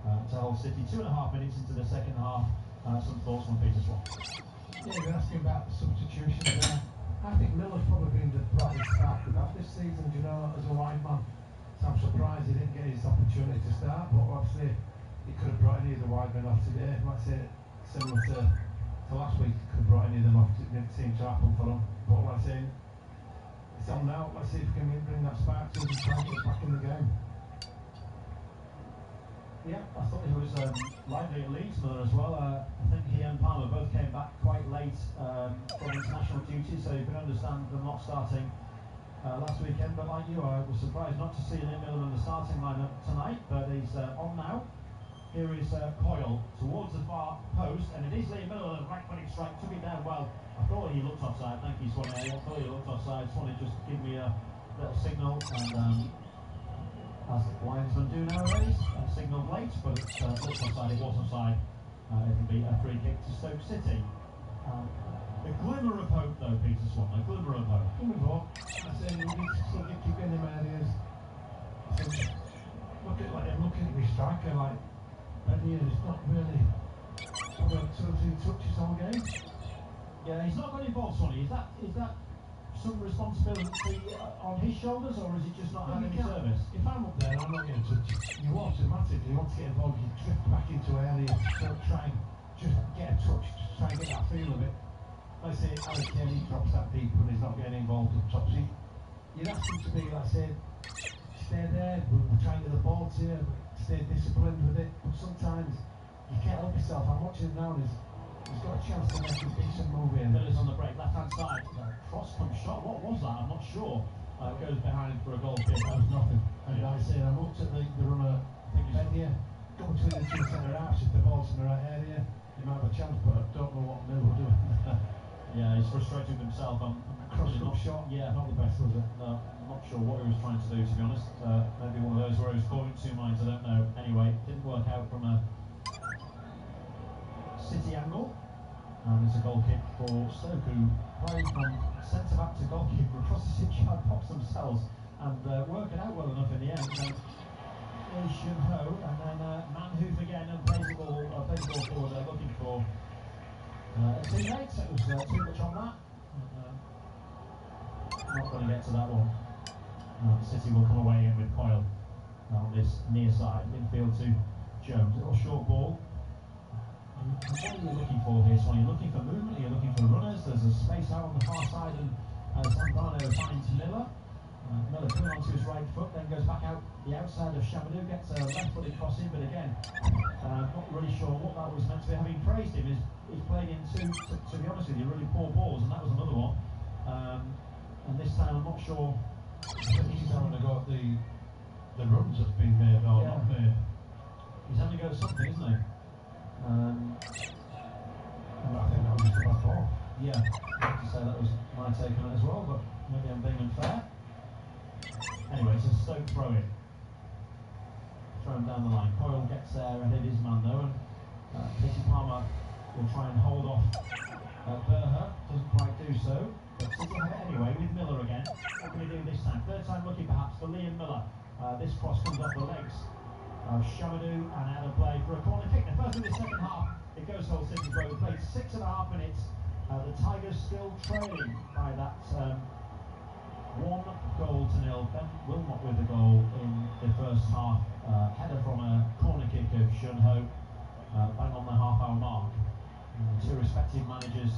to Hull City. 2.5 minutes into the second half. Some thoughts from Peter Swan. Yeah, you're asking about the substitutions there. I think Miller's probably been the brightest spark we've had this season, you know, as a wide man. So I'm surprised he didn't get his opportunity to start, but obviously he could have brought any of the wide men off today. Like I say, similar to after last week could have brought any of them off. It didn't seem to happen for them. But like I say, it's on now. Let's see if we can bring that spark to us and try and get back in the game. Yeah, I thought he was lively at Leeds, Miller, as well. I think he and Palmer both came back quite late from international duty, so you can understand them not starting last weekend. But like you, I was surprised not to see Liam Miller in the starting lineup tonight, but he's on now. Here is Coyle towards the far post, and it is Liam Miller, the right-footed strike, took it down well. I thought he looked offside. Thank you, Swanee. I thought he looked offside. Swanee just give me a little signal, and as linesmen do nowadays, signalled late, but it looked offside. It was offside. It'll be a free kick to Stoke City. A glimmer of hope, though, Peter Swan. A glimmer of hope. Glimmer of hope. I say we need to still keep getting them areas. Look at the striker, like. Eddie is not really probably on 2 or 3 touches all game. Yeah, he's not got involved, Swanee. Is that some responsibility on his shoulders, or is he just not having any service? If I'm up there, I'm not going to touch it. You automatically want to get involved. You drift back into areas to try and just get a touch, just try and get that feel of it. Let's say Alex Kelly drops that deep and he's not getting involved up top. So you'd ask him to be, like I said, stay there. We're trying to get the ball to you. Stay disciplined with it, but sometimes you can't help yourself. I'm watching him now and he's got a chance to make a decent move in. Miller's on the break, left-hand side. Cross come shot, what was that? I'm not sure. Goes behind for a goal kick. That was nothing. And like I say, I looked at the runner, Bendia, go between the 2 centre halves. If the ball's in the right area, you might have a chance, but I don't know what Miller will do. Yeah, he's frustrated with himself. Cross-up shot, yeah, not the best, was it? No, I'm not sure what he was trying to do, to be honest. Maybe one of those where he was caught in 2 minds, I don't know. Anyway, didn't work out from a City angle. And it's a goal kick for Stoke, who play from centre-back to goalkeeper across the 6-yard box themselves, and work it out well enough in the end. Here's Shun Ho, and then Manhoof again, and plays the ball forward. They're looking for a teammate, so it was too much on that. Not going to get to that one. City will come away in with Coyle on this near side. Infield to Jones. Little short ball. What are you looking for here? So you're looking for movement, you're looking for runners. There's a space out on the far side, and Zambrano finds Miller. Miller coming onto his right foot, then goes back out the outside of Chamadou, gets a left-footed cross in, but again, not really sure what that was meant to be. Having praised him, he's played in 2, to be honest with you, really poor balls, and that was another one. And this time I'm not sure. I think he's having a go at the runs that's been made or not made. He's having a go at something, isn't he? I think that was just a bad ball. Yeah, I have to say that was my take on it as well, but maybe I'm being unfair. Anyway, it's a Stoke throw-in. Throw him down the line. Coyle gets there ahead of his man though, and Casey Palmer will try and hold off Berger. Doesn't quite do so. But City have it anyway with Miller again. What can he do this time? Third time lucky perhaps for Liam Miller. This cross comes off the legs of Chamadou and out of play for a corner kick. The first of the second half, it goes Hull City's way. We played 6.5 minutes. The Tigers still trailing by that 1-0. Ben Wilmot with the goal in the first half. Header from a corner kick of Shun Ho, bang on the half-hour mark. 2 respective managers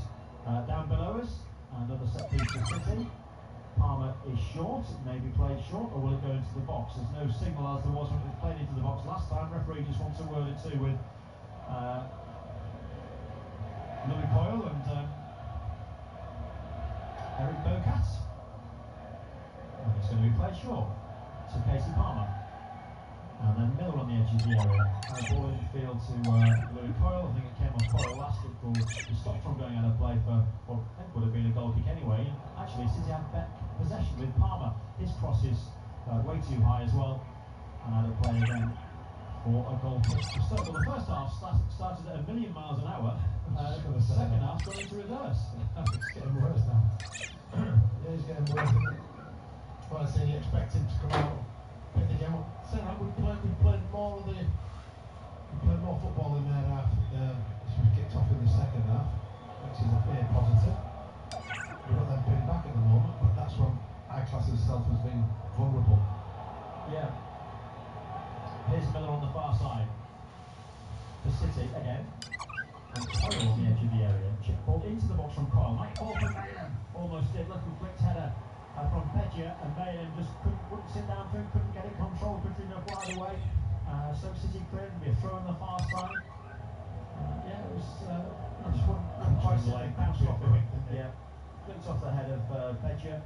down below us. Another set piece for City. Palmer is short, it may be played short, or will it go into the box? There's no signal as there was when it was played into the box last time. Referee just wants a word or two with Louis Coyle and Eric Bocat. And it's going to be played short to Casey Palmer. And then Miller on the edge of the area. Ball in the field to Louis Coyle. I think it came off Coyle last. It stopped from going out of play for what I think would have been a goal kick anyway. And actually, City had back possession with Palmer. His cross is way too high as well. And out of play again for a goal kick. So the first half started at 1,000,000 miles an hour. The second half gone into reverse. It's getting worse now. Yeah, it's getting worse. Well, I say you expect him to come out. But again, we played more football in their half. So we kicked off in the second half, which is a fair positive. We've got them pinned back at the moment, but that's when our class itself has been vulnerable. Yeah. Here's Miller on the far side for City again. And Coyle on the edge of the area. Chip ball into the box from Coyle. Night ball from Mayhem. Almost did. Little flicked header from Pedja, and Mayhem just wouldn't sit down for him, couldn't get it controlled quickly enough right away. Stoke City created to be a throw on the far side. Yeah, it was just wouldn't quite sit there, bounced off the quick. Yeah, flicked off the head of Pedja,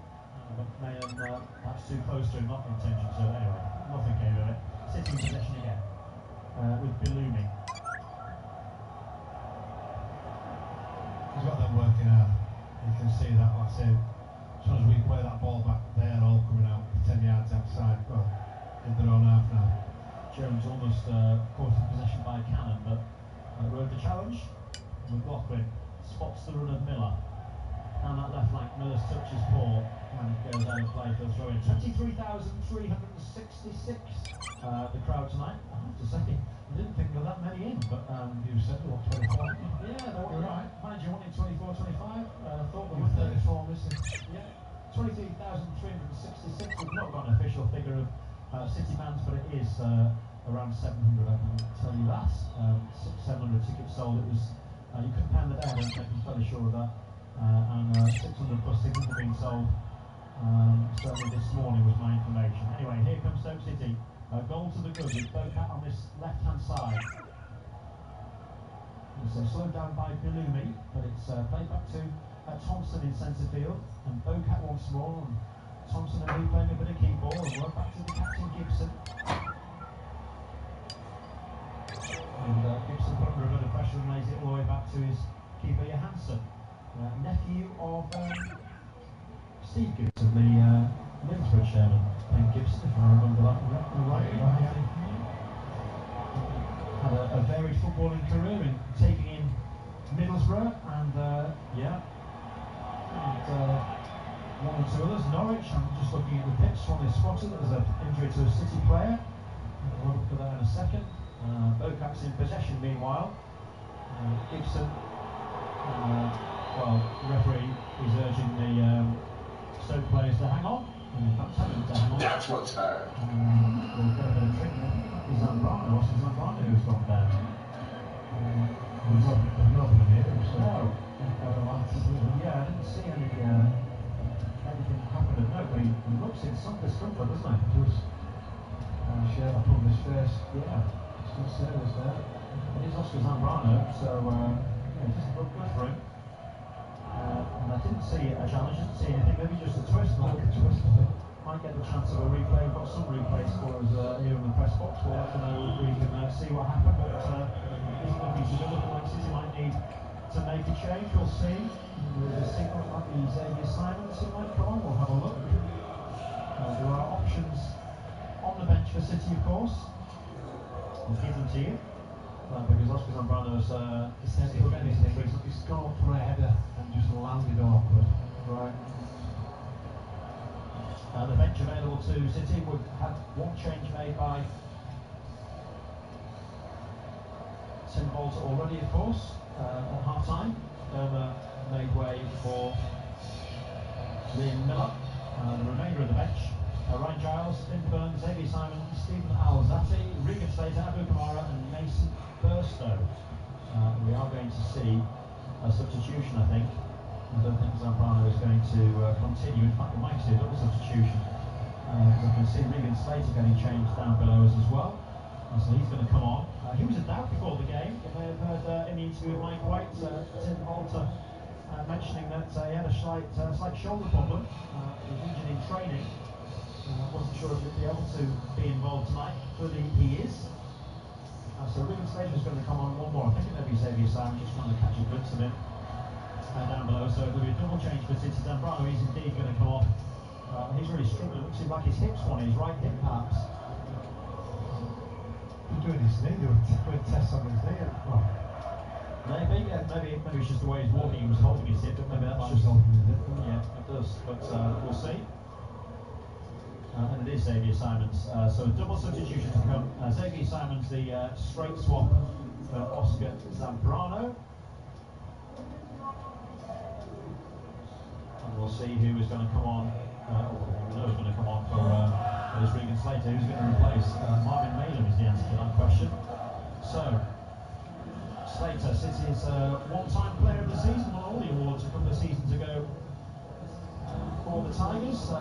but Mayhem perhaps too close to him, not intention. So anyway, nothing came of it. City in possession again with Biloumi. He's got them working out. You can see that, like I said, as soon as we play that ball back, they're all coming out 10 yards outside, well, in their own half now. Jones almost caught in possession by Cannon, but rode the challenge. McLaughlin spots the run of Miller. Down that left flank, Miller's touch is poor and goes out of play for a throw in. 23,366 the crowd tonight. I have to say, I didn't think there were that many in, but you said what, 24? Yeah, they were right. Manager wanted 24, 25. Thought we were 34 missing. Yeah, 23,366. We've not got an official figure of City fans, but it is around 700. I can tell you that. 700 tickets sold. It was you couldn't pound the day. I don't think. I'm fairly sure of that. And 600 plus tickets have been sold. Certainly this morning was my information. Anyway, here comes Stoke City. Goal to the good with Bocat on this left-hand side. So slowed down by Biloumi, but it's played back to Thompson in centre field, and Bocat once more, and Thompson and Lee playing a bit of keep ball, and we're back to the captain Gibson. And Gibson put under a bit of pressure and lays it all the way back to his keeper Johansson, nephew of Steve Gibson, the Middlesbrough chairman, Ben Gibson, if I remember that right. Had a varied footballing career in taking in Middlesbrough and one or two others. Norwich, I'm just looking at the pitch, one is spotted. There's an injury to a City player. We'll look at that in a second. Bocat's in possession meanwhile. Gibson, well, the referee is urging the Stoke players to hang on. In fact, telling them to hang on. That's what's hurt. We'll get a bit of trick there. Is Zambrano, Austin Zambrano who's gone down. There's nothing here. No. Yeah, I didn't see anything happen. Nobody looks in some discomfort, doesn't it? Just shirt up on his face. Yeah. It's not serious there. It is Oscar Zambrano, so it doesn't look good for him. And I didn't see a challenge, didn't see anything, maybe just a twist. Like a twist, I think. Might get the chance of a replay. We've got some replays for us here in the press box. We'll have to know if we can see what happened, but it's looking to look like City might need to make a change. We'll see. There's a signal might be Xavier Simons who might come on. We'll have a look. There are options on the bench for City, of course. I'll give them to you. Because Oscar Zambrano's he's gone up for a header and just landed awkward. Right. The bench available to City would have one change made by Tim Bolter already, of course, at half-time. Burma made way for Liam Miller. The remainder of the bench, Ryan Giles, Linton, Xavier Simon, Stephen Alzati, Regan Slater, Abu Kamara and Mason Burstow. We are going to see a substitution, I think. I don't think Zambrano is going to continue. In fact, we might see a double substitution. Because I can see Regan Slater getting changed down below us as well. So he's going to come on. He was a doubt before the game. You may have heard in the interview with Mike White, Tim Bolter mentioning that he had a slight shoulder problem. He was injured in training. Wasn't sure if he'd be able to be involved tonight. Clearly he is. So Regan Slater is going to come on one more. I think it may be Xavier Simon, just trying to catch a glimpse of him. Down below, so there'll be a double change for City. Zambrano is indeed going to come off. He's really struggling. It looks like his hip's one, his right hip perhaps. They're doing his knee, they were tests on his knee. Well, maybe it's just the way he's walking, he was holding his hip, but maybe that's just holding his hip. Yeah, it does, but we'll see. And it is Xavier Simons. So a double substitution to come. Xavier Simons, the straight swap for Oscar Zambrano. And we'll see who is going to come on. We know who's going to come on for Regan Slater. Who's going to replace Marvin Malin is the answer to that question. So, Slater, City's one-time player of the season, won all the awards a couple of seasons ago for the Tigers.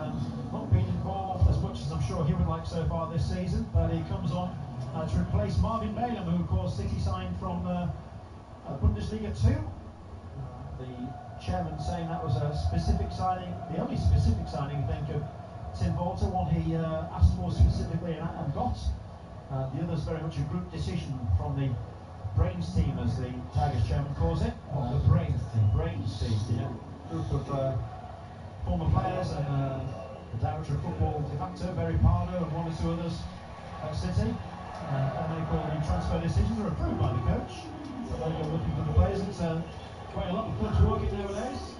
Not been involved as much as I'm sure he would like so far this season, but he comes on to replace Marvin Balaam, who of course City signed from Bundesliga 2. The chairman saying that was a specific signing, the only specific signing I think of Tim Walter, one he asked for specifically and got. The others very much a group decision from the brains team, as the Tigers chairman calls it. The brains team. Brains team, yeah. Group of former players and the director of football de facto, Barry Pardo, and one or two others at City. And they call the transfer decisions are approved by the coach. So they go looking for the players. It's quite a lot of clubs working nowadays.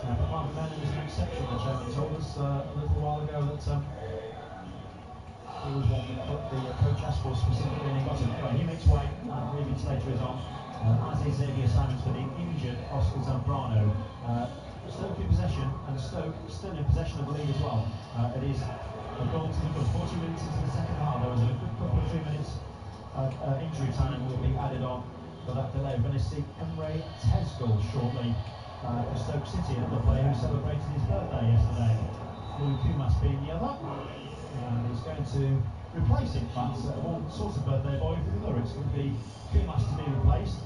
But Marvin Balaam is an exception, the chairman told us a little while ago that he was one that the coach asked for specifically, and he got it. Anyway, he makes way. Ruben Slater is on. As is Xavier Simons for the injured Oscar Zambrano. Stoke in possession, and Stoke still in possession of the lead as well. It is a goal to the good. 40 minutes into the second half. There was a good couple of 3 minutes of injury time will be added on for that delay. We're going to see Emre Tezgol shortly for Stoke City, another player who celebrated his birthday yesterday. Louis Pumas being the other. And he's going to replace, in fact, one sort of birthday boy for the other. It's going to be Pumas to be replaced.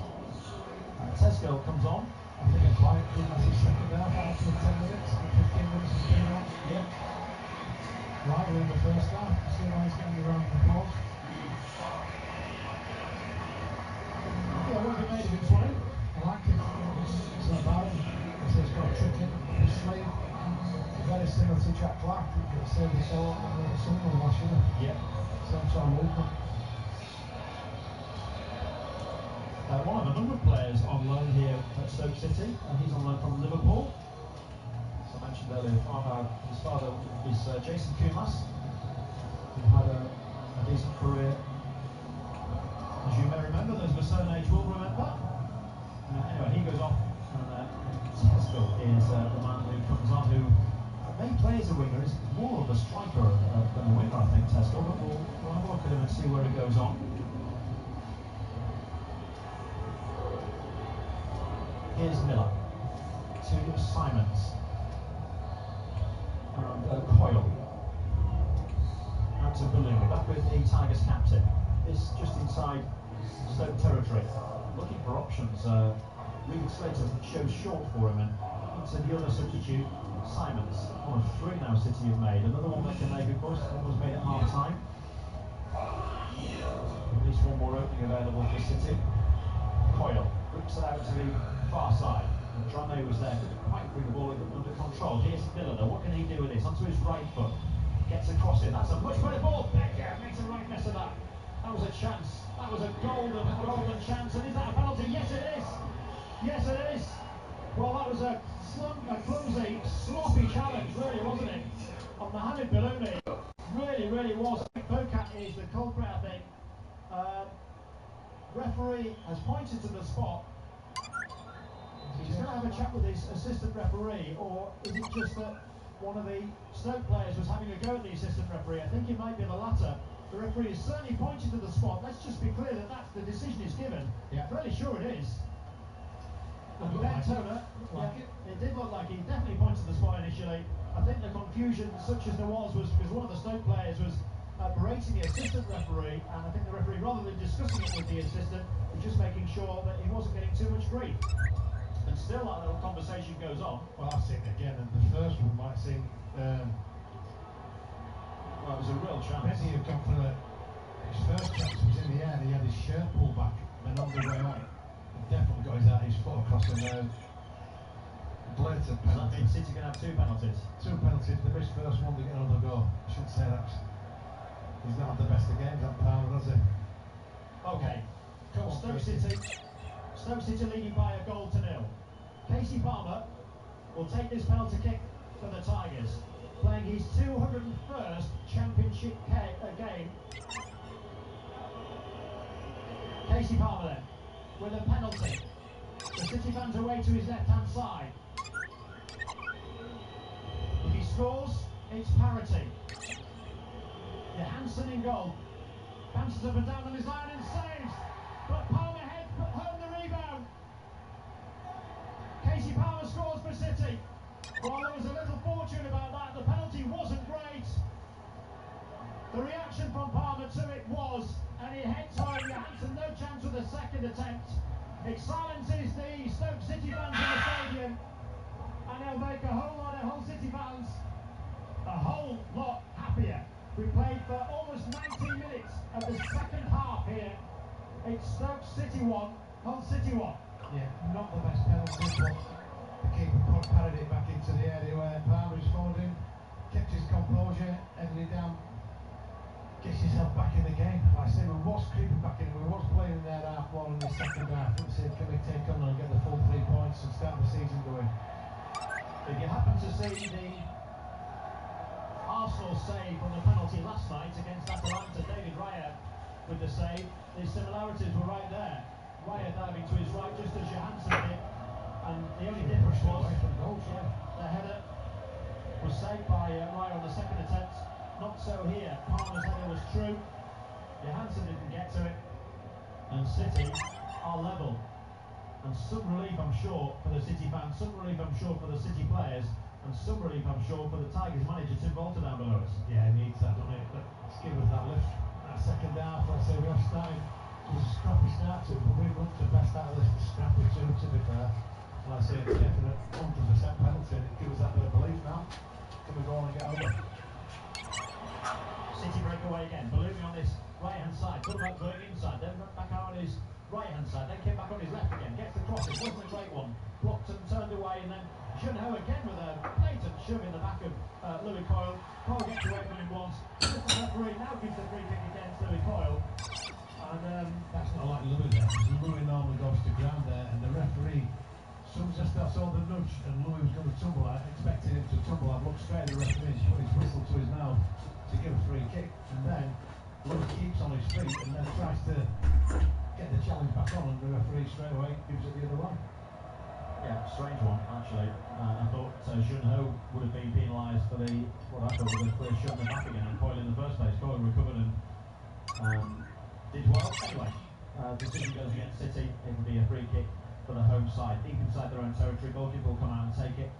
Tezgol comes on. I think a quiet Pumas is second half after 10 minutes, 15 minutes has been on. Yeah. Right, we're in the first half. See why he's getting around the applause. Yeah, what have you made of it, Swanee? I like it. It's not bad. It's got a trick in his sleeve. Very similar to Jack Clark, that saved his soul at Sunderland last year. Yeah. Same sort of movement. One of a number of players on loan here at Stoke City, and he's on loan from Liverpool. As I mentioned earlier, his father is Jason Pumas, who had a decent career. As you may remember, those of a certain age will remember. Anyway, he goes off, and Tezgol is the man who comes on, who may play as a winger. Is more of a striker than a winger, I think, Tezgol, but we'll have a look at him and see where he goes on. Here's Miller to Simons and Coyle out to Balloon, back with the Tigers captain. This just inside Stoke territory, looking for options. Ruben Slater shows short for him, and into the other substitute, Simons. One of 3 now City have made. Another one they can make, of course. One was made at half time. At least one more opening available for City. Coyle rips it out to the far side. Drame was there, couldn't quite bring the ball under control. Here's Miller though, what can he do with this? Onto his right foot, gets across it. That's a much better ball. Becker makes a right mess of that. That was a chance. That was a golden chance. And is that a penalty? Yes, it is. Yes, it is. Well, that was a clumsy, sloppy challenge, really, wasn't it? On Mohamed Ballouni. Really was. Bocat is the culprit, I think. Referee has pointed to the spot. He's going to have a chat with his assistant referee, or is it just that one of the Stoke players was having a go at the assistant referee? I think it might be the latter. The referee has certainly pointed to the spot. Let's just be clear that that's the decision is given. Yeah. I'm fairly sure it is. And Ben Toner, it did look like he definitely pointed to the spot initially. I think the confusion, such as there was because one of the Stoke players was berating the assistant referee, and I think the referee, rather than discussing it with the assistant, was just making sure that he wasn't getting too much grief. And still that little conversation goes on. Well, I've seen it again, and the first one might seem... well, it was a real chance. Messi had gone for his first chance was in the air, and he had his shirt pulled back, and on the way on, he definitely got his foot across the blatant penalty. Does that mean City can have 2 penalties? 2 penalties. The missed first one, they get another goal. I shouldn't say that. He's not had the best of games, that Palmer, has he? Okay. Stoke City leading by a goal to 0. Casey Palmer will take this penalty kick for the Tigers, playing his 201st championship game. Casey Palmer then, with a penalty. The City fans away to his left-hand side. If he scores, it's parity. Johansson in goal. Bounces up and down on his line and saves. But Palmer scores for City. Well, there was a little fortune about that. The penalty wasn't great. The reaction from Palmer to it was, and it heads home. Johansson no chance with a second attempt. It silences the Stoke City fans in the stadium, and it'll make a whole lot of Hull City fans a whole lot happier. We played for almost 90 minutes of the second half here. It's Stoke City 1, Hull City 1. Yeah, not the best penalty, but the keeper parried it back into the area where Palmer is forward in, kept his composure, headed it down, gets himself back in the game. Like I say, we was creeping back in, we was playing in there half more in the second half. We said, can we take on and get the full 3 points and start the season going? If you happen to see the Arsenal save on the penalty last night against Atalanta, David Raya with the save, the similarities were right there. Raya diving to his right just as Johansson did, and the only difference was the header was saved by Raya on the second attempt. Not so here. Palmer's header was true. Johansson didn't get to it, and City are level. And some relief, I'm sure, for the City fans, some relief, I'm sure, for the City players, and some relief, I'm sure, for the Tigers manager, Tim Bolton, down below us. Yeah, he needs that, doesn't it? Let's give us that lift. That second half, like I say, we have started, it was a scrappy start to it, but we've looked the best out of this scrappy too, to be fair. Like I say, it's definite 100% penalty, and it gives us that bit of belief now. Can we go on and get over? City break away again. Ballooning on this right-hand side. Thought about going inside, then back out on his right-hand side, then came back on his left again. Gets the cross. It wasn't a great one. Blocked and turned away, and then Junho again with a blatant shove in the back of Louis Coyle. Coyle gets away from him once. The referee now gives the free kick against Louis Coyle. And that's not like Louis there, because Louis normally goes to ground there, and the referee just saw the nudge, and Louis was going to tumble. I expected him to tumble. I looked straight at the referee, and put his whistle to his mouth to give a free kick, and then Louis keeps on his feet and then tries to get the challenge back on, and the referee straight away gives it the other way. Yeah, strange one actually. I thought Junho would have been penalised for what I thought was a clear shot in the back again, and Coyle in the first place. Coyle recovered and did well. Anyway, decision goes against City. It will be a free kick for the home side, deep inside their own territory. Goalkeeper will come out and take it.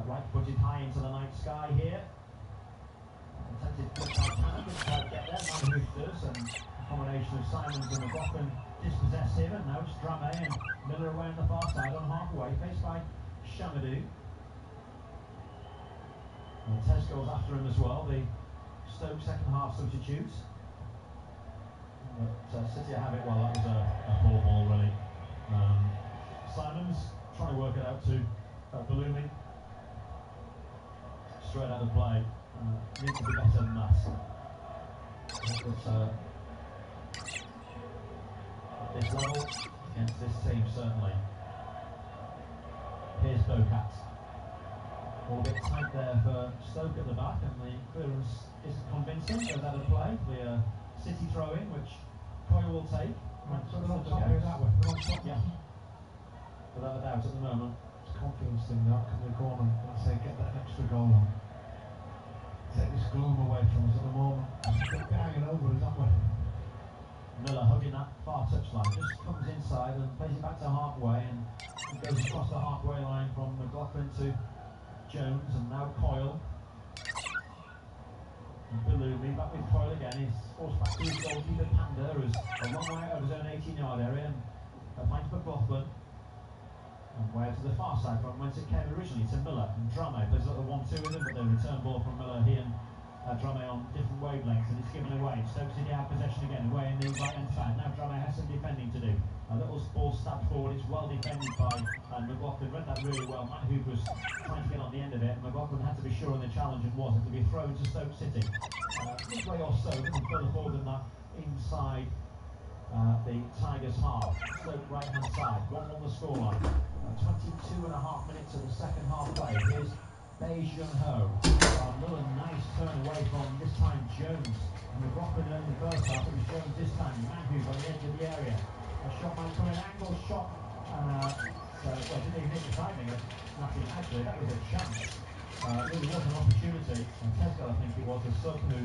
Right footed high into the night sky here. Attempted to push by Cannon, but tried to get there. Manhood does, and a combination of Simons and McLaughlin dispossess him, and now it's Drame and Miller away on the far side on halfway, faced by Chamadou. And Tez goes after him as well, the Stoke second half substitutes. But City have it well. That was a poor ball really. Simons trying to work it out to Balloomy. Straight out of play. Needs to be better than that. But at this level, against this team, certainly. Here's Bocat. All a bit tight there for Stoke at the back, and the clearance isn't convincing. Goes out of play. The City throw-in, which Coyle will take. So they're on top here that way. They're on top. Yeah. Without a doubt at the moment. It's confidence in that. Can we go on and, let's say, get that extra goal on? Take this gloom away from us at the moment. Just hanging over us, haven't we? Miller hugging that far touchline, just comes inside and plays it back to halfway, and goes across the halfway line from McLaughlin to Jones, and now Coyle. And Balloomy back with Coyle again. He's forced back to his goalkeeper Panda, who's a long way out of his own 18-yard area, and finds McLaughlin. And way to the far side from whence it came originally to Miller. And Drame plays a little 1-2 with him, but the return ball from Miller, he and Drame on different wavelengths, and it's given away. Stoke City have possession again, away in the right-hand side. Now Drame has some defending to do. A little ball stabbed forward, it's well defended by McLaughlin. Read that really well. Matt Hooper was trying to get on the end of it. McLaughlin had to be sure on the challenge and was. It to be thrown to Stoke City. Midway or so, nothing further forward than that, inside the Tigers' half. Stoke right-hand side, 1-1 the scoreline. 22.5 minutes of the second half play. Here's Junho. Another nice turn away from, this time, Jones. And McLaughlin in the first half, it was Jones this time. Manhood on the edge of the area. A shot might come in, angle shot. Didn't even hit the timing of nothing. Actually, that was a chance. Really was an opportunity. And Tesco, I think it was, the sub who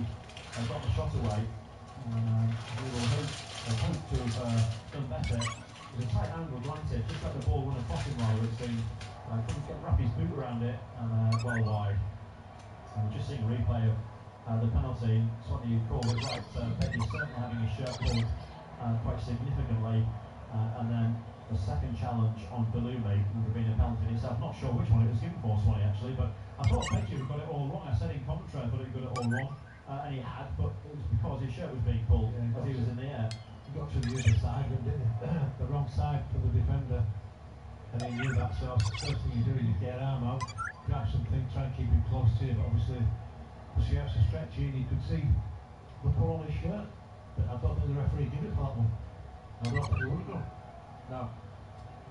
got the shot away. We will hope to have done better. It was a tight angle, granted, just let the ball run across him rather. It's been Couldn't wrap his boot around it, and well wide. And we're just seeing a replay of the penalty. Sonny, you called it right. Becky certainly having his shirt pulled quite significantly. And then the second challenge on Balumi would have been a penalty in itself. Not sure which one it was given for, Swanee, actually, but I thought Becky got it all wrong. I said in commentary I thought he got it all wrong, and he had, but it was because his shirt was being pulled as he was in the air. He got to the other side, didn't he? The wrong side for the defender. And he knew that, so the first thing you do is you get arm out, grab something, try and keep him close to you, but obviously the shirt's a stretchy and you could see the pull on his shirt. But I don't think the referee did it for that one. I don't think he would have done. No.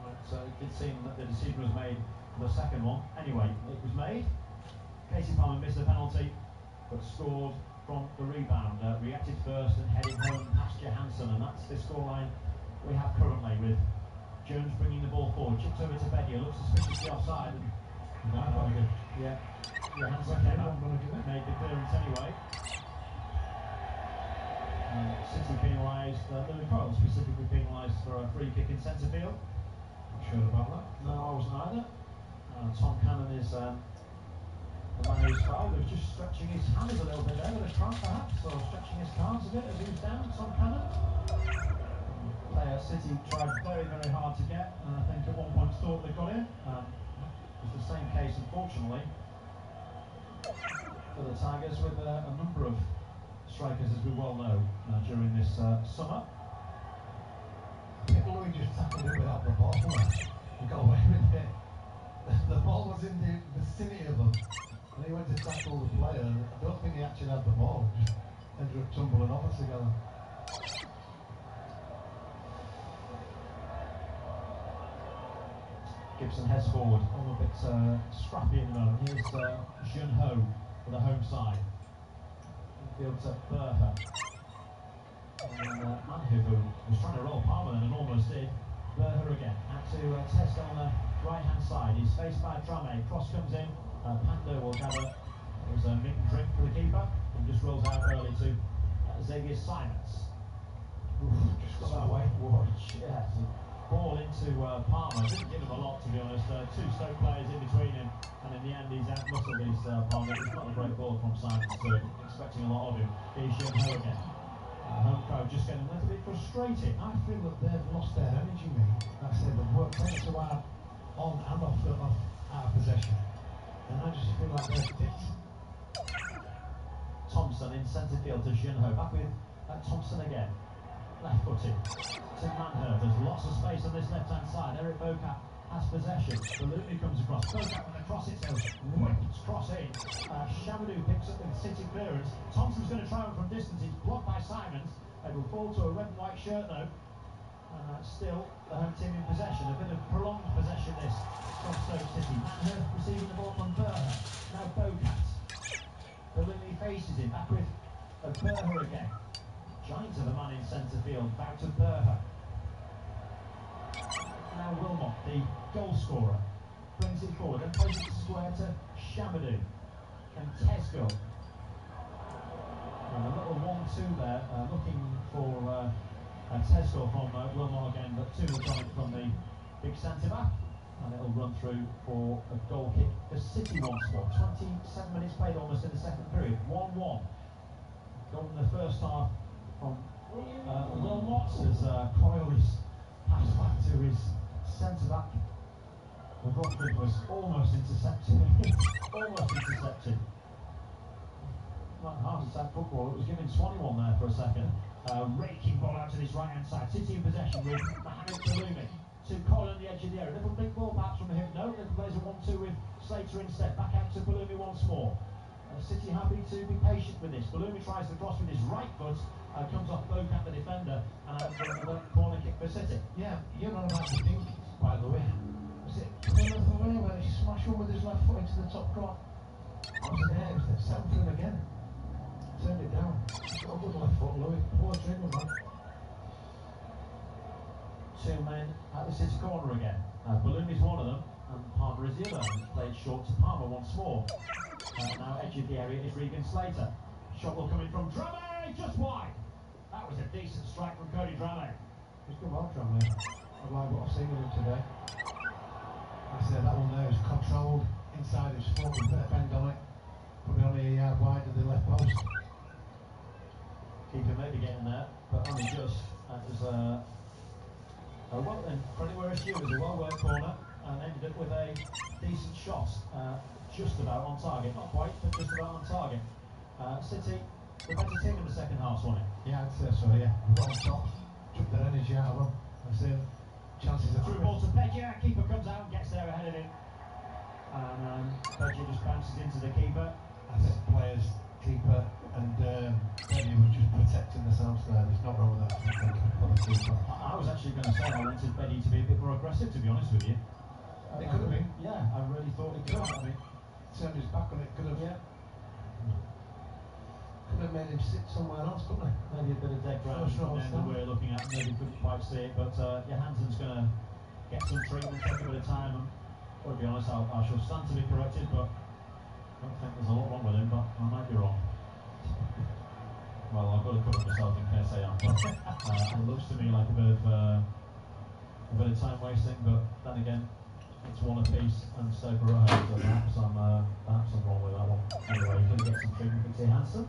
But it did seem that the decision was made for the second one. Anyway, it was made. Casey Palmer missed the penalty, but scored from the rebound. Reacted first and headed home past Johansson, and that's the scoreline we have currently, with Jones bringing the ball forward, chipped over to Bedia, looks suspiciously offside. Yeah, Johansson came up, made the clearance anyway. City penalised, Louis Coyle specifically penalised for a free kick in centre field. Not sure about that. No, I wasn't either. Tom Cannon is the man who's fouled. He was just stretching his hands a little bit there with a cramp perhaps, or stretching his calves a bit as he was down, Tom Cannon. Player City tried very, very hard to get, and I think at one point thought they got him. It's the same case, unfortunately, for the Tigers, with a number of strikers, as we well know, during this summer. I think Louis just tackled it without the ball. He got away with it. The ball was in the vicinity of him, and he went to tackle the player, and I don't think he actually had the ball. Just ended up tumbling off us together. Gibson heads forward, all a bit scrappy at the moment. Here's Jun Ho for the home side. Field to Berger. And Manhu, who was trying to roll Palmer and almost did. Berger again. Out to Test on the right hand side. He's faced by Drame. Cross comes in. Pando will gather. It was a meat and drink for the keeper. And just rolls out early to Xavier Simons. Just got that way. Yeah. Ball into Palmer. Didn't give him a lot, to be honest. Two Stoke players in between him, and in the end he's out-muscled his Palmer. It's not a great ball from Simons, so expecting a lot of him. Here's Jim Ho again. Home crowd just getting a little bit frustrated. I feel that they've lost their energy, mate. Like I said, they've worked way too hard on and off out of possession. And I just feel like they're dipped. Thompson in centre field to Junho. Back with Thompson again. Left footed to Manhurst. There's lots of space on this left hand side. Eric Bocat has possession. Balumi comes across. Bocat when the cross hits, whips cross in. Shamadou picks up the City clearance. Thompson's going to try one from distance. He's blocked by Simons. It will fall to a red and white shirt though. And still the home team in possession. A bit of prolonged possession this from Stoke City. Manhurst receiving the ball from Berger. Now Bocat. Balumi faces him. Back with Berger again. Giants of a man in centre field, back to Berger. Now Wilmot, the goal scorer, brings it forward and plays it square to Shamadou and Tesco. And a little 1-2 there, looking for Tesco from Wilmot again, but two are trying from the big centre back, and it'll run through for a goal kick for City once more. 27 minutes played almost in the second period, 1-1. Goal in the first half from Wilmot as Coyle is passed back to his centre-back. McLaughlin was almost intercepted. Like heart-attack football, it was giving Swanee one there for a second. Raking ball out to this right-hand side. City in possession with Mohamed Balumi to Coyle on the edge of the area. Little big ball perhaps from him. No, little plays a 1-2 with Slater instead. Back out to Balumi once more. City happy to be patient with this. Balumi tries to cross with his right foot. Comes off Bocat, the defender, and out for another corner kick for City. Yeah, you're not about to think, by the way. Was it Plymouth away where he smashed one with his left foot into the top corner? That was there, it was there. Set for him again. Turned it down. He's got a good left foot, Louis. Poor dribble, man. Two men at the City corner again. Balloon is one of them, and Palmer is the other. He's played short to Palmer once more. Now edge of the area is Regan Slater. Shot will come in from Drame, just wide. That was a decent strike from Cody Drame. He's good well, Drame. I like what I've seen of him today. I say, that one there is controlled inside his foot with a bit of bend on it. Put it only a yard wide of the left post. Keeper maybe getting there, but only just. That was and Freddie Wereshu was a well-worked corner and ended up with a decent shot, just about on target. Not quite, but just about on target. City, the better team in the second half, wasn't it? Yeah, I'd say so, yeah. We've got on top, took their energy out of them. I see chances of... Through ball to Begia, keeper comes out and gets there ahead of him. And Begia just bounces into the keeper. I think players, keeper and Begia were just protecting themselves there. There's not wrong with that. I was actually going to say I wanted Begia to be a bit more aggressive, to be honest with you. It could have been. Yeah, I really thought it could have been. Turned his back on it, could have. Yeah. Could have made him sit somewhere else, couldn't he? Maybe a bit of dead ground that we're looking at. Maybe couldn't quite see it, but Johansson's going to get some treatment, take a bit of time. And, well, to be honest, I shall stand to be corrected, but I don't think there's a lot wrong with him, but I might be wrong. Well, I've got to cover myself in case I am. But, it looks to me like a bit of time wasting, but then again, it's one apiece and Stoke are at home, so perhaps I'm wrong with that one. Anyway, you're going to get some treatment for Johansson.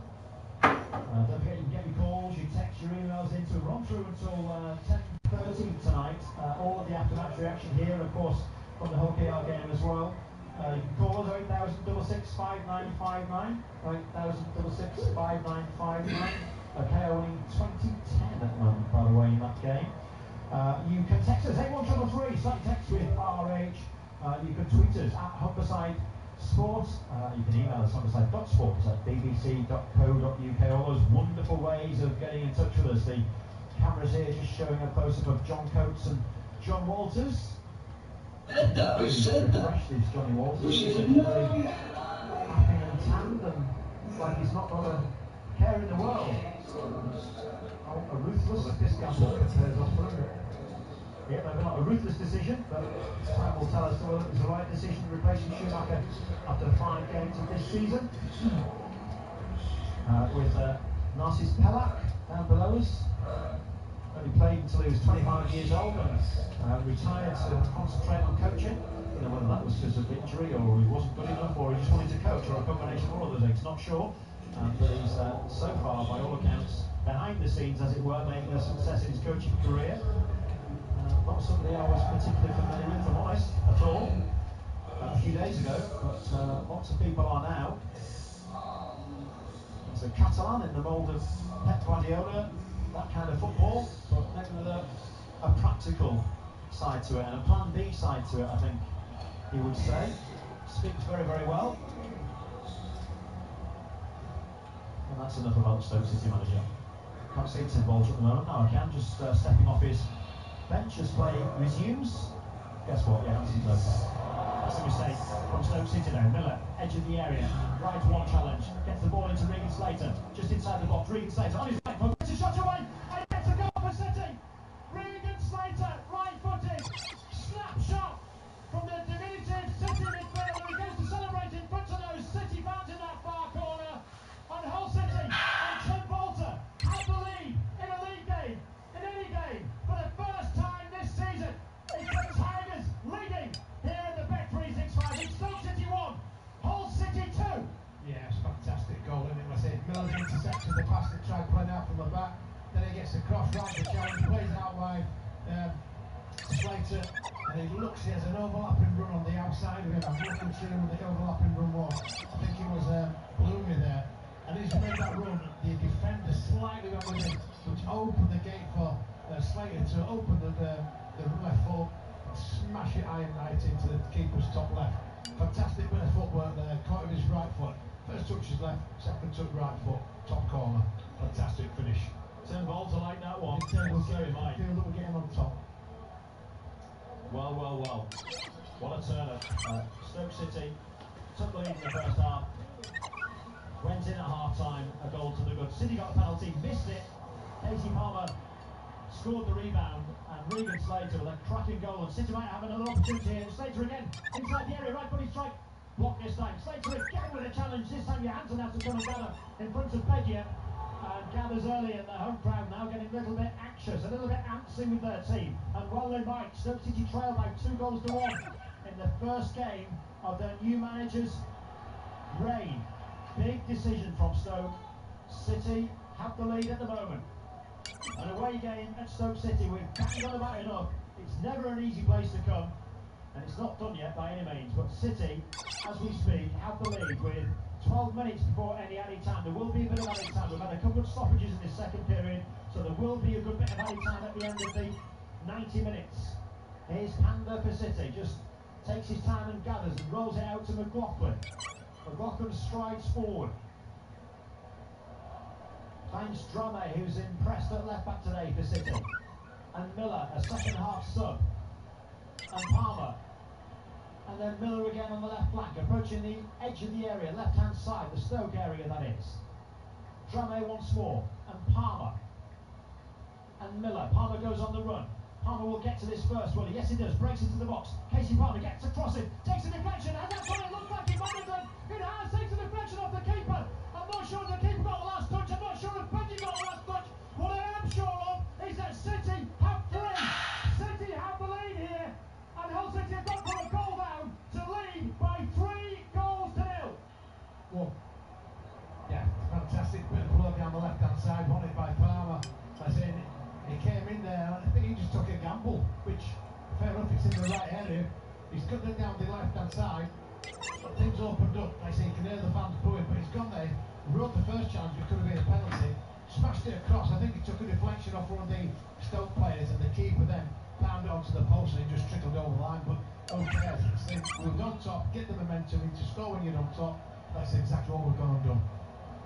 Don't forget you can get your calls, your texts, your emails in to run through until 10:30 tonight. All of the after-match reaction here, and of course from the Hull KR game as well. You can call us 08066 5959, 08066 5959. KR winning 2010 at the moment, by the way, in that game. You can text us 81333, site text with RH. You can tweet us at Humberside Sports. You can email us humberside.sports@bbc.co.uk. All those wonderful ways of getting in touch with us. The camera's here just showing a close-up of John Coates and John Walters. Refreshed is Johnny Walters. He's very happy and tanned and like he's not got a care in the world. A ruthless gamble. Yeah, maybe not a ruthless decision, but time will tell us whether it was the right decision to replace Schumacher after 5 games of this season. With Narcis Pelak down below us. Only played until he was 25 years old and retired to concentrate on coaching. You know, whether that was because of injury or he wasn't good enough or he just wanted to coach or a combination of all of those things, not sure. But he's so far, by all accounts, behind the scenes, as it were, making a success in his coaching career. Not somebody I was particularly familiar with, if I'm honest, at all, a few days ago, but lots of people are now. It's a Catalan in the mould of Pep Guardiola, that kind of football, but maybe with a practical side to it and a plan B side to it, I think he would say. Speaks very, very well. And that's enough about the Stoke City manager. Can't see it's involved at the moment. No, I can. Just stepping off his bench as play resumes. Guess what? Yeah, Hanson's okay. That's a mistake from Stoke City now. Miller, edge of the area. Right one challenge. Gets the ball into Regan Slater. Just inside the box. Regan Slater on his right foot. Gets a shot away. And gets a goal for City. Regan Slater, right footed. Snap shot from the diminutive City midfielder. He goes to celebrate in front of those City fans in that far corner. And Hull City and Clint Bolter have the lead in a league game, in any game, for the first time this season. It's the Tigers leading here in the Bet365. It's Stoke City 1, Hull City 2. Yeah, it's a fantastic goal, isn't it? I said Miller's intercepted the pass that tried playing out from the back. Then he gets across right to challenge, plays out wide. Slater, and he looks, he has an overlapping run on the outside of him. I'm looking through where the overlapping run was. I think it was Bloomy there. And as he made that run, the defender slightly went with him, which opened the gate for Slater to open the left foot and smash it iron right into the keeper's top left. Fantastic bit of footwork there, caught with his right foot. First touch is left, second touch right foot, top corner. Fantastic finish. Turn balls are like that one. Feel that we're getting on top. Well, well, well. What a turner. Stoke City took the lead in the first half. Went in at half-time, a goal to the good. City got a penalty, missed it. Casey Palmer scored the rebound, and Regan Slater with a cracking goal. And City might have another opportunity here. Slater again, inside the area, right footed strike. Block this time. Slater again with a challenge. This time Johansson has to come and gather in front of Begia. And gathers early, and the home crowd now getting a little bit anxious, a little bit antsy with their team. And well they might. Stoke City trail by 2 goals to 1 in the first game of their new manager's reign. Big decision from Stoke. City have the lead at the moment. An away game at Stoke City, we've banged on about enough. It's never an easy place to come, and it's not done yet by any means, but City, as we speak, have the lead with 12 minutes before any added time. There will be a bit of added time. We've had a couple of stoppages in this second period, so there will be a good bit of added time at the end of the 90 minutes. Here's Panda for City, just takes his time and gathers and rolls it out to McLaughlin. McLaughlin strides forward. Finds Drame, who's impressed at left back today for City. And Miller, a second half sub. And Palmer. And then Miller again on the left flank, approaching the edge of the area, left hand side, the Stoke area that is. Drame once more, and Palmer. And Miller. Palmer goes on the run. Palmer will get to this first, will he? Yes, he does. Breaks into the box. Casey Palmer gets across it, takes a deflection, and that's what it looks like it might have done. It has, takes a deflection off the keeper. I'm not sure if the keeper got the last touch. I'm not sure if Benji got the last touch. What I am sure of is that City have three. City have the lead here, and Hull City have got to put a goal down to lead by 3 goals to 0. Well, yeah, fantastic bit of blood down the left-hand side, won it by Palmer. As in, he came in there, I think he just took a gamble, which, fair enough, it's in the right area. He's cut it down the left-hand side, but things opened up. I say you can hear the fans booing, but he's gone there, rode the first challenge, it could have been a penalty, smashed it across. I think he took a deflection off one of the Stoke players, and the keeper then found it onto the post and it just trickled over the line. But okay, we're on top, get the momentum, to score when you're on top. That's exactly what we're going to do.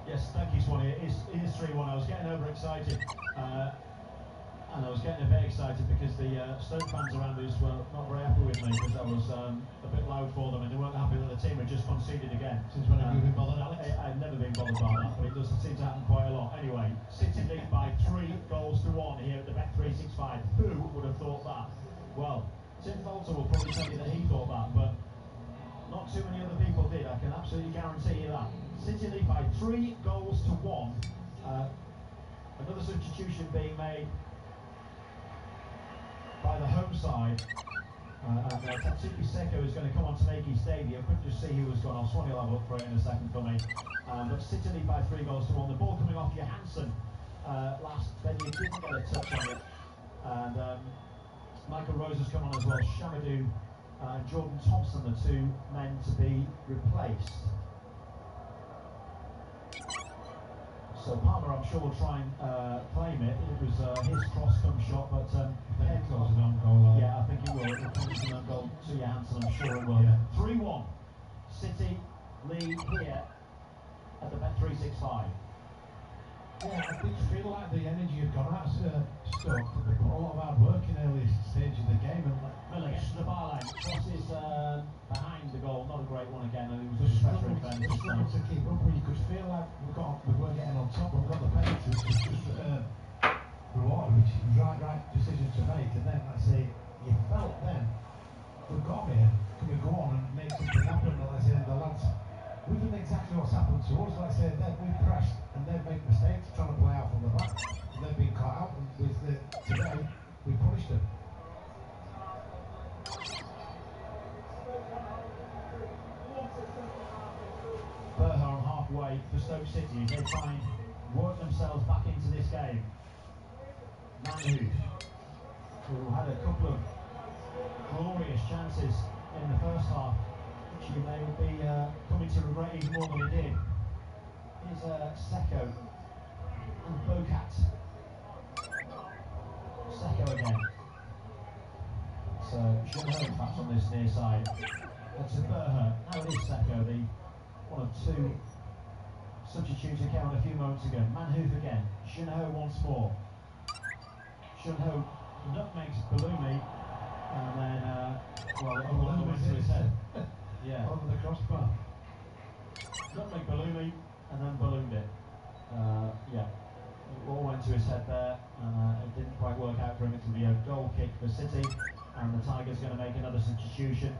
Yes, thank you, Swanee. It is 3-1. I was getting overexcited. And I was getting a bit excited because the Stoke fans around us were not very happy with me because I was a bit loud for them, and they weren't happy that the team had just conceded again. Since when have you been bothered, Alex? I've never been bothered by that, but it does seem to happen quite a lot. Anyway, City lead by 3 goals to 1 here at the Bet365. Who would have thought that? Well, Tim Bolter will probably tell you that he thought that, but not too many other people did. I can absolutely guarantee you that. City lead by 3 goals to 1. Another substitution being made by the home side, and Tatsuki Seko is going to come on to make his debut. I couldn't just see who was gone. Swanee will have a look for it in a second for me. But City lead by 3 goals to 1. The ball coming off Johansson last, then you didn't get a touch on it. And Michael Rose has come on as well. Shamadou and Jordan Thompson, the 2 men to be replaced. So Palmer, I'm sure, will try and claim it. It was his cross-come shot, but head goes an goal. Yeah, I think it will. It comes an goal to Johansson, I'm sure it will. Yeah. 3-1. City lead here at the Bet365. Yeah, I did feel like the energy had gone out of Stoke. They put a lot of hard work in early stage of the game, and Miller gets to the bar line, crosses behind the goal. Not a great one again. It was just pressure in defence. Struggled to keep up. You could feel like we weren't getting on top. We've got the penalty, which was just rewarded, which is the right decision to make. And then I say, you felt then we've got here. Can we go on and make something happen? And I say, the lads, we've done exactly what's happened to us. Like I said, we've pressed and they've made mistakes trying to play out from the back. And they've been caught out. And today, we punished them. Berger on halfway for Stoke City. They try and work themselves back into this game. Manu, who had a couple of glorious chances in the first half, which he may be coming to regret even more than he did. Here's Seko and Bocat. Seko again. So Jeanot in fact on this near side. To Berger. Now it is Seko, the one of 2 substitutes who came on a few moments ago. Manhoof again. Jeanot once more. Jeanot nutmegs Balumi, and then well, it all went to his head. Yeah. Over the crossbar. Nutmeg Balumi, and then ballooned it. Yeah. It all went to his head there. It didn't quite work out for him. It will be a goal kick for City, and the Tigers going to make another substitution.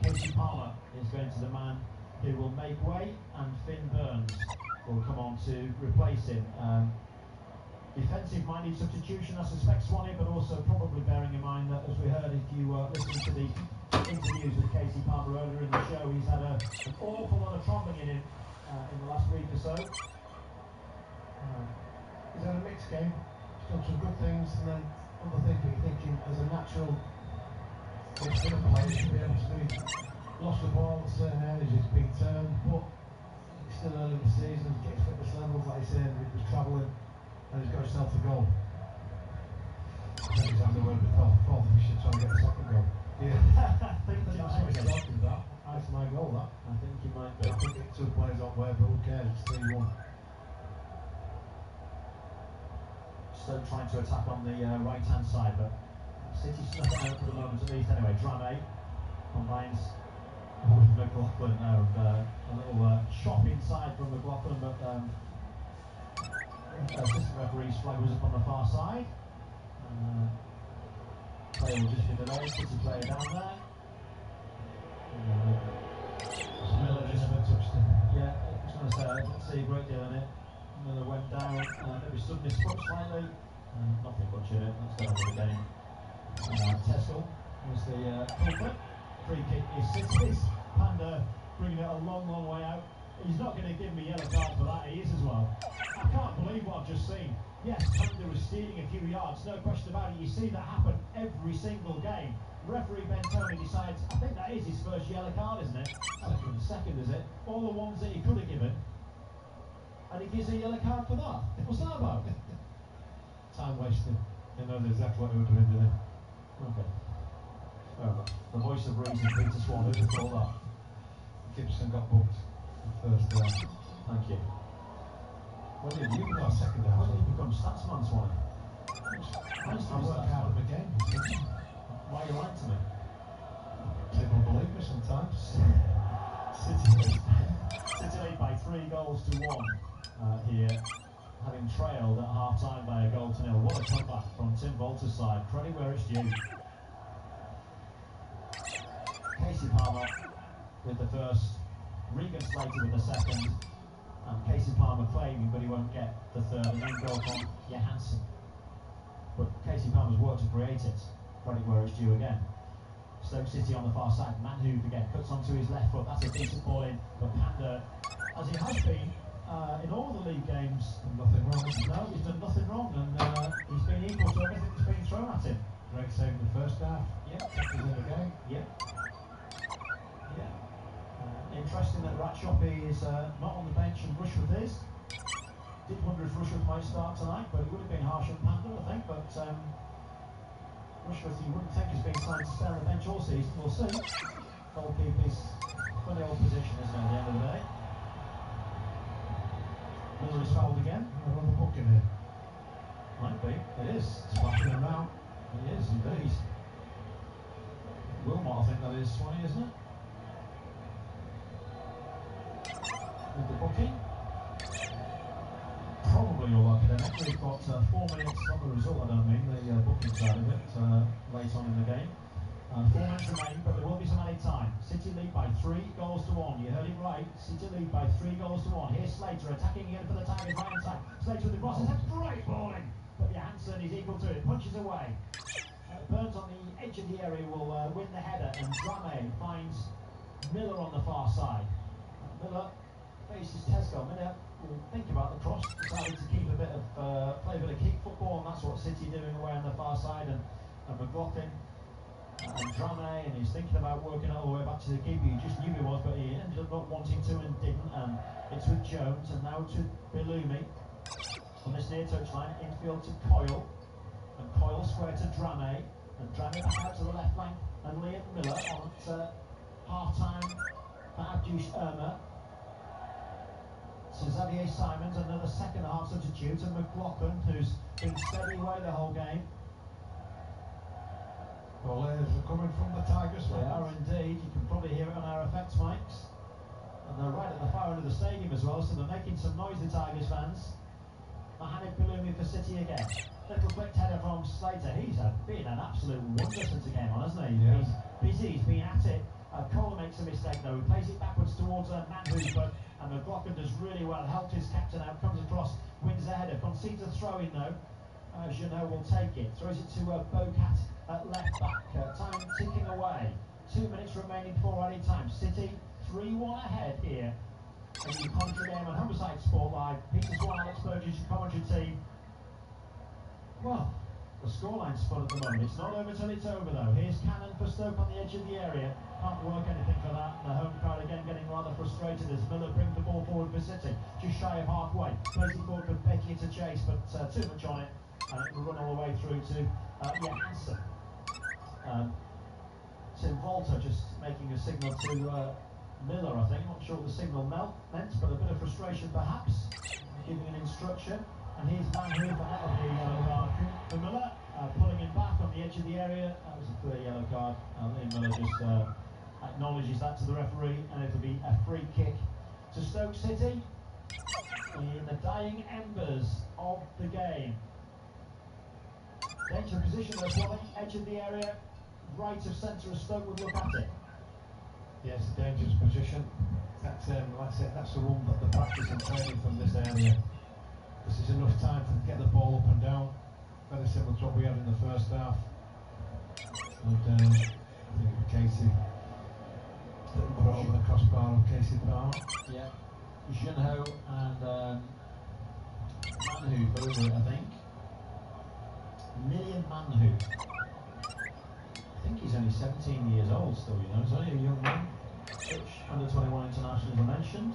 Casey Palmer is going to the man who will make way, and Finn Burns will come on to replace him. Defensive-minded substitution, I suspect, Swanee, but also probably bearing in mind that, as we heard, if you listen to the interviews with Casey Palmer earlier in the show. He's had an awful lot of troubling in him in the last week or so. He's had a mixed game. He's done some good things, and then other things that you're thinking as a natural midfield player to be able to do. He's lost the ball at certain areas, it's been turned, but it's still early in the season, he's getting fitness levels, like he said, he was travelling, and he's got himself a goal. I think he's had the word before, we should try and get a second goal. Yeah, I think that's what he's talking about. That's my goal, that. I think he might be. I think it's 2 players on where, but who cares, it's 3-1. Stoke trying to attack on the right-hand side, but City snuff it out for the moment at least. Anyway, Drame combines with McLaughlin now, and a little chop inside from McLaughlin, but assistant referee's flag was up on the far side. Player will just be delayed. City player down there. Miller just touched him. Yeah, I was going to say, I didn't see a great deal in it. Miller went down, maybe stood his foot slightly. Nothing much in it. Let's go on with the game. Tesco was the culprit. Free kick is City's. Panda bringing it a long, long way out. He's not going to give me a yellow card for that. He is as well. I can't believe what I've just seen. Yes, Panda was stealing a few yards, no question about it. You see that happen every single game. Referee Ben Tony decides, I think that is his first yellow card, isn't it? Second, is it? All the ones that he could have given. And he gives a yellow card for that. What's that about? Time wasting. He knows exactly what he would have been doing. Okay. Fair enough. The voice of reason, Peter Swan, who'd have thought that? Gibson got booked first half. Thank you. When did you go second half? When did you become statsman, Swan? I work out of the game. Why are you lying to me? People believe me sometimes. City lead by 3 goals to 1 here, having trailed at half-time by a goal to 0. What a comeback from Tim Volter's side. Credit where it's due. Casey Palmer with the first, Regan Slater with the second, and Casey Palmer claiming, but he won't get the third, and then goal from Johansson. But Casey Palmer's worked to create it. Credit where it's due again. Stoke City on the far side. Manhoove again cuts onto his left foot. That's a decent ball in. But Panda, as he has been in all the league games, nothing wrong. No, he's done nothing wrong, and he's been equal to everything that's been thrown at him. Great save in the first half. Yeah, he's in the game. Yeah. Interesting that Ratshoppy is not on the bench and Rushworth is. Did wonder if Rushworth might start tonight, but it would have been harsh on Panda, I think. But Rushworth, you wouldn't think has been signed to stay on the bench all season. We'll see. Goalkeeper's funny old position, isn't it, at the end of the day? Miller is fouled again. Another book in here. Might be. It is. Splashing him out. It is indeed. Wilmot, I think that is, Swanee, isn't it? With the booking. Probably all academic. We've got 4 minutes, not the result, I don't mean, the booking side of it, late on in the game. 4 minutes remain, but there will be some added time. City lead by 3 goals to 1. You heard it right. City lead by 3 goals to 1. Here's Slater attacking again for the Tigers right inside. Slater with the cross. It's a great ball in. But Johansson is equal to it. Punches away. Burns on the edge of the area will win the header, and Drame finds Miller on the far side. Miller faces Tesco. Miller will think about the cross, decided to keep a bit of play a bit of keep football, and that's what City doing away on the far side. And McLaughlin and Drame, and he's thinking about working all the way back to the keeper. He just knew he was, but he ended up not wanting to and didn't. And it's with Jones, and now to Bilumi on this near touchline. Infield to Coyle, and Coyle square to Drame, and Drame back out to the left flank, and Liam Miller on at half-time for Abdush Irma. So Xavier Simons, another second half substitute, and McLaughlin, who's been steady away the whole game. Well, they're coming from the Tigers. They are indeed. You can probably hear it on our effects mics. And they're right at the far end of the stadium as well, so they're making some noise, the Tigers fans. Mohamed Bilumi for City again. Little flicked header from Slater. He's been an absolute wonder since he came on, hasn't he? Yeah. He's busy, he's been at it. Kohler makes a mistake though. He plays it backwards towards Manhoove, but McLaughlin does really well. Helped his captain out, comes across, wins the header. Concedes a throw in though. Jeannot will take it. Throws it to Bocat at left back. Time ticking away. 2 minutes remaining before added time. City 3-1 ahead here. And you commentary game on Humberside Sport Live. Peter Swan, Alex Burgess, your commentary team. Well, the scoreline's spun at the moment. It's not over till it's over though. Here's Cannon for Stoke on the edge of the area. Can't work anything for that. The home crowd again getting rather frustrated as Miller brings the ball forward for City. Just shy of halfway. Plays it forward for Becky to chase, but too much on it. And it will run all the way through to Johansson. Tim Volta just making a signal to Miller, I think. Not sure what the signal meant, but a bit of frustration perhaps. Giving an instruction. And here's Van Hoover, that'll be a yellow card for Miller, pulling him back on the edge of the area. That was a clear yellow card. Miller just acknowledges that to the referee, and it'll be a free kick to Stoke City in the dying embers of the game. Danger position, they're pulling, edge of the area, right of centre of Stoke would look at it. Yes, a dangerous position. That's the one that the practice and training from this area. This is enough time to get the ball up and down. Very similar to what we had in the first half. And I think Casey put over the crossbar of Casey Palmer. Yeah, Junho and Manhu over it, I think. Million Manhu. I think he's only 17 years old still, you know. He's only a young man. Which under 21 internationals are mentioned.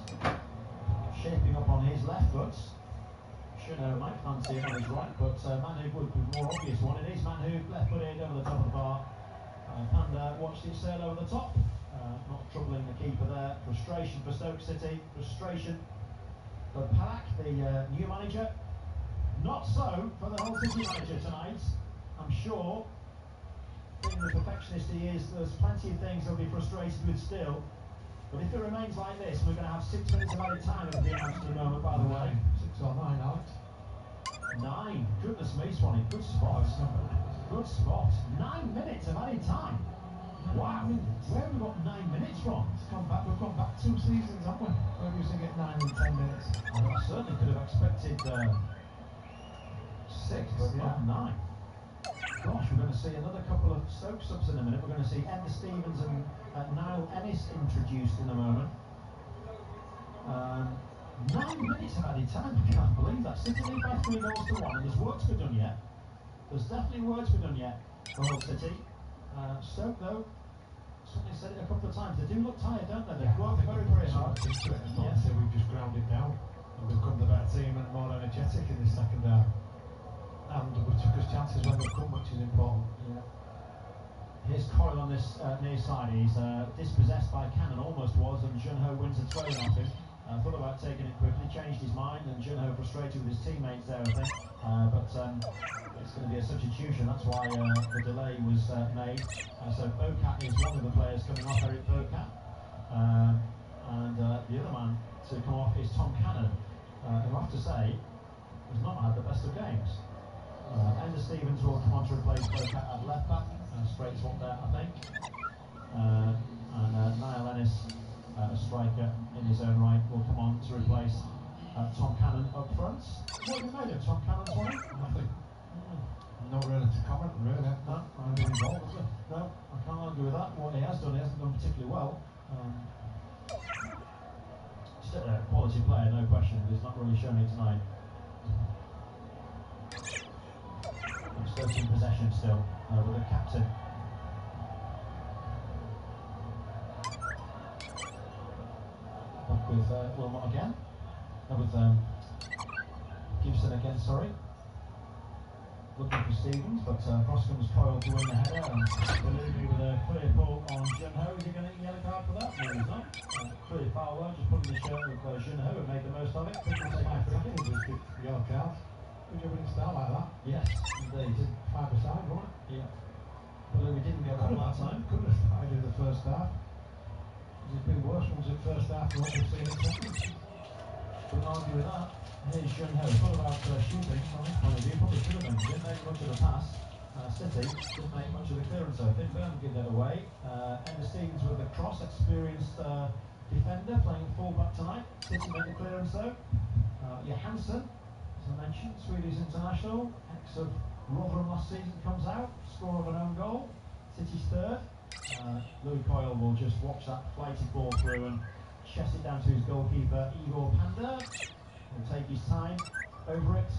Shaping up on his left foot. Junho might fancy it on his right, but Manhu would be the more obvious one. It is Manhu, left foot in over the top of the bar. And watched it sail over the top. Not troubling the keeper there. Frustration for Stoke City. Frustration for Pack, the new manager. Not so for the whole City manager tonight. I'm sure, being the perfectionist he is, there's plenty of things he'll be frustrated with still. But if it remains like this, we're going to have 6 minutes of added time at the announced in a moment, by the way. 6 or 9, Alex. 9. Goodness me, Swanee. Good spot. Good spot. 9 minutes of added time. Wow. Where have we got 9 minutes from? We've gone back 2 seasons, haven't we? Where we used to get 9 and 10 minutes. I certainly could have expected 6, but not 9. Gosh, we're going to see another couple of Stoke subs in a minute. We're going to see Emma Stevens and Niall Ennis introduced in a moment. 9 minutes of added time, I can't believe that. City lead by 3 goals to 1, and there's work to be done yet. There's definitely work to be done yet for Hull City. Stoke, though, certainly said it a couple of times. They do look tired, don't they? They've worked very, very hard. Yes, we've just ground it down and become the better team and more energetic in this second half. And we took us chances when they've come, which is important. Yeah. Here's Coyle on this near side. He's dispossessed by Cannon, almost was, and Junho wins a throw off him. Thought about taking it quickly, changed his mind, and Junho frustrated with his teammates there, I think. But it's going to be a substitution. That's why the delay was made. So Bocat is one of the players coming off, Eric Bocat. And the other man to come off is Tom Cannon, who I have to say has not had the best of games. Ender Stevens will come on to replace Bocat at left back. Straight swap there, I think. And Niall Ennis, a striker in his own right, will come on to replace Tom Cannon up front. What have you made of Tom Cannon's one? Nothing. Not really to comment, really. No, I'm being involved, is it? No, I can't argue with that. What he has done, he hasn't done particularly well. Still a quality player, no question, but he's not really shown it tonight. Stoke in possession still, with the captain. Back with Wilmot again. With Gibson again, sorry. Looking for Stevens, but across comes Coyle to win the header, and Belugi with a clear pull on Junho. Is he going to get a yellow card for that? No, he's not. Clear foul though, just putting the shirt with Junho and made the most of it. Yellow card. Would you have start like that? Yes, indeed. 5-a-side, wasn't it? Yeah. Well, we didn't get one that time. Couldn't have started in the first half. There's been worse ones in first half than what we've seen in second. Couldn't argue with that. Here's Junho. Thought about shooting from his point of view. Probably should have been. Didn't make much of the pass. City didn't make much of the clearance, so I think Byrne give that away. Ender Stevens with the cross, experienced defender, playing full-back tonight. City made the clearance though. Johansson, as I mentioned, Swedish international, ex of Rotherham last season, comes out, score of an own goal. City's third. Louis Coyle will just watch that flighted ball through and chest it down to his goalkeeper, Igor Panda. He'll take his time over it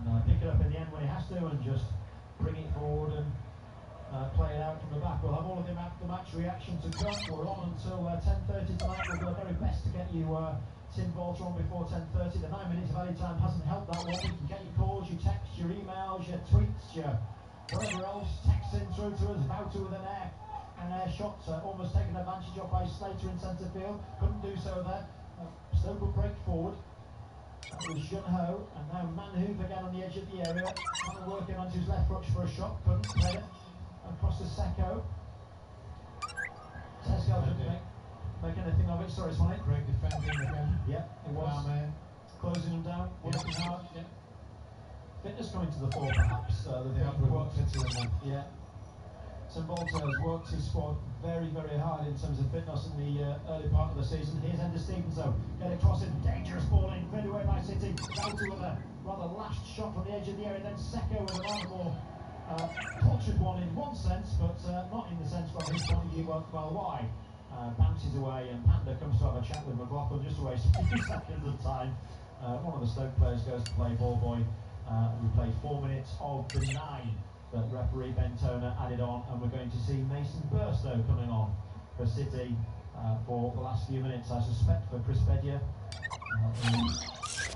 and pick it up in the end when he has to and just bring it forward and play it out from the back. We'll have all of the match reaction to come. We're on until 10:30 tonight. We'll do our very best to get you Tim Volter on before 10:30. The 9 minutes of added time hasn't helped that one. You can get your calls, your texts, your emails, your tweets, your whatever else. Text in through to us. Vouter with an air shot, almost taken advantage of by Slater in centre field. Couldn't do so there. Stoke will break forward. That was Junho, and now Manhoove again on the edge of the area. Kind of working onto his left foot for a shot. Couldn't play it. Across to Seko. Tesco didn't make anything of it. Sorry, Swanee. Great defending again. Yeah, it was. Closing them down, working hard. Yeah. Fitness coming to the fore, perhaps. They have worked into them. Yeah. Tim Volter has worked his squad very, very hard in terms of fitness in the early part of the season. Here's Ender Stevens, though. Get across it. Dangerous ball in. Cleared away by City. Volter with a rather lashed shot from the edge of the area. Then Seko with a rather more cultured one in one sense, but not in the sense from his point of view, well wide. Bounces away, and Panda comes to have a chat with McLaughlin just to waste a few seconds of time. One of the Stoke players goes to play ball boy. We played 4 minutes of the 9 that referee Ben Toner added on, and we're going to see Mason Burstow coming on for City for the last few minutes, I suspect, for Chris Bedia.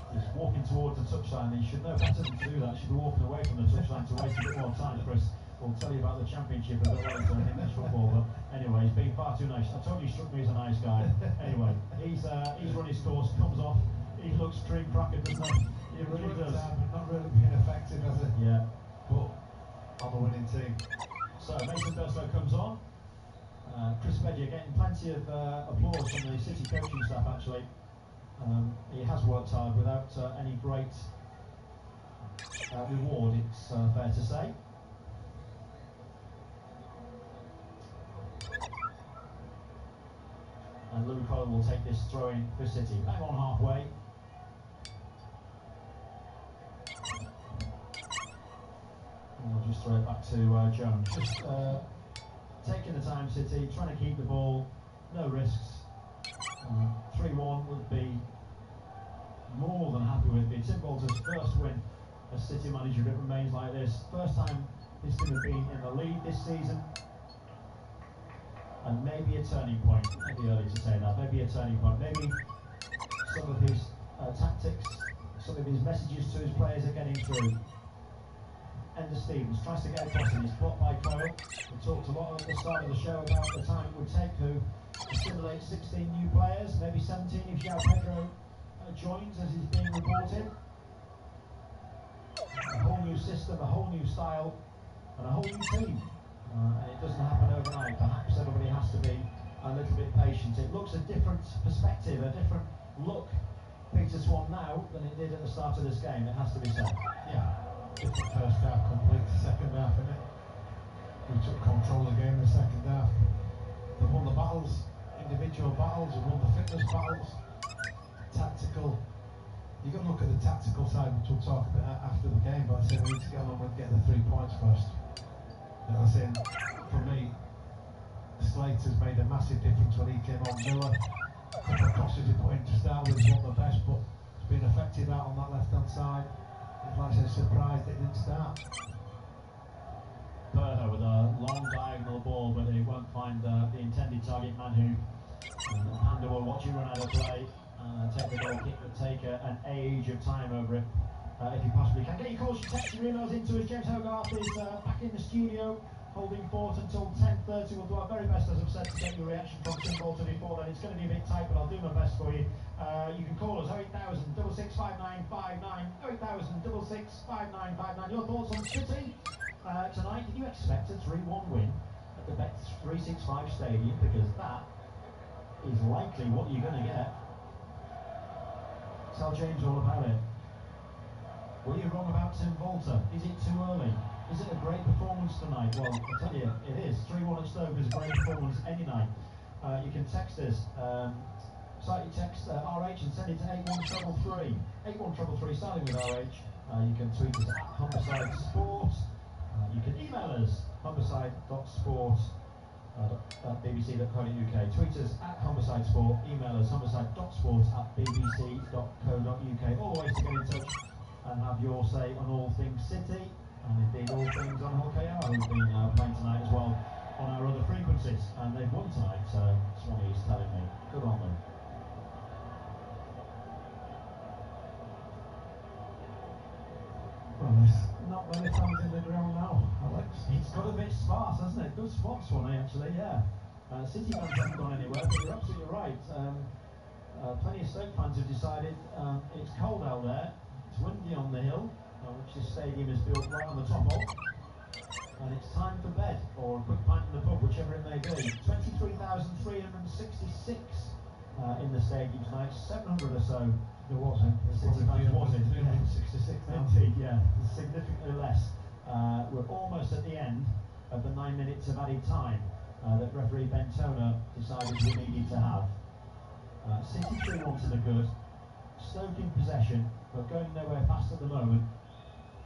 He's walking towards the touchline. He should know better than to do that. He should be walking away from the touchline to waste a bit more time. Chris will tell you about the championship a bit later in English football, but anyway, he's being far too nice. I told you he struck me as a nice guy. Anyway, he's run his course, comes off. He looks cream cracker, doesn't he? He really does. Not really being effective, has it? Yeah. But on the winning team. So Mason Burstow comes on. Chris Bedia getting plenty of applause from the City coaching staff, actually. He has worked hard without any great reward, it's fair to say. And Louis Coyle will take this throw in for City. Bang on halfway. And we'll just throw it back to Jones. Just taking the time, City, trying to keep the ball, no risks. 3-1 would be more than happy with. It's Tim Volter's first win as City manager if it remains like this. First time this team has been in the lead this season. And maybe a turning point. Maybe early to say that. Maybe a turning point. Maybe some of his tactics, some of his messages to his players are getting through. Ender Stevens tries to get across and he's blocked by Coyle. We talked a lot at the start of the show about the time it would take to assimilate 16 new players, maybe 17 if João Pedro joins, as is being reported. A whole new system, a whole new style, and a whole new team. And it doesn't happen overnight. Perhaps everybody has to be a little bit patient. It looks a different perspective, a different look, Peter Swan, now than it did at the start of this game, it has to be said. Yeah, different first half, complete second half, innit? We took control of the game in the second half. They won the battles, individual battles, they won the fitness battles, tactical. You've got to look at the tactical side, which we'll talk about after the game, but I say we need to get on and get the 3 points first. You know, I saying, for me, Slater's made a massive difference when he came on. Miller, a couple of crosses he put in to start with, wasn't the best, but it's been effective out on that left-hand side. Like I said, surprised it didn't start. Berger with a long diagonal ball, but it won't find the intended target man who Panda will watch him run out of play. Take the goal kick, but take an age of time over it. If you possibly can. Get your calls, your texts, your emails into us. James Hogarth is back in the studio, holding fort until 10:30. We'll do our very best, as I've said, to get your reaction from Tim Volter before then. It's going to be a bit tight, but I'll do my best for you. You can call us 08000 665959, 08000 665959. Your thoughts on City tonight? Did you expect a 3-1 win at the Bet365 Stadium? Because that is likely what you're going to get. Tell James all about it. Were you wrong about Tim Volter? Is it too early? Is it a great performance tonight? Well, I tell you, it is. 3-1 at Stoke is a great performance any night. You can text us. Cite your text RH and send it to 81333. 81333, starting with RH. You can tweet us at Humberside Sport. You can email us, humberside.sport bbc.co.uk. Tweet us at Homicide Sport, email us homicide.sport@bbc.co.uk. All ways to get in touch and have your say on all things City, and indeed all things on Hull KR, who've been playing tonight as well on our other frequencies, and they've won tonight, so Swanee is telling me. Good on them. Well, there's not many fans in the ground now, Alex. It's got a bit sparse, hasn't it? Good spot, Swanee, actually, yeah. City fans haven't gone anywhere, but you're absolutely right. Plenty of Stoke fans have decided it's cold out there, it's windy on the hill, which this stadium is built right on the top of, and it's time for bed, or a quick pint in the pub, whichever it may be. 23,366 in the stadium tonight, 700 or so. There wasn't. City fans was it? 366 now. Indeed, yeah, significantly less. We're almost at the end of the 9 minutes of added time that referee Bentona decided we needed to have. City 3-1 to the good. Stoke in possession, but going nowhere fast at the moment.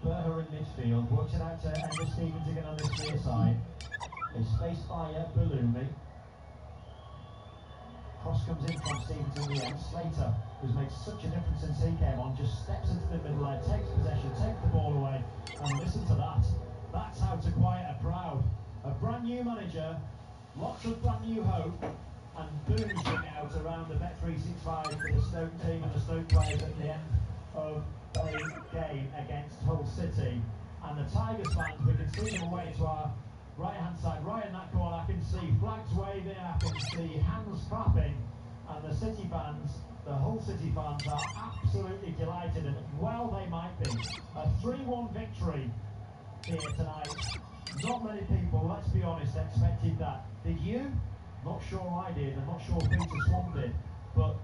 Berger in midfield, works it out to Ender Stevens again on this near side. It's faced by Balumi. Cross comes in from Stevens in the end. Slater, who's made such a difference since he came on, just steps into the middle there, takes possession, takes the ball away, and listen to that. That's how to quiet a crowd. A brand new manager, lots of brand new hope, and booms ring out around the Bet365 for the Stoke team and the Stoke players at the end of a game against Hull City. And the Tigers fans, we can see them away to our right hand side, right in that corner. I can see flags waving, I can see hands clapping, and the City fans, the Hull City fans, are absolutely delighted, and well they might be. A 3-1 victory here tonight. Not many people, let's be honest, expected that. Did you? Not sure I did, and not sure Peter Swan did, but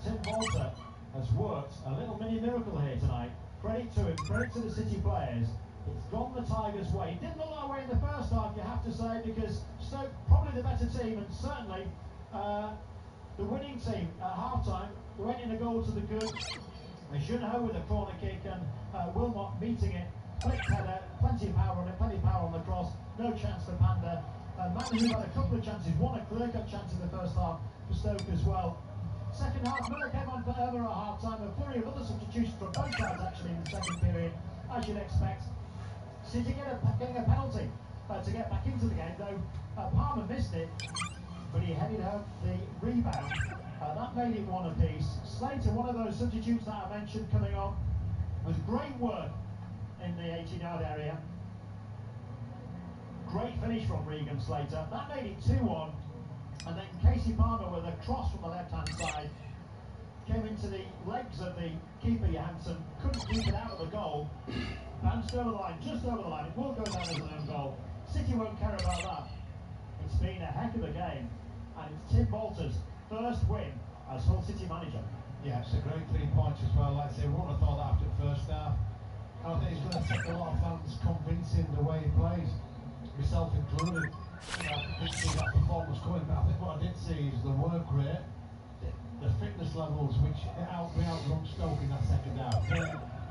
Tim Walter has worked a little mini miracle here tonight. Credit to him, credit to the City players. It's gone the Tigers' way. It didn't look that way in the first half, you have to say, because Stoke probably the better team, and certainly the winning team at half-time. They went in a goal to the good. Junho with a corner kick, and Wilmot meeting it. Flicked header, plenty of power on it, plenty of power on the cross. No chance for Panda. Man who had a couple of chances, one a clear-cut chance in the first half for Stoke as well. Second half, Miller came on for Irma at half-time. A flurry of other substitutions from both sides actually in the second period, as you'd expect. City getting a penalty to get back into the game, though Palmer missed it, but he headed out the rebound. That made it one apiece. Slater, one of those substitutes that I mentioned coming on, with great work in the 18-yard area. Great finish from Regan Slater. That made it 2-1. And then Casey Palmer with a cross from the left-hand side came into the legs of the keeper, Johansson, couldn't keep it out of the goal. Bounced over the line, just over the line. It will go down as an own goal. City won't care about that. It's been a heck of a game, and it's Tim Bolter's first win as Hull City manager. Yeah, it's a great 3 points as well. Like I say, we wouldn't have thought that after the first half. I think it's going to take a lot of fans convincing the way he plays, myself included. I didn't see that performance coming, but I think what I did see is the work rate, the fitness levels, which we outrun Stoke in that second half. They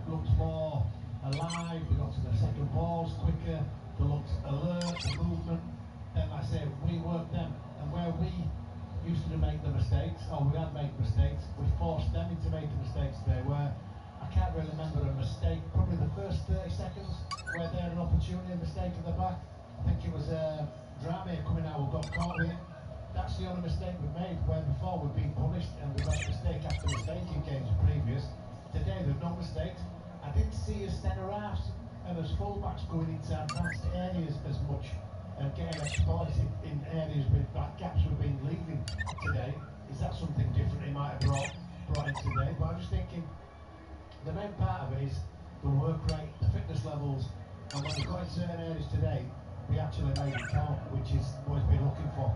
looked more alive, they got to their second balls quicker, they looked alert, the movement. And like I say, we worked them, and where we used to make the mistakes, or we had made mistakes, we forced them into making mistakes today, where I can't really remember a mistake, probably the first 30 seconds, where they had an opportunity, a mistake at the back. I think it was Drame coming out who got caught with it. That's the only mistake we've made, where before we've been punished and we've made mistake after mistake in games previous. Today there's no mistakes. I didn't see as centre halves and as fullbacks going into advanced areas as much and getting exploited in areas with back gaps we've been leaving today. Is that something different he might have brought in today? But I'm just thinking the main part of it is the work rate, the fitness levels, and when we got in certain areas today, we actually made it count, which is what we've been looking for.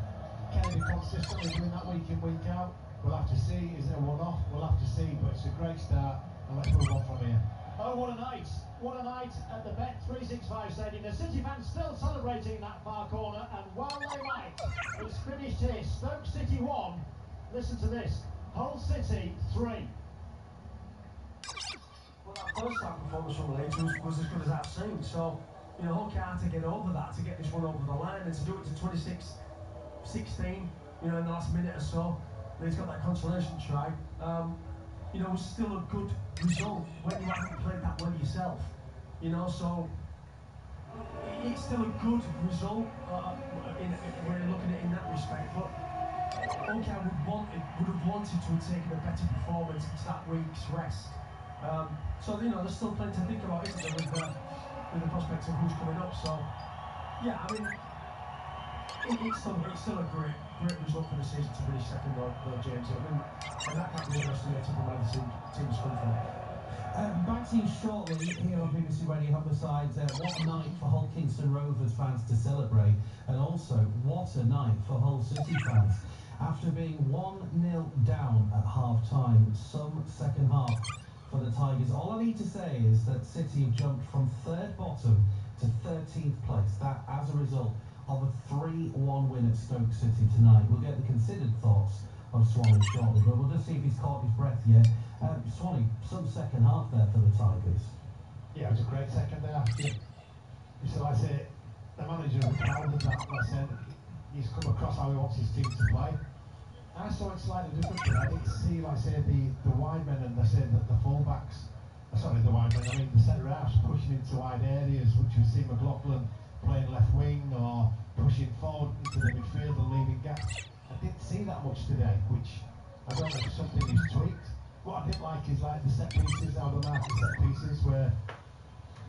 Can he be consistently doing that week in, week out? We'll have to see. Is it a one-off? We'll have to see, but it's a great start, and let's move on from here. Oh, what a night! What a night at the Bet365 stadium. The City fans still celebrating in that far corner, and well they might. It's finished here. Stoke City 1. Listen to this. Hull City 3. Well, that first half performance from Leeds was as good as I've seen. So, you know, Hull can't to get over that, to get this one over the line, and to do it to 26 16, you know, in the last minute or so. And he's got that consolation try. You know, it was still a good result when you haven't played that well yourself. You know, so it's still a good result when you're looking at it in that respect. But okay, I would have wanted to have taken a better performance into that week's rest. So you know, there's still plenty to think about, isn't there, with the prospects of who's coming up. So yeah, I mean, it's still a great result for the season to finish second, though, James. I mean, and that can't be underestimated from where the team's come from. Back to you shortly here on BBC Radio Homicide. What a night for Hull Kingston Rovers fans to celebrate, and also what a night for Hull City fans. After being 1-0 down at half-time, some second half for the Tigers. All I need to say is that City have jumped from third bottom to 13th place. That as a result of a 3-1 win at Stoke City tonight. We'll get the considered thoughts of Swanee shortly, but we'll just see if he's caught his breath yet. Swanee, some second half there for the Tigers. Yeah, it was a great second half. So like I say, the manager was proud of that. Like I said, he's come across how he wants his team to play. I saw it slightly differently. I didn't see, like I say, the wide men and I said that the full-backs, sorry, the wide men, I mean the centre halves pushing into wide areas, which we see McLaughlin playing left wing or pushing forward into the midfield and leaving gaps. I didn't see that much today, which I don't know if it's something he's tweaked. What I didn't like is like the set pieces, how the market set pieces where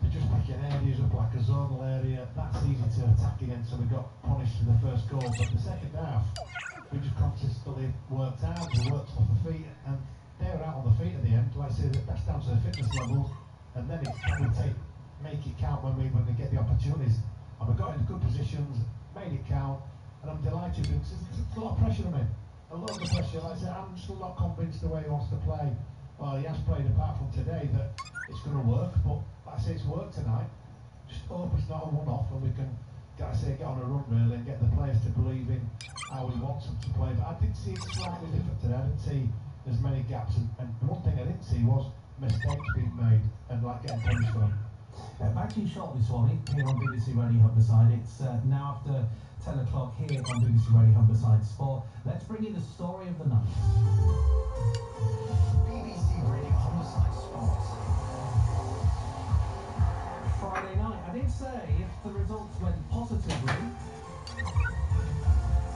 they're just picking areas up like a zonal area. That's easy to attack against, so we got punished for the first goal. But the second half, we just consistently worked out, we worked off the feet, and they were out on the feet at the end. Like I say, that's down to the fitness levels, and then it's can we make it count when we get the opportunities. And we got into good positions, made it count, and I'm delighted because there's a lot of pressure on him. A lot of the pressure. Like I said, I'm still not convinced the way he wants to play. Well, he has played apart from today that it's going to work, but like I say, it's worked tonight. Just hope it's not a one-off and we can, like I say, get on a run really and get the players to believe in how he wants them to play. But I did see it slightly different today. I didn't see as many gaps, and one thing I didn't see was mistakes being made and like getting punished for them. Back to you shortly, Swanee, here on BBC Radio Homicide. It's now after 10 o'clock here on BBC Radio Homicide Sport. Let's bring you the story of the night. BBC Radio Homicide Sport. Friday night. I did say if the results went positively,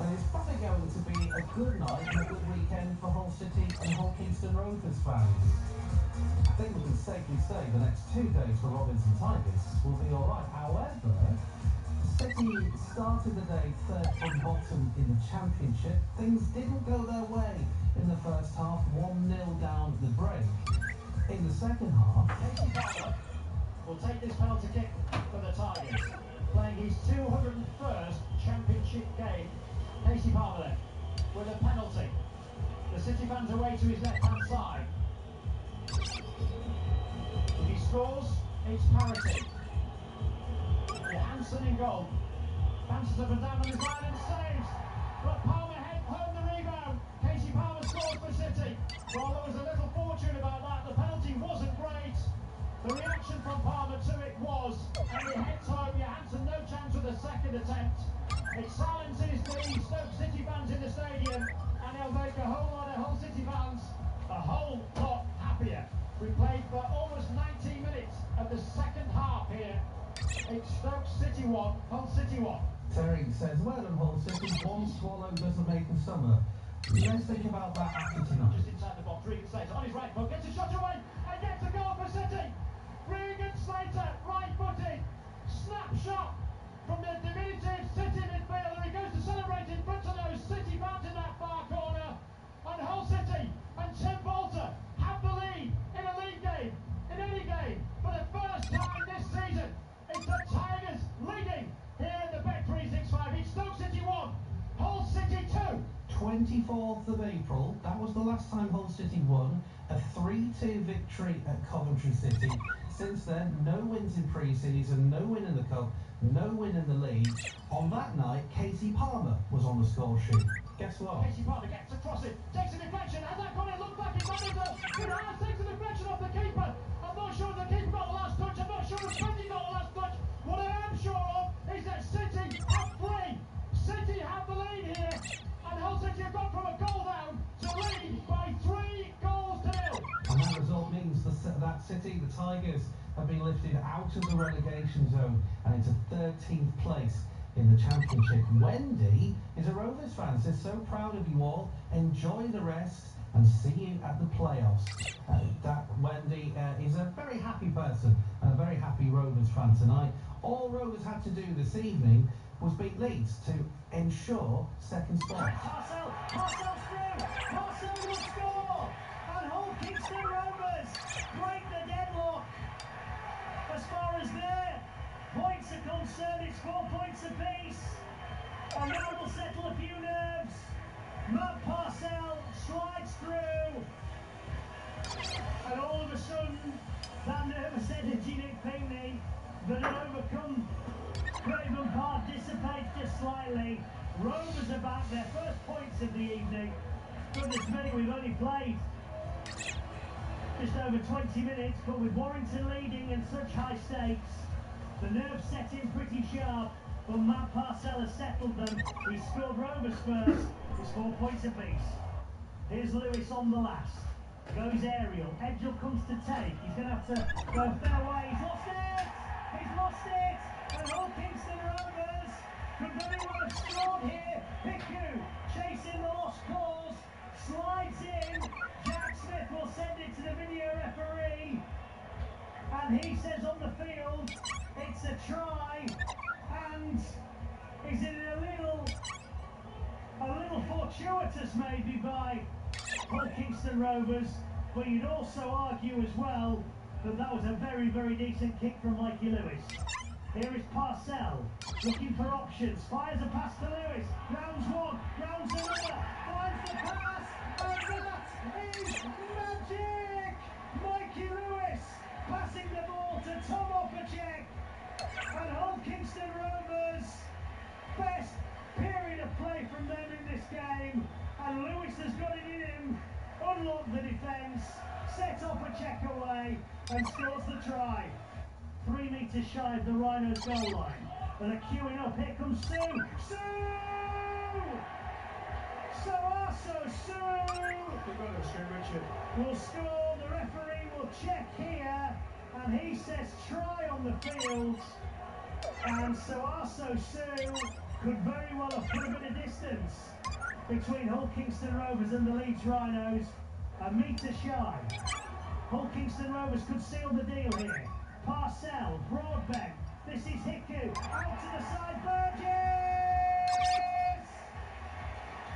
then it's probably going to be a good night and a good weekend for Hull City and Hull Kingston Rovers fans. I think we can safely say the next 2 days for Robins and Tigers will be alright. However, City started the day third from bottom in the Championship. Things didn't go their way in the first half, 1-0 down the break. In the second half, Casey Palmer will take this penalty kick for the Tigers, playing his 201st Championship game. Casey Palmer then, with a penalty. The City fans away to his left-hand side. If he scores, it's parity. Johansson in goal. Bounces up and down on his line and saves. But Palmer home the rebound. Casey Palmer scores for City. While there was a little fortune about that, the penalty wasn't great. The reaction from Palmer to it was, and he heads home. Johansson no chance with a second attempt. It silences the Stoke City fans in the stadium, and it'll make a whole lot of Hull City fans a whole lot happier. We played for almost 90 minutes of the second half here. It's Stoke City 1, Hull City 1. Terry says, well done Hull City, one swallow doesn't make a summer. Let's think about that after tonight. Just inside the box, Regan Slater on his right foot, gets a shot away, and gets a goal for City. Regan Slater, right-footed, snapshot from the diminutive City midfielder. He goes to celebrate in front of those City fans in that far corner. And Hull City and Tim Bolter have the lead in a league game, in any game, for the first time this season. It's the Tigers leading here at the Bet365. It's Stoke City 1, Hull City 2. 24th of April, that was the last time Hull City won, a 3-2 victory at Coventry City. Since then, no wins in pre-season, no win in the cup, no win in the league. On that night, Casey Palmer was on the score sheet. Guess what? Casey Palmer gets across it, takes a deflection, has that gone in? Look back, it might be good hands, takes a deflection off the keeper. I'm not sure the keeper got the last touch, I'm not sure the City got the last touch. What I am sure of is that City have three. City have the lead here that city, the Tigers have been lifted out of the relegation zone and into 13th place in the Championship. Wendy is a Rovers fan, says so proud of you all, enjoy the rest and see you at the playoffs. That Wendy is a very happy person and a very happy Rovers fan tonight. All Rovers had to do this evening was beat Leeds to ensure second spot. Parcel's through! Parcel will score! And Hull Kingston Rovers break the deadlock. As far as their points are concerned, it's 4 points apiece. And that will settle a few nerves. Matt Parcel slides through. And all of a sudden, that nervous energy Nick Pinkney that had overcome Craven Park dissipates just slightly. Rovers are back, their first points of the evening. Goodness me, we've only played just over 20 minutes, but with Warrington leading and such high stakes, the nerves set in pretty sharp, but Matt Parcel has settled them. He scored Rovers first, it's 4 points apiece. Here's Lewis on the last. Goes aerial, Edgell comes to take, he's going to have to go fair way, he's lost it! He's lost it! And Hull Kingston Rovers could very well have scored here. Hiku chasing the lost cause, slides in, Jack Smith will send it to the video referee, and he says on the field, it's a try, and is it a little fortuitous maybe by Hull Kingston Rovers, but you'd also argue as well that that was a very, very decent kick from Mikey Lewis. Here is Parcel, looking for options, fires a pass to Lewis, rounds one, rounds another, finds the pass, and that is magic! Mikey Lewis passing the ball to Tom Opacek, and Hull Kingston Rovers, best period of play from them in this game, and Lewis has got it in him, unlocked the defence, set Opacek away, and scores the try. 3 metres shy of the Rhinos goal line. And they're queuing up. Here comes Sue! Sue! Sue! Will score. The referee will check here. And he says try on the field. And Soaso Sue could very well have put a bit of distance between Hull Kingston Rovers and the Leeds Rhinos. A metre shy. Hull Kingston Rovers could seal the deal here. Parcel, Broadbent, this is Hiku, out to the side, Burgess!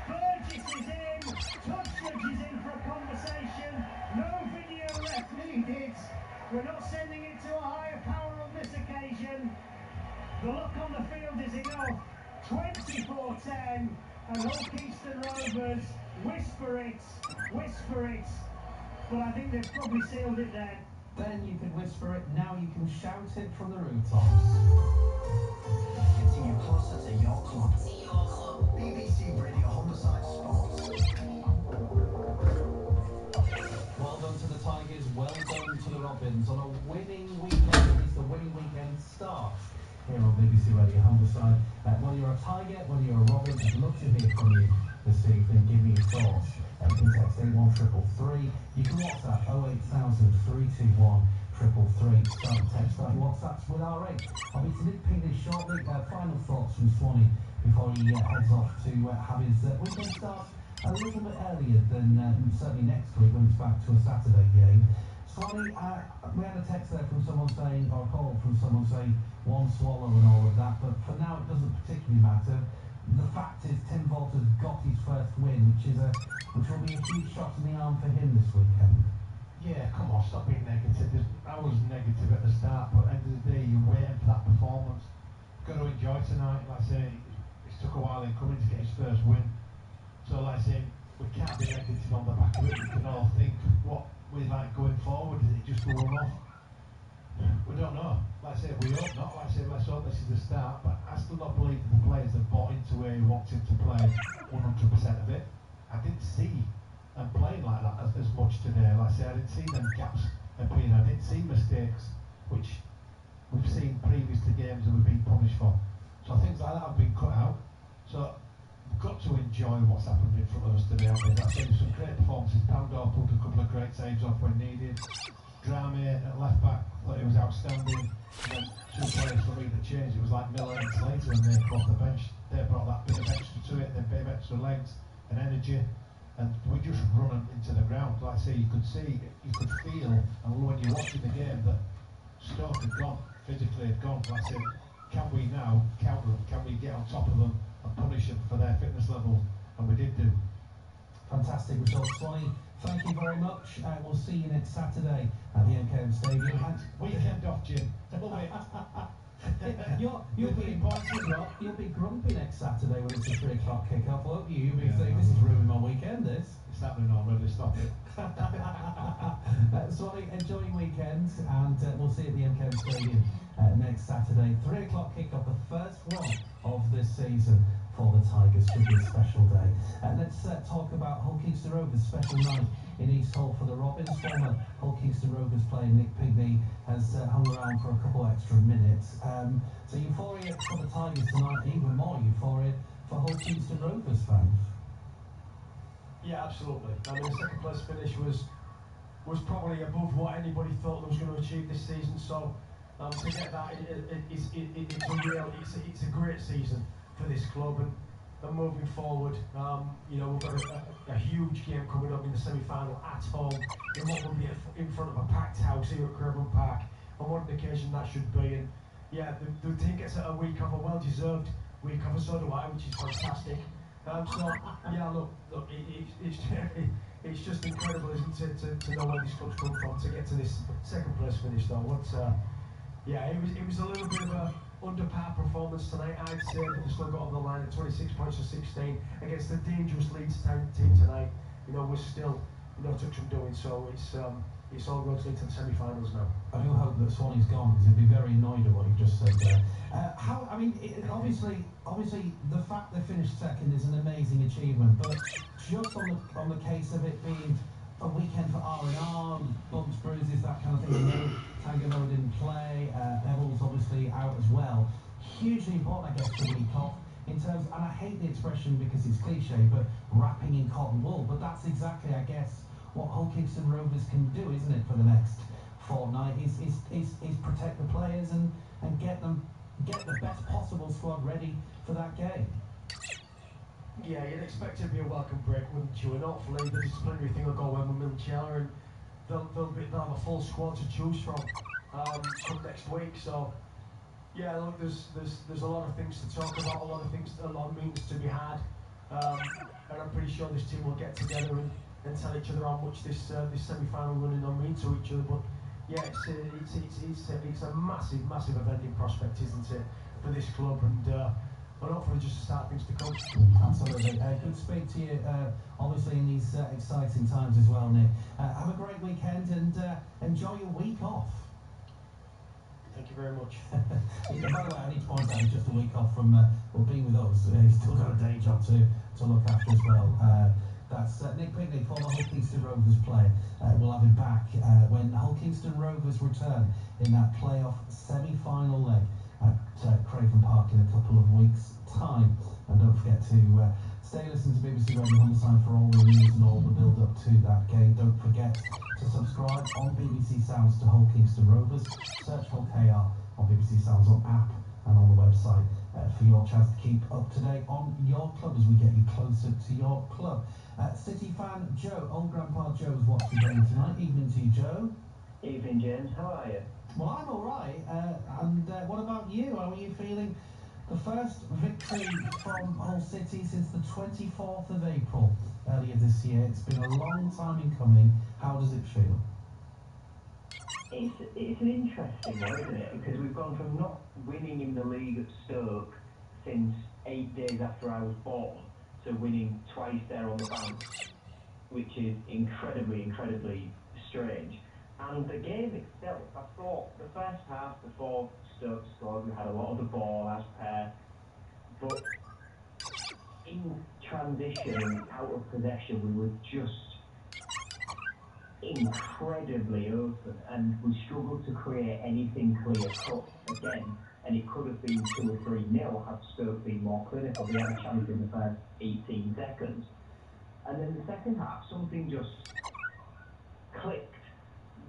Burgess is in, Touch Judge is in for a conversation, no video ref needed, we're not sending it to a higher power on this occasion, the look on the field is enough, 24-10, and Hull Kingston Rovers whisper it, but I think they've probably sealed it then. Then you can whisper it, now you can shout it from the rooftops. Getting you closer to your club. BBC Radio Homicide Sports. Well done to the Tigers, well done to the Robins. On a winning weekend, it's the winning weekend start here on BBC Radio Homicide. Whether you're a Tiger, whether you're a Robin, I'd love to hear from you this evening. Give me your thoughts. You can text 81333. You can WhatsApp 08000 321 333. Start the text, start your WhatsApps with our rate. I'll be to Nick Pinkney shortly. Final thoughts from Swanee before he heads off to have his weekend start a little bit earlier than certainly next week when it's back to a Saturday game. Swanee, we had a text there from someone saying, or a call from someone saying one swallow and all of that, but for now it doesn't particularly matter. The fact is Tim Volter's got his first win, which will be a huge shot in the arm for him this weekend. Yeah, come on, stop being negative. I was negative at the start, but at the end of the day, you're waiting for that performance. Got to enjoy tonight. Like I say, it took a while in coming to get his first win. So like I say, we can't be negative on the back of it. We can all think what we like going forward. Is it just a one-off? We don't know. Like I say, we hope not. Like I say, let's hope this is the start. But I still don't believe that the players have bought into where he wants him to play 100% of it. I didn't see them playing like that as much today. Like I say, I didn't see them gaps appearing. I didn't see mistakes, which we've seen previous to games that we've been punished for. So things like that have been cut out. So we've got to enjoy what's happened in front of us today. I mean, that's some great performances. Poundor pulled a couple of great saves off when needed. Drame at left back, thought he was outstanding. And then 2 players for me that changed. It was like Miller and Slater when they come off the bench. They brought that bit of extra to it, they bit of extra legs and energy. And we just run into the ground. Like I say, you could see, you could feel, and when you're watching the game, that Stoke had gone, physically had gone. Like I said, can we now counter them? Can we get on top of them and punish them for their fitness level? And we did do. Fantastic result, Swanee. Thank you very much. We'll see you next Saturday at the MKM Stadium. And weekend off, Jim. Love it. You'll be grumpy next Saturday when it's a 3 o'clock kick-off, won't you? You'll be thinking, this is ruining my weekend, this. It's happening already, stop it. Swanee, enjoy your weekend, and we'll see you at the MKM Stadium next Saturday. 3 o'clock kick-off, the first one of this season for the Tigers. Should be a special day. Let's talk about Hull Kingston Rovers' special night in East Hull for the Robins. Former Hull Kingston Rovers player Nick Pigney has hung around for a couple extra minutes. So euphoria for the Tigers tonight, even more euphoria for Hull Kingston Rovers fans. Yeah, absolutely. I mean, the second place finish was probably above what anybody thought they was going to achieve this season. So to get that, it's a great season for this club, and moving forward, you know, we've got a huge game coming up in the semi-final at home in what will be in front of a packed house here at Craven Park. On what an occasion that should be, and yeah, the team gets a week off, a well-deserved week off, and so do I, which is fantastic. So yeah, look, it's just incredible, isn't it, to know where this club's come from, to get to this second place finish though. Yeah, it was a little bit of a under par performance tonight, I'd say, but they still got over the line at 26 points to 16 against the dangerous Leeds team tonight. You know, we're still, you know, touch from doing so. It's all roads lead to the semi-finals now. I do hope that Swanee's gone, because he'd be very annoyed at what you just said there. Obviously, the fact they finished second is an amazing achievement, but just on the case of it being a weekend for R&R, bumps, bruises, that kind of thing. Tango didn't play, Neville's obviously out as well. Hugely important, I guess, the week off in terms, and I hate the expression because it's cliche, but wrapping in cotton wool. But that's exactly, I guess, what Hull Kingston Rovers can do, isn't it, for the next fortnight? Is protect the players and get the best possible squad ready for that game. Yeah, you'd expect it to be a welcome break, wouldn't you? And hopefully the disciplinary thing will go well with Milchella, and they'll have a full squad to choose from come next week. So yeah, look, there's a lot of things to talk about, a lot of meetings to be had, and I'm pretty sure this team will get together and tell each other how much this semi-final running will mean to each other. But yeah, it's a massive event in prospect, isn't it, for this club, and hopefully just to start things to come. Absolutely. Good to speak to you, obviously in these exciting times as well, Nick. Have a great weekend and enjoy your week off. Thank you very much. By the way, I need to point out he's just a week off from being with us. He's still got a day job to look after as well. That's Nick Pigney, former Hull Kingston Rovers player. We'll have him back when Hull Kingston Rovers return in that playoff semi-final leg at Craven Park in a couple of weeks' time. And don't forget to stay listening to BBC Radio Homicide for all the news and all the build-up to that game. Don't forget to subscribe on BBC Sounds to Hull Kingston Rovers. Search Hull KR on BBC Sounds on app and on the website for your chance to keep up to date on your club as we get you closer to your club. City fan Joe, old Grandpa Joe's watched the game tonight. Evening to you, Joe. Evening, James. How are you? Well, I'm all right. And what about you? How are you feeling? The first victory from Hull City since the 24th of April earlier this year. It's been a long time in coming. How does it feel? It's an interesting one, isn't it? Because we've gone from not winning in the league at Stoke since 8 days after I was born to winning twice there on the bounce, which is incredibly strange. And the game itself, I thought the first half before Stoke scored, we had a lot of the ball as per, but in transition and out of possession, we were just incredibly open, and we struggled to create anything clear cut again, and it could have been 2 or 3-0 had Stoke been more clinical. We had a chance in the first 18 seconds, and then the second half something just clicked.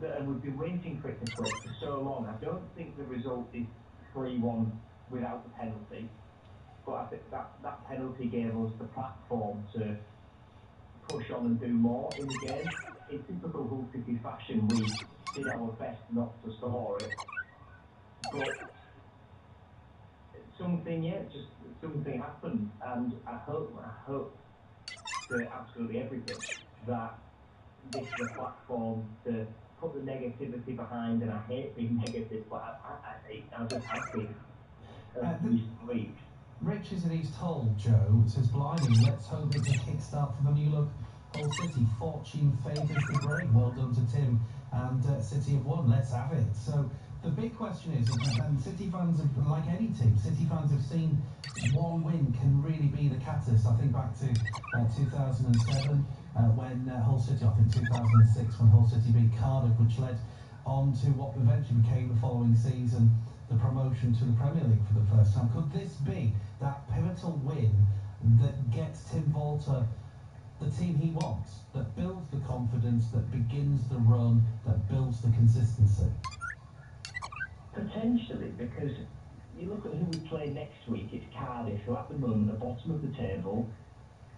and we've been waiting for it to click for so long. I don't think the result is 3-1 without the penalty, but I think that penalty gave us the platform to push on and do more in the game. In typical Hull City fashion, we did our best not to score it, but something happened, and I hope to absolutely everything that this is a platform to put the negativity behind, and I hate being negative, but I'm just happy recent weeks. Richards and he's told Joe, says, blimey, let's hope it's a kickstart for the new look Hull City. Fortune favours the brave. Well done to Tim and City have won. Let's have it. So the big question is, and City fans, like any team, City fans have seen one win can really be the catalyst. I think back to 2007 when Hull City, I think 2006 when Hull City beat Cardiff, which led on to what eventually became the following season, the promotion to the Premier League for the first time. Could this be that pivotal win that gets Tim Walter the team he wants, that builds the confidence, that begins the run, that builds the consistency? Potentially, because you look at who we play next week, it's Cardiff, who at the moment are bottom of the table,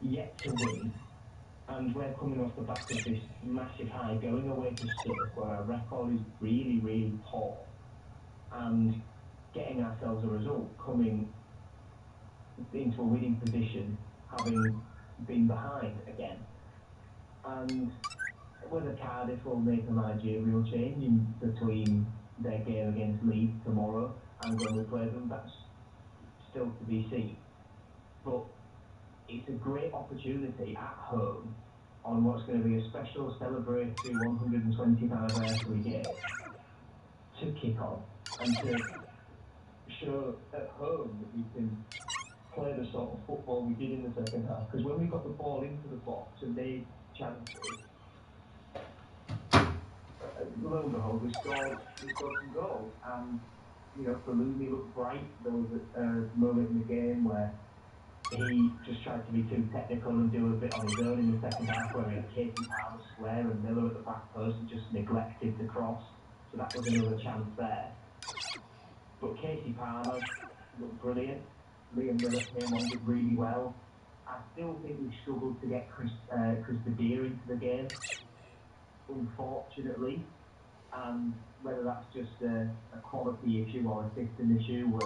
yet to win, and we're coming off the back of this massive high, going away to Stoke, where our record is really, really poor, and getting ourselves a result, coming into a winning position, having been behind again. And whether Cardiff will make a managerial change in between their game against Leeds tomorrow and when we play them, that's still to be seen. But it's a great opportunity at home on what's going to be a special celebratory 120th anniversary game to kick on and to show at home that we can play the sort of football we did in the second half. Because when we got the ball into the box and made chances, lo and behold, we scored some goals. And, you know, Falumi looked bright. There was a moment in the game where he just tried to be too technical and do a bit on his own in the second half, where he had Casey Palmer square and Miller at the back post and just neglected the cross. So that was another chance there. But Casey Palmer looked brilliant. Liam Miller came on, did really well. I still think we struggled to get Chris Badir into the game, unfortunately. And whether that's just a quality issue or a system issue,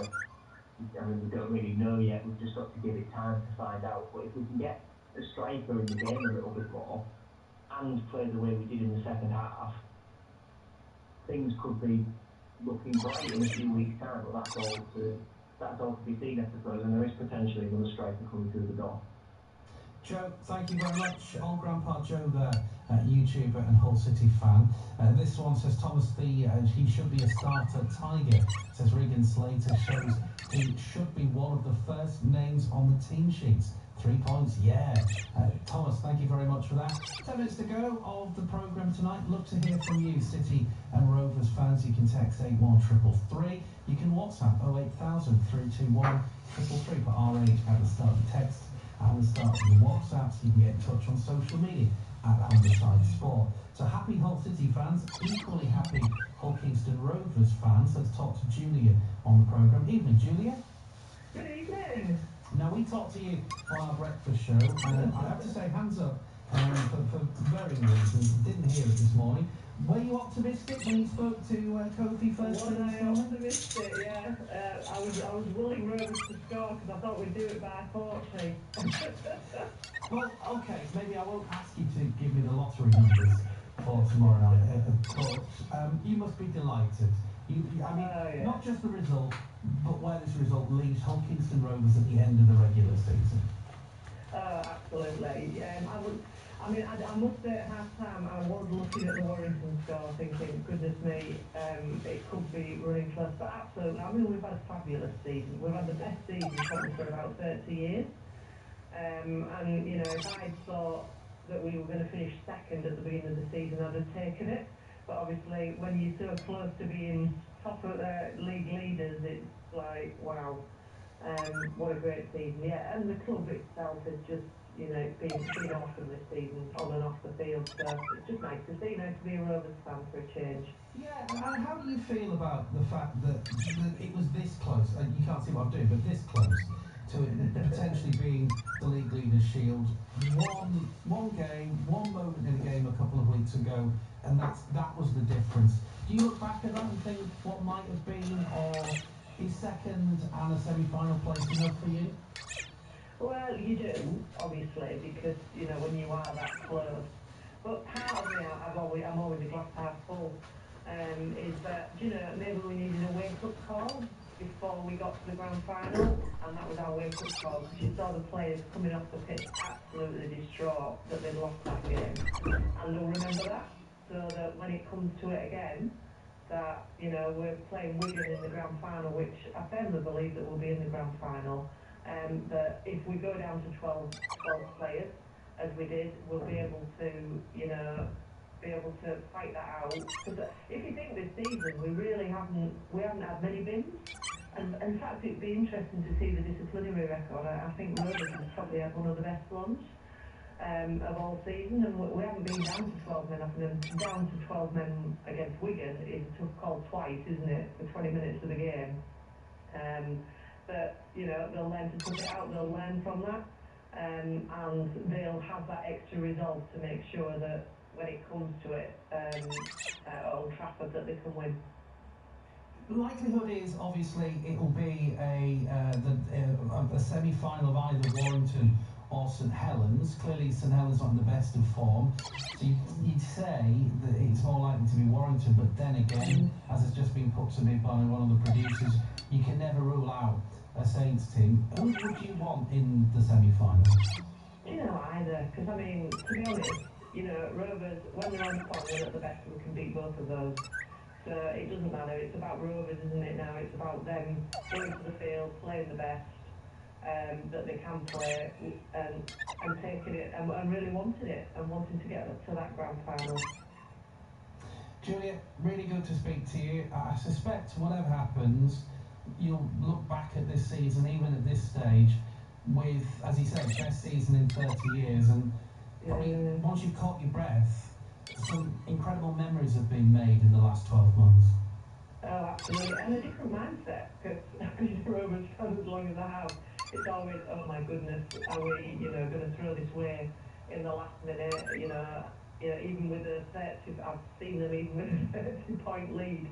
I mean, we don't really know yet. We've just got to give it time to find out. But if we can get a striker in the game a little bit more and play the way we did in the second half, things could be looking bright in a few weeks' time. But that's all to be seen, I suppose. And there is potentially another striker coming through the door. Joe, thank you very much. Old Grandpa Joe there, YouTuber and Hull City fan. This one says, Thomas, he should be a starter. Tiger, says Regan Slater, shows he should be one of the first names on the team sheets. 3 points, yeah. Thomas, thank you very much for that. 10 minutes to go of the programme tonight. Look to hear from you, City and Rovers fans. You can text 81333. You can WhatsApp 08000 321 333 for RH at the start of the text and the start of the WhatsApp, so you can get in touch on social media at Humberside Sport. So happy Hull City fans, equally happy Hull Kingston Rovers fans. Let's talk to Julia on the programme. Evening, Julia. Good evening. Now, we talked to you on our breakfast show, and I have to say, hands up for varying reasons. Didn't hear it this morning. Were you optimistic when you spoke to Kofi first thing this morning? Optimistic, yeah. I was willing Rovers to score because I thought we'd do it by 40. Well, okay, maybe I won't ask you to give me the lottery numbers for tomorrow night, but you must be delighted. I mean, not just the result, but where this result leaves Hull Kingston Rovers at the end of the regular season. Absolutely. I must say at half-time I was looking at the Warrington score thinking, goodness me, it could be running close. But absolutely, I mean, we've had a fabulous season. We've had the best season probably for about 30 years. And, you know, if I'd thought that we were going to finish second at the beginning of the season, I'd have taken it. But obviously, when you're so close to being top of league leaders, it's like, wow, what a great season. Yeah, and the club itself is just you know, it's been awesome this season, on and off the field. So it's just nice to see, nice to be a Rovers fan for a change. Yeah, and how do you feel about the fact that it was this close? You can't see what I'm doing, but this close to it potentially being the league leaders' shield. One game, one moment in a game a couple of weeks ago, and that was the difference. Do you look back at that and think what might have been, or is second and a semi-final place enough for you? Well, you do, obviously, because, you know, when you are that close. But part of me, I'm always a glass half full, is that, you know, maybe we needed a wake-up call before we got to the grand final, and that was our wake-up call, because you saw the players coming off the pitch absolutely distraught that they'd lost that game. And they'll remember that, so that when it comes to it again, that, you know, we're playing Wigan in the grand final, which I firmly believe that we'll be in the grand final, that if we go down to 12 players, as we did, we'll be able to, you know, fight that out. Because if you think this season, we haven't had many bins, and in fact it'd be interesting to see the disciplinary record. I think Rovers has probably had one of the best ones of all season, and we haven't been down to 12 men often, and down to 12 men against Wigan is a tough call twice, isn't it, for 20 minutes of the game. But, you know, they'll learn to tough it out, they'll learn from that, and they'll have that extra resolve to make sure that when it comes to it at Old Trafford, that they can win. The likelihood is, obviously, it will be a semi-final of either Warrington or St Helens. Clearly, St Helens not in the best of form, so you'd say that it's more likely to be Warrington, but then again, as has just been put to me by one of the producers, you can never rule out a Saints team. Who would you want in the semi-final? You know, either, because I mean, to be honest, you know, Rovers, when they're on form, they're at the best, we can beat both of those. So it doesn't matter, it's about Rovers, isn't it now? It's about them going to the field, playing the best that they can play, and taking it, and really wanting it, and wanting to get to that grand final. Julia, really good to speak to you. I suspect whatever happens, you'll look back at this season, even at this stage, with, as you say, best season in 30 years, and probably once you've caught your breath, some incredible memories have been made in the last 12 months. Oh, absolutely, and a different mindset, because I've been a Rovers fan as long as I have. It's always, oh my goodness, are we, you know, going to throw this way in the last minute, you know, even with a 30, I've seen them even with a 30-point lead,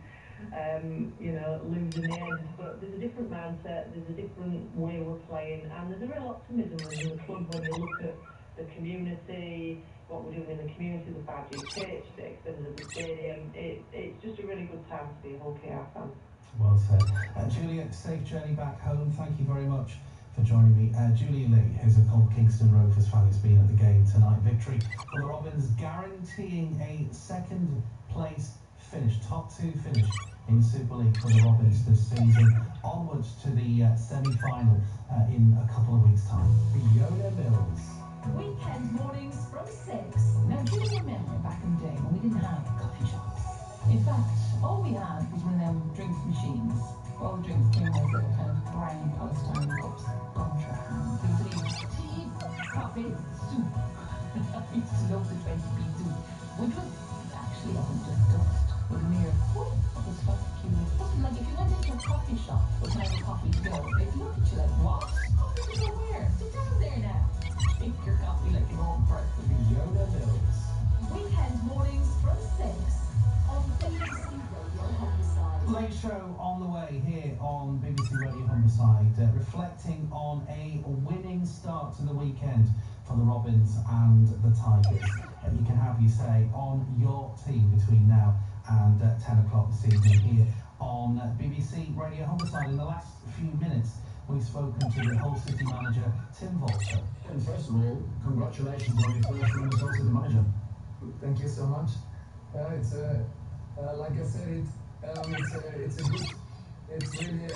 you know, losing the end. But there's a different mindset, there's a different way we're playing, and there's a real optimism within the club when you look at the community, what we're doing in the community, the 5G pitch, the extended of the stadium. It's just a really good time to be a Hull KR fan. Well said. Julia, safe journey back home. Thank you very much for joining me. Julia Lee, who's a Hull Kingston Rovers fan, has been at the game tonight. Victory for the Robins, guaranteeing a second place finish, top two finish in Super League for the Robins this season. Onwards to the semi-final in a couple of weeks' time. Fiona Mills. Weekend mornings from 6. Now, do you remember back in the day when we didn't have coffee shops? In fact, all we had was one of them drinks machines. All the drinks came with little kind of brown polystyrene cups, buncher. We would leave tea, coffee, soup. I used to love the 20p soup, which was actually a bunch of dust with a mere whoop of the stuff cube. It wasn't like if you went into a coffee shop with kind of coffee to go, they'd look at you like, what? Coffee to go where? Sit down there now. Drink your coffee like your own person. Fiona Mills. Weekend mornings from 6 on BBC Radio Homicide. Late show on the way here on BBC Radio Homicide, reflecting on a winning start to the weekend for the Robins and the Tigers. You can have your say on your team between now and 10 o'clock this evening here on BBC Radio Homicide. In the last few minutes, we've spoken to the Hull City manager, Tim Volter. And first of all, congratulations on your first run as Hull City manager. Thank you so much. It's like I said, it's really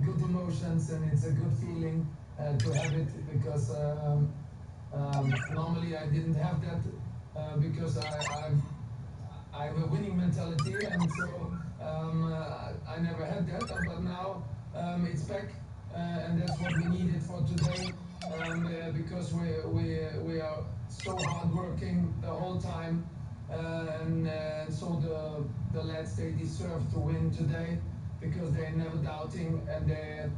good emotions, and it's a good feeling to have it, because normally I didn't have that because I have a winning mentality, and so I never had that, but now it's back, and that's what we needed for today. because we are so hardworking the whole time, and so the lads, they deserve to win today because they're never doubting, and they're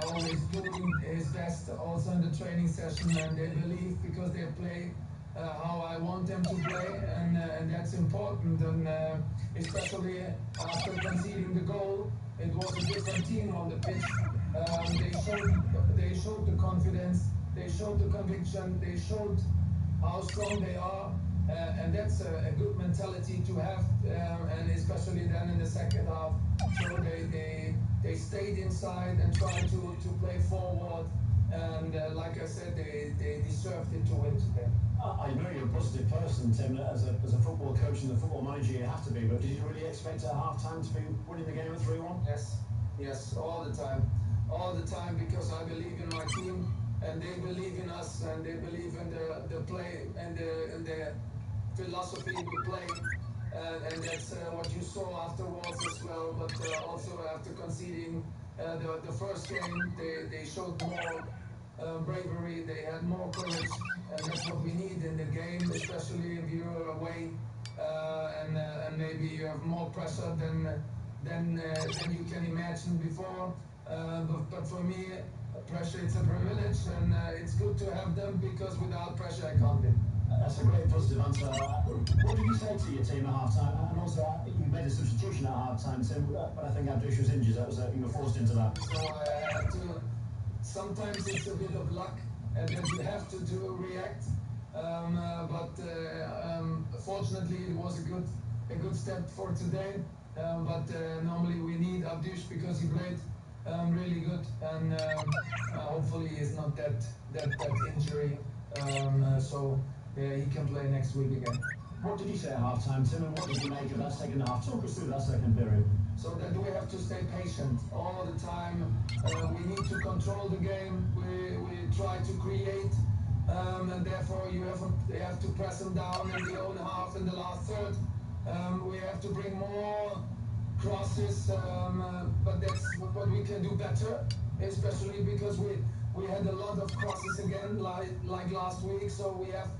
always doing his best also in the training session, and they believe because they play how I want them to play, and that's important. And especially after conceding the goal, it was a different team on the pitch. They showed the confidence, they showed the conviction, they showed how strong they are, and that's a good mentality to have, and especially then in the second half. So they stayed inside and tried to play forward, and like I said, they deserved it to win today. I know you're a positive person, Tim. As a football coach and a football manager, you have to be. But did you really expect at half-time to be winning the game at 3-1? Yes, all the time, because I believe in my team, and they believe in us, and they believe in the play and the philosophy we play, and that's what you saw afterwards as well. But also after conceding the first game, they showed more bravery, they had more courage, and that's what we need in the game, especially if you're away, and maybe you have more pressure than you can imagine before. But for me, pressure, it's a privilege, and it's good to have them, because without pressure I can't win. That's a great positive answer. What did you say to your team at half-time? And also, you made a substitution at half-time, Tim, but I think Abdush was injured. That was you were forced into that. So I had to. Sometimes it's a bit of luck, and then you have to react. But fortunately, it was a good step for today. But normally we need Abdush because he played really good, and hopefully he's not that injury. So he can play next week again. What did you say at half-time, Tim, and what did you make of that second half? Talk us through that second period. So that we have to stay patient all the time. We need to control the game. We try to create, and therefore you have to press them down in the own half in the last third. We have to bring more crosses, but that's what we can do better, especially because we had a lot of crosses again, like last week. So we have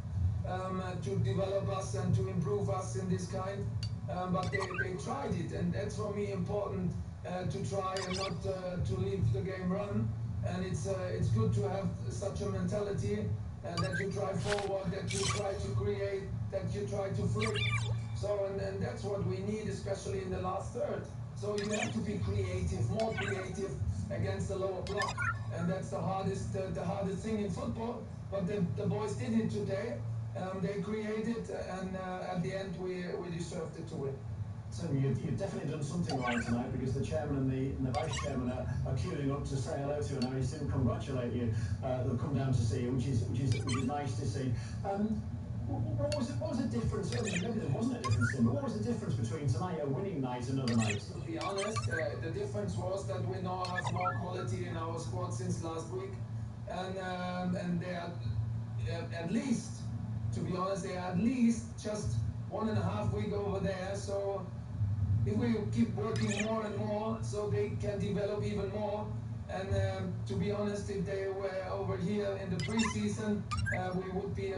to develop us and to improve us in this kind. But they tried it, and that's for me important, to try and not to leave the game run. And it's good to have such a mentality, that you try forward, that you try to create, that you try to flick. So and that's what we need, especially in the last third. So you have to be creative, more creative against the lower block, and that's the hardest thing in football. But the boys did it today. They created, and at the end we deserved it to win. So you've definitely done something right tonight, because the chairman and the vice chairman are queuing up to say hello to you, and I still congratulate you. They'll come down to see you, which is nice to see. What was the difference? Maybe there wasn't a difference, but what was the difference between tonight, a winning night, and another night? To be honest, the difference was that we now have more quality in our squad since last week, and they are at least, to be honest, they are at least just 1.5 weeks over there. So if we keep working more and more, so they can develop even more. And to be honest, if they were over here in the preseason, we would be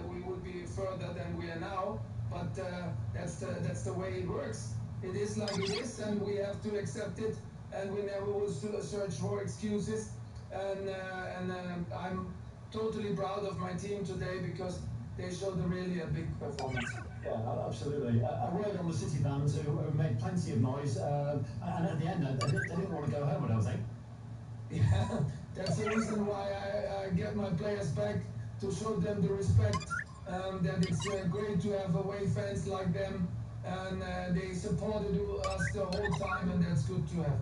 we would be further than we are now. But that's the way it works. It is like it is, and we have to accept it. And we never will search for excuses. And I'm totally proud of my team today, because they showed really a big performance. Yeah, absolutely. A word on the City fans who made plenty of noise, and at the end, they didn't want to go home, I don't think. Yeah, that's the reason why I get my players back, to show them the respect, that it's great to have away fans like them, and they supported us the whole time, and that's good to have.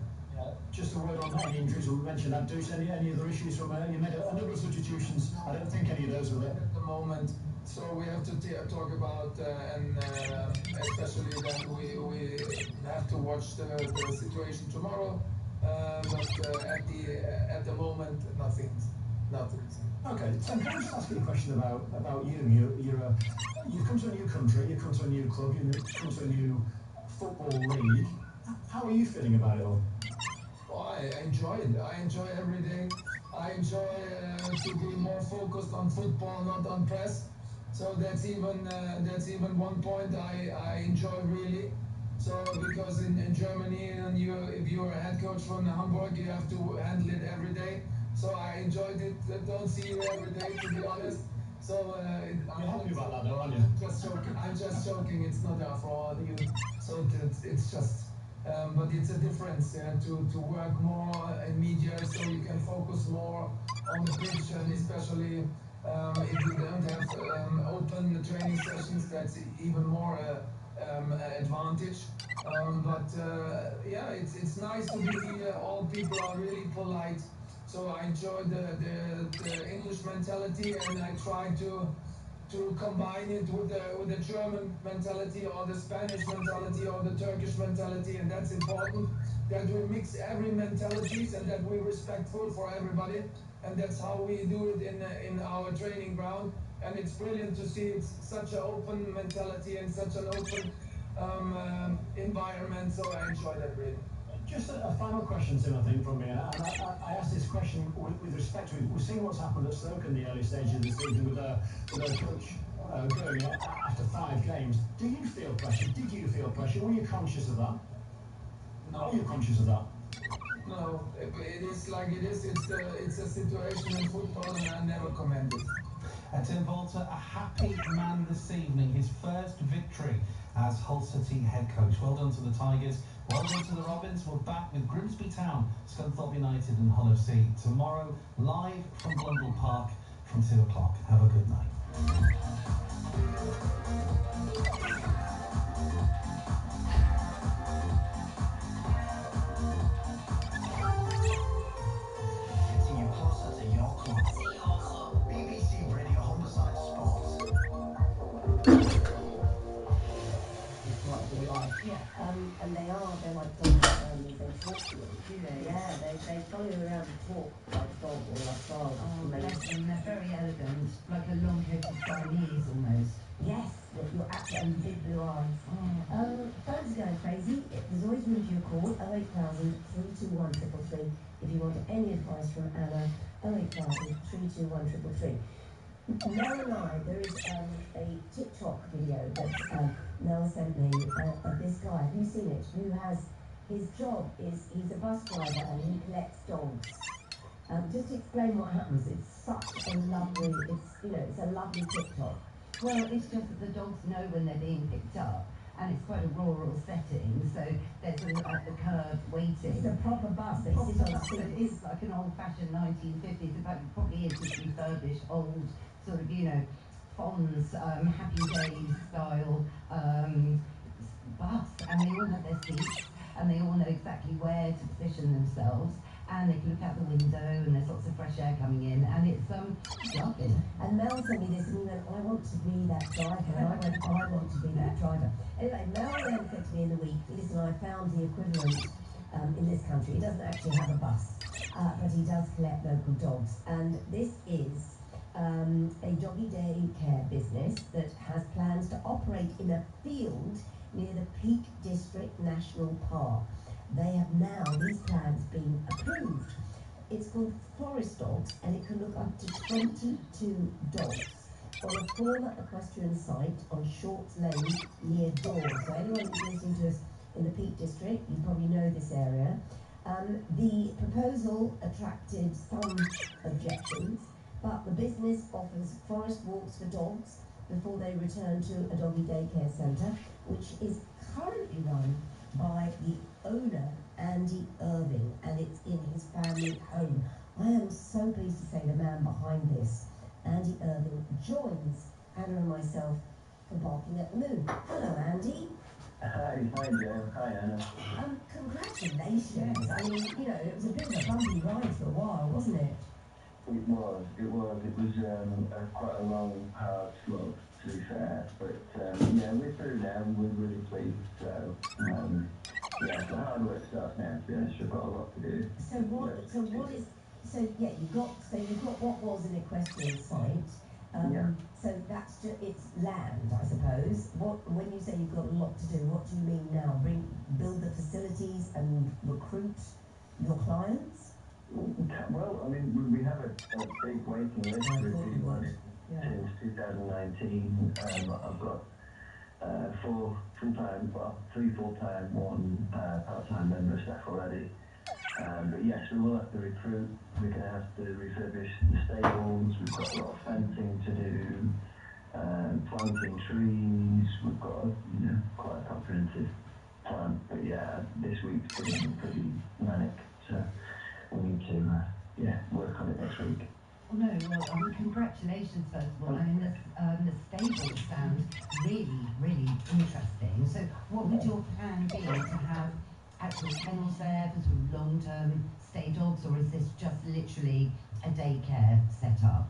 Just a word on any injuries. We mentioned Abdush. Any other issues from you made a number of substitutions. I don't think any of those were there at the moment. So we have to talk about, and especially then we have to watch the situation tomorrow. But at the moment, nothing. Okay, so can I just ask you a question about you? You've come to a new country, you've come to a new club, you've come to a new football league. How are you feeling about it all? Well, I enjoy it. I enjoy every day. I enjoy to be more focused on football, not on press. So that's even one point I enjoy really. So because in Germany, and if you're a head coach from Hamburg, you have to handle it every day. So I enjoyed it. I don't see you every day, to be honest. So you're happy about that, though, aren't you? I'm just joking. It's not for you. So it's just. But it's a difference to work more in media, so you can focus more on the pitch, and especially if you don't have open training sessions, that's even more advantage. Yeah, it's nice to be here. All people are really polite, so I enjoy the English mentality, and I try to combine it with the German mentality or the Spanish mentality or the Turkish mentality, and that's important, that we mix every mentalities and that we're respectful for everybody, and that's how we do it in our training ground. And it's brilliant to see it's such an open mentality and such an open environment, so I enjoy that really. Just a final question, Tim, I think, from me. And I asked this question with respect to it. We've seen what's happened at Stoke in the early stages of the season with a coach going after 5 games. Do you feel pressure? Did you feel pressure? Were you conscious of that? No. Are you conscious of that? No, it is like it is. It's a situation in football, and I never commented. Tim Volter, a happy man this evening, his first victory as Hull City head coach. Well done to the Tigers, well done to the Robins. We're back with Grimsby Town, Scunthorpe United and Hull FC tomorrow, live from Blundell Park from 2 o'clock. Have a good night. Getting you closer to your club. BBC Radio Homicide Sports. Yeah, and they're like dogs, they talk to you. Do they? Yeah, they follow you around and talk like a dog or like a dog. Oh, bless them, they're very elegant, like a long-coated Chinese almost. Yes, you're absolutely, and big blue eyes. Phones are going crazy. There's always room for your call, 08000 321 333. If you want any advice from Anna, 08000 321 333. Mel and I, there is a TikTok video that Mel sent me of this guy. Have you seen it? Who has, his job is, he's a bus driver and he collects dogs. Just to explain what happens, it's such a lovely, it's a lovely TikTok. Well, it's just that the dogs know when they're being picked up, and it's quite a rural setting, so there's a curb waiting. It's a proper bus. They sit on the seat. It's like an old-fashioned 1950s, in fact, it probably is just refurbished, old, sort of, Fonz, Happy Days style bus, and they all have their seats, and they all know exactly where to position themselves, and they can look out the window, and there's lots of fresh air coming in, and it's lovely. And Mel sent me this, and he went, I want to be that driver, and I went, I want to be that driver. Anyway, Mel then said to me in the week, listen, I found the equivalent in this country. He doesn't actually have a bus, but he does collect local dogs, and this is a doggy day care business that has plans to operate in a field near the Peak District National Park. They have now, these plans, been approved. It's called Forest Dogs, and it can look up to 22 dogs on a former equestrian site on Shorts Lane near Dawes. So anyone who's listening to us in the Peak District, you probably know this area. The proposal attracted some objections, but the business offers forest walks for dogs before they return to a doggy daycare centre, which is currently run by the owner, Andy Irving, and it's in his family home. I am so pleased to say the man behind this, Andy Irving, joins Anna and myself for Barking at the Moon. Hello, Andy. Hi Joe. Hi Anna. Congratulations. I mean, it was a bit of a bumpy ride for a while, wasn't it? It was. It was quite a long, hard slog, to be fair. But yeah, we're through now, and we're really pleased. So yeah, the hard work starts now. To be honest, we've got a lot to do. You've got what was an equestrian site. So that's just, it's land, I suppose. When you say you've got a lot to do, what do you mean now? Build the facilities and recruit? your clients? Well, I mean, we have a big waiting list. We've been running since 2019. I've got 4 full-time, well, 3 full-time, 1 part-time member of staff already. But yes, we will have to recruit. We're going to have to refurbish the stables. We've got a lot of fencing to do, planting trees. We've got, quite a comprehensive plan. But yeah, this week's been pretty manic, so we need to, work on it next week. Well, no, well, congratulations first of all. I mean, the stables sound really, really interesting. So, what would your plan be to have actual kennels there for sort of long-term stay dogs, or is this just literally a daycare setup?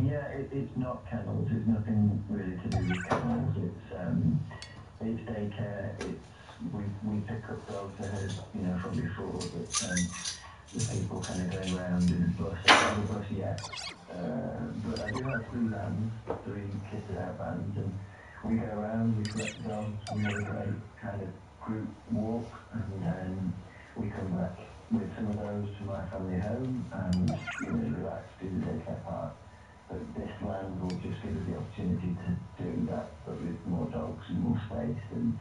Yeah, it's not kennels. It's nothing really to do with kennels. It's daycare. We pick up dogs ahead, from before, but the people kind of going around in a bus. I don't have a bus yet, but I do have 3 vans, 3 kitted out vans, and we go around, we collect the dogs, we have a great kind of group walk, and then we come back with some of those to my family home and relax, do the daycare part. But this land will just give us the opportunity to do that, but with more dogs and more space, and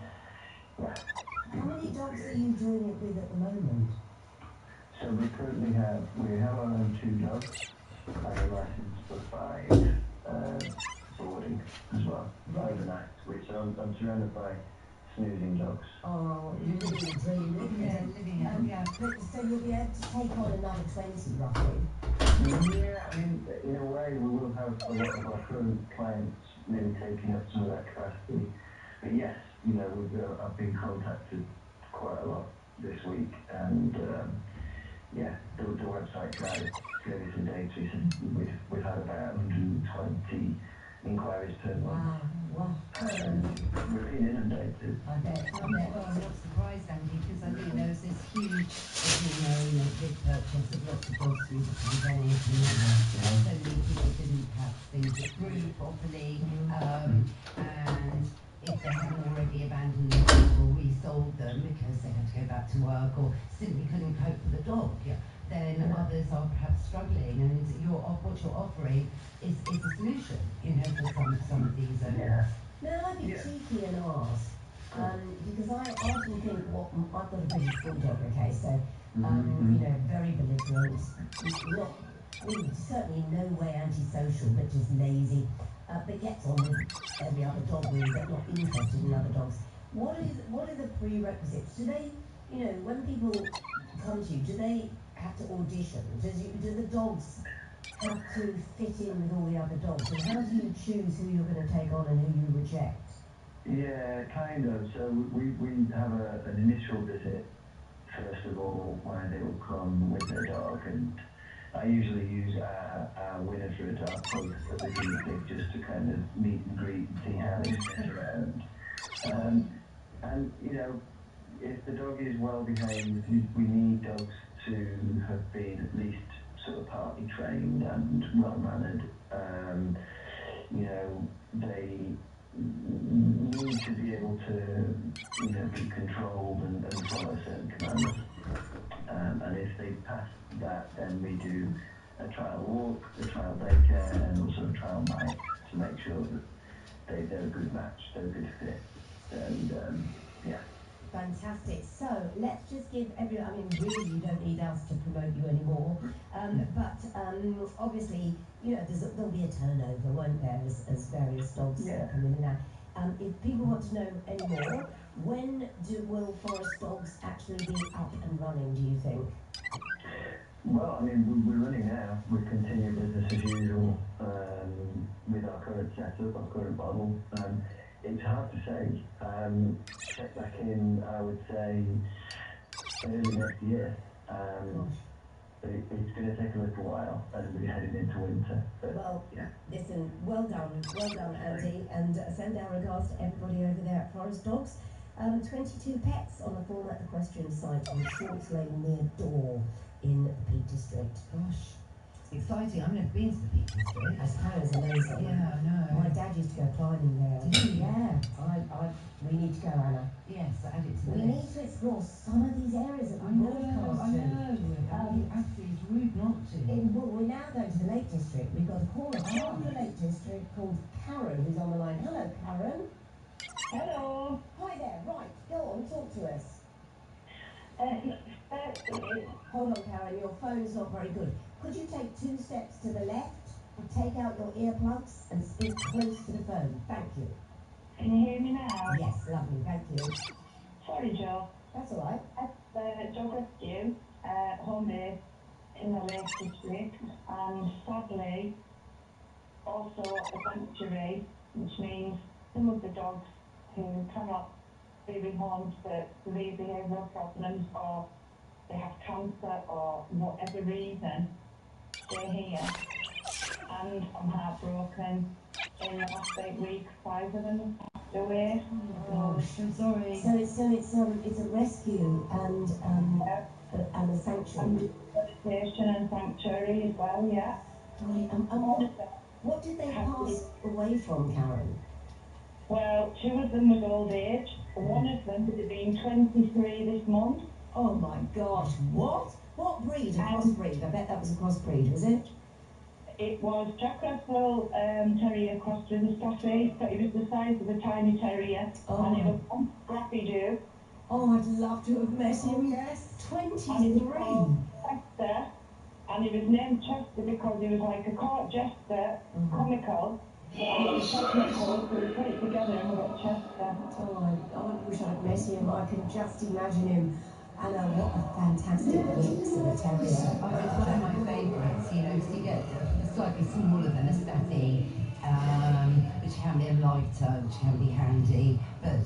How many dogs are you doing it with at the moment? So we currently have our own 2 dogs and a license for 5 boarding as well, overnight, which I'm surrounded by snoozing dogs. Oh, you're living the dream, But so you'll be able to take on another 20 roughly? Yeah, I mean, in a way we will have a lot of our current clients maybe taking up some of that capacity. But yes, I've been contacted quite a lot this week, and the website guy gave me some data. He said we've had about 120 inquiries per month. Wow. We're being inundated. I bet. Well, I'm not surprised, Andy, because I think there was this huge, big purchase of lots of dogs through the pandemic, and so many people didn't have things approved properly, and if they hadn't already abandoned them or resold them because they had to go back to work or simply couldn't cope with the dog, then others are perhaps struggling, and what you're offering is a solution, for some of these owners. May I be cheeky and ask? Because I often think I've got a British bulldog, okay, so very belligerent, certainly in no way antisocial, but just lazy, but gets on with every other dog really, but not interested in other dogs. What are the prerequisites? Do they, when people come to you, do they have to audition? Do the dogs have to fit in with all the other dogs? And how do you choose who you're going to take on and who you reject? Yeah, kind of. So we have an initial visit, first of all, where they will come with their dog, and I usually use our winner for a dog post as a guinea pig just to kind of meet and greet and see how they sit around. And, if the dog is well behaved, we need dogs to have been at least sort of partly trained and well mannered. They need to be able to, be controlled and follow certain commands. And if they pass that, then we do a trial walk, a trial daycare, and also a trial night to make sure that they're a good match, they're a good fit, and Fantastic. So let's just give everyone, really you don't need us to promote you anymore, but obviously, there'll be a turnover, won't there, as various dogs come in and out. If people want to know any more, when will Forest Dogs actually be up and running, do you think? Well, we're running now. We continue business as usual with our current setup, our current model. It's hard to say. Check back in, I would say, early next year. But it's going to take a little while as we're heading into winter. But, listen, well done, Andy, and send our regards to everybody over there at Forest Dogs. 22 pets on the Format Equestrian site on Shorts Lane near Dore in the Peak District. Gosh, it's exciting. I've never been to the Peak District. It's amazing. Yeah, I know. My dad used to go climbing there. Did he? Yeah. We need to go, Anna. Yes, add it to the We list. need to explore some of these areas that I we know. broadcast to. Absolutely, it's rude not to. Well, we're now going to the Lake District. We've got a caller from the Lake District called Karen, who's on the line. Hello, Karen. Hello. Hi there. Right, go on, talk to us. Hold on, Karen, your phone's not very good. Could you take 2 steps to the left, take out your earplugs, and speak close to the phone? Thank you. Can you hear me now? Yes, lovely, thank you. Sorry, Joe. That's all right. It's Dog Rescue, home base in the Lake District, and sadly, also a sanctuary, which means some of the dogs who cannot live in homes for severe behavioural problems, or they have cancer, or whatever reason, stay here. And I'm heartbroken. In the last 8 weeks, 5 of them have passed away. Oh, I'm sorry. So it's a rescue and a sanctuary. Meditation and sanctuary as well, yeah. Right. What did they pass away from, Karen? Well, 2 of them was old age. One of them would have been 23 this month. Oh my gosh, what? What breed? A crossbreed? I bet that was a crossbreed, was it? It was Jack Russell Terrier crossed with a Staffy, but he was the size of a tiny terrier, and he was scrappy do. Oh, I'd love to have met him, yes. 23. Chester, and he was named Chester because he was like a court jester, comical, but he was technical, so we put it together and we got Chester. Oh, I wish I'd met him. I can just imagine him. Anna, what a fantastic mix of a terrier. It's one of my favourites, you know, because you get slightly smaller than a Staffy, which can be a lighter, which can be handy, but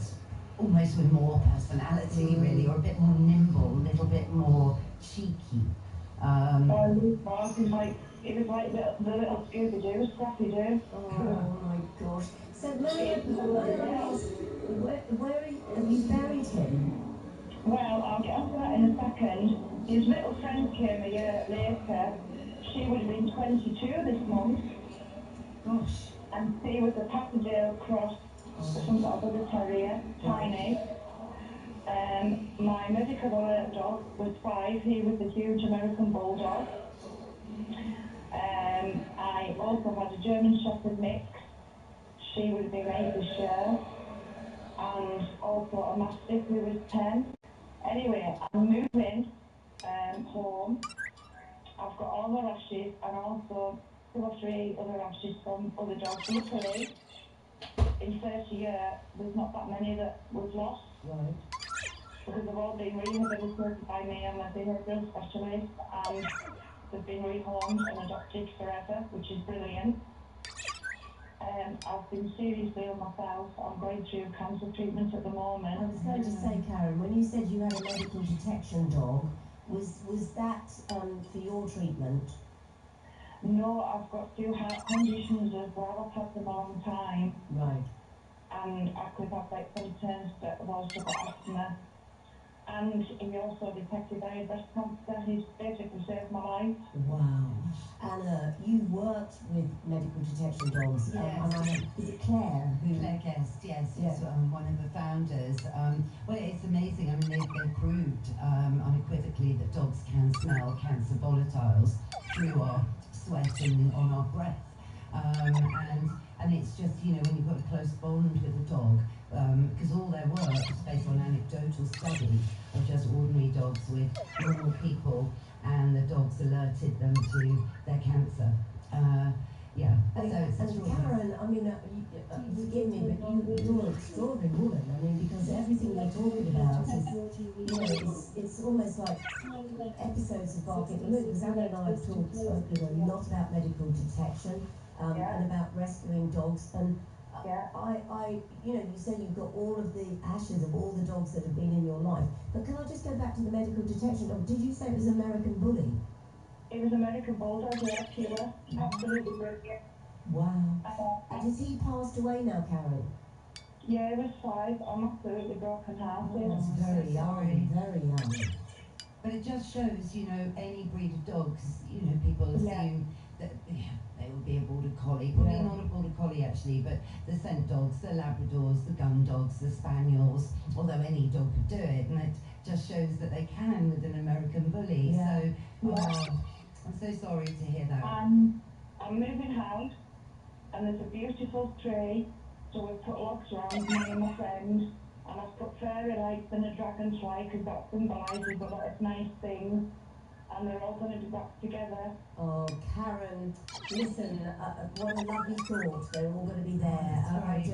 almost with more personality, really, or a bit more nimble, a little bit more cheeky. It was like the little Scooby-Doo, Scrappy-Doo. Oh my gosh. So, may I ask, where have you buried him? Well, I'll get onto that in a second. His little friend came a year later. She would have been 22 this month. Gosh. And she was a Papperdale cross, some sort of other terrier, tiny. My medical alert dog was 5. He was a huge American bulldog. I also had a German Shepherd mix. She would have been 8 this year. And also a Mastiff who was 10. Anyway, I'm moving home. I've got all the rashes and also 2 or 3 other rashes from other dogs. Luckily, in 30 years, there's not that many that was lost. Right. Because they've all been rehabilitated by me. I'm a behavioural specialist, and they've been rehomed and adopted forever, which is brilliant. I've been seriously ill myself. I'm going through cancer treatment at the moment. I was going to say, Karen, when you said you had a medical detection dog, was that for your treatment? No, I've got 2 heart conditions as well. I've had them a long time. Right. And I could have like symptoms, but I've also got asthma. And he also detected I had breast cancer. He's basically saved my life. Wow. Anna, you worked with medical detection dogs. Yes. Is it Claire? Claire Guest, yes, is one of the founders. Well, it's amazing. I mean, they've proved unequivocally that dogs can smell cancer volatiles through our sweat and on our breath. And it's just, you know, when you've got a close bond with a dog, because all their work is based on anecdotal studies of just ordinary dogs with normal people, and the dogs alerted them to their cancer. And Karen, I mean, forgive me, but you're an extraordinary woman. I mean, because everything you're talking about is, you know, it's almost like episodes of Barking at the Moon. Because Anna and I have talked, a lot about medical detection and about rescuing dogs. And you say you've got all of the ashes of all the dogs that have been in your life. But can I just go back to the medical detection dog? Did you say it was American Bully? It was American Bulldog, yeah, killer. Absolutely brilliant. Wow. Has he passed away now, Karen? Yeah, he was 5. I'm absolutely broken hearted. That's very young, very young. But it just shows, you know, any breed of dogs, you know, people assume especially, but the scent dogs, the Labradors, the gun dogs, the Spaniels, although any dog could do it, and it just shows that they can with an American bully. Yeah. So, I'm so sorry to hear that. I'm moving house, and there's a beautiful tree, so we've put logs round, me and my friend, and I've put fairy lights and a dragonfly, because that symbolises a lot of nice things, and they're all going to be back together. Oh, Karen, listen, what a lovely thought. They're all going to be there.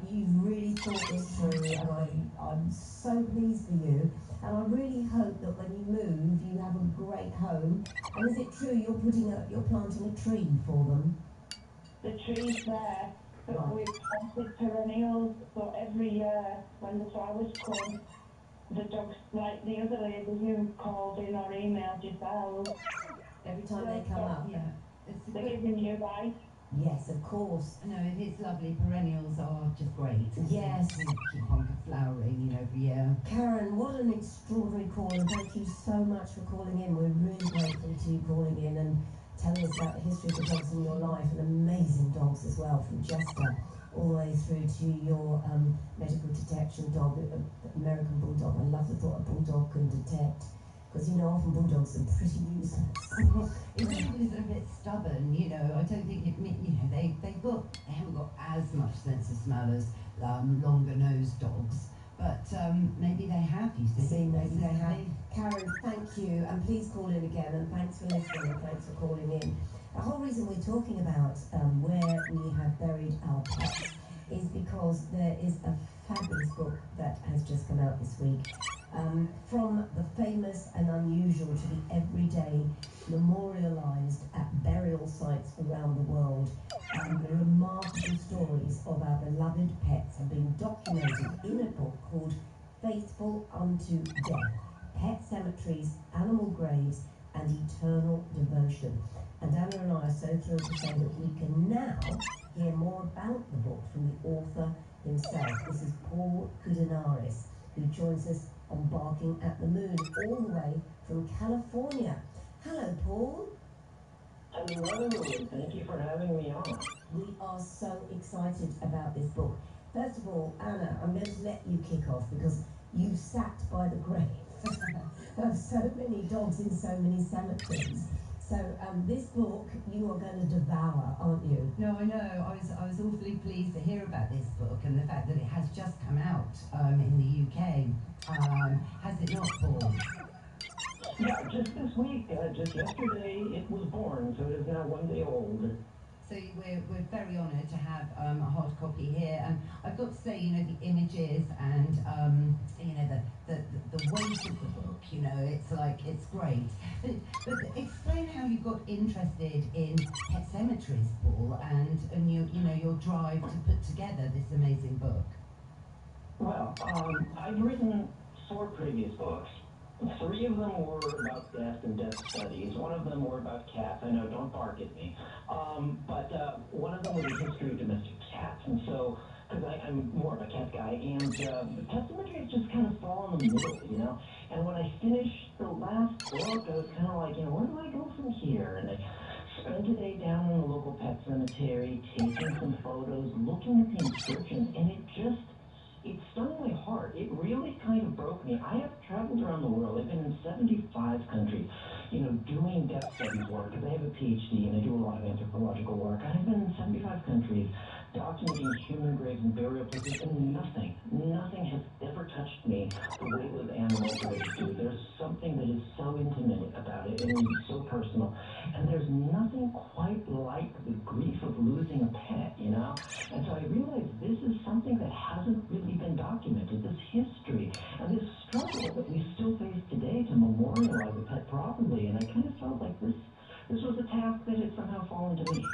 You've really thought this through, and I'm so pleased for you. And I really hope that when you move, you have a great home. And is it true you're planting a tree for them? The tree's there, but we've planted perennials, so every year when the flowers come, the dogs, like the other lady who called in or emailed yourselves, every time they come up, they're giving you life. Yes, of course. No, it is lovely. Perennials are just great. Yes. They keep on flowering, every year. Karen, what an extraordinary call, and thank you so much for calling in. We're really grateful to you calling in and telling us about the history of the dogs in your life, and amazing dogs as well, from Jester all the way through to your medical detection dog, American Bulldog. I love the thought a Bulldog can detect, because often Bulldogs are pretty useless. If anybody's a bit stubborn, I don't think they haven't got as much sense of smell as longer nosed dogs. But maybe they have, you see. Maybe they have. Karen, thank you, and please call in again, and thanks for listening, and thanks for calling in. The whole reason we're talking about where we have buried our pets is because there is a fabulous book that has just come out this week. From the famous and unusual to the everyday, memorialised at burial sites around the world. The remarkable stories of our beloved pets have been documented in a book called Faithful Unto Death, Pet Cemeteries, Animal Graves and Eternal Devotion. And Anna and I are so thrilled to say that we can now hear more about the book from the author himself. This is Paul Kudinaris, who joins us on Barking at the Moon, all the way from California. Hello, Paul. Hello, thank you for having me on. We are so excited about this book. First of all, Anna, I'm going to let you kick off because you sat by the grave of so many dogs in so many cemeteries. So this book you are going to devour, aren't you? No, I know. I was awfully pleased to hear about this book and the fact that it has just come out in the UK. Has it not, Paul? Yeah, just this week, just yesterday, it was born, so it is now 1 day old. So we're very honoured to have a hard copy here, and I've got to say, the images and the weight of the book, it's great. But explain how you got interested in pet cemeteries, Paul, and your drive to put together this amazing book. Well, I've written 4 previous books. 3 of them were about death and death studies. 1 of them were about cats. I know, don't bark at me. But 1 of them was a history of domestic cats. And so, because I'm more of a cat guy, and the pet cemeteries just kind of fall in the middle, And when I finished the last book, I was kind of like, where do I go from here? And I spent a day down in the local pet cemetery, taking some photos, looking at the inscriptions, and it stung my heart. It really kind of broke me. I have traveled around the world. I've been in 75 countries, doing death studies work, because I have a PhD and I do a lot of anthropological work. I've been in 75 countries documenting human graves and burial places, and nothing has ever touched me the way those animal graves do. There's something that is so intimate about it, and it's so personal. And there's nothing quite like the grief of losing a pet, And so I realized this is something that hasn't really been documented, this history and this struggle that we still face today to memorialize a pet properly. And I kind of felt like this was a task that had somehow fallen to me.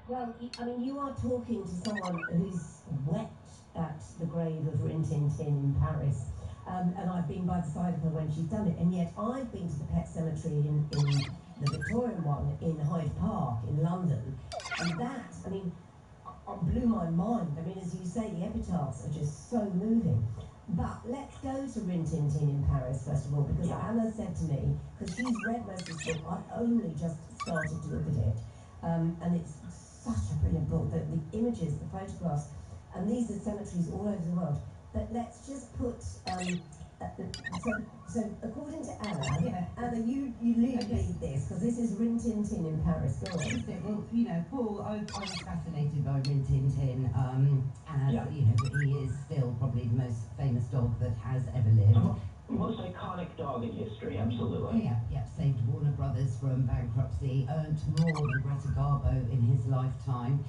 Well, you are talking to someone who's wept at the grave of Rin Tin Tin in Paris. And I've been by the side of her when she's done it. And yet I've been to the pet cemetery in the Victorian one in Hyde Park in London. And that, blew my mind. As you say, the epitaphs are just so moving. But let's go to Rin Tin Tin in Paris, first of all, because Anna said to me, because she's read most of this book, I only just started to look at it, and it's such a brilliant book. The images, the photographs, and these are cemeteries all over the world. But let's just put. So according to Anna, Anna, you lead this because this is Rin Tin Tin in Paris. Go on. Well, you know, Paul, I was fascinated by Rin Tin Tin, as you know, that he is still probably the most famous dog that has ever lived. Most iconic dog in history, absolutely. Yeah, saved Warner Brothers from bankruptcy, earned more than Greta Garbo in his lifetime.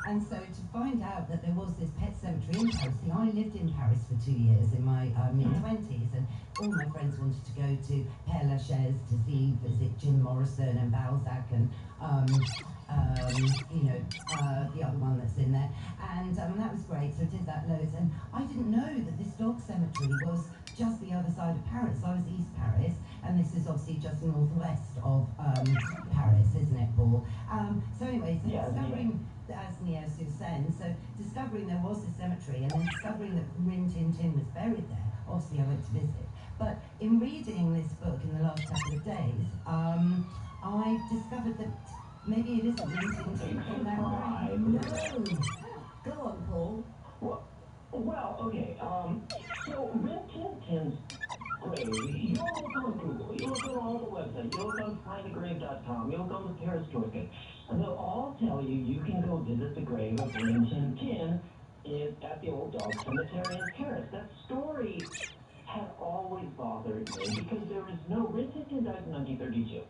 And so to find out that there was this pet cemetery in Paris, see, I lived in Paris for 2 years in my mid-20s, and all my friends wanted to go to Père Lachaise to visit Jim Morrison and Balzac and you know, the other one that's in there. And that was great, so I did that loads. And I didn't know that this dog cemetery was just the other side of Paris. I was East Paris, and this is obviously just northwest of Paris, isn't it, Paul? So anyway, so discovering, as Niels was saying, so discovering there was this cemetery, and then discovering that Rin Tin Tin was buried there, obviously I went to visit. But in reading this book in the last couple of days, I discovered that maybe it isn't Rin Tin Tin from that grave. No. Go on, Paul. Well, okay, so Rin Tin Tin's grave, you look on Google, you look on all the websites, you look on findagrave.com, you look on the Paris Toolkit, and they'll all tell you can go visit the grave of Rin Tin Tin at the Old Dog Cemetery in Paris. That story has always bothered me because there is no, Rin Tin Tin died in 1932.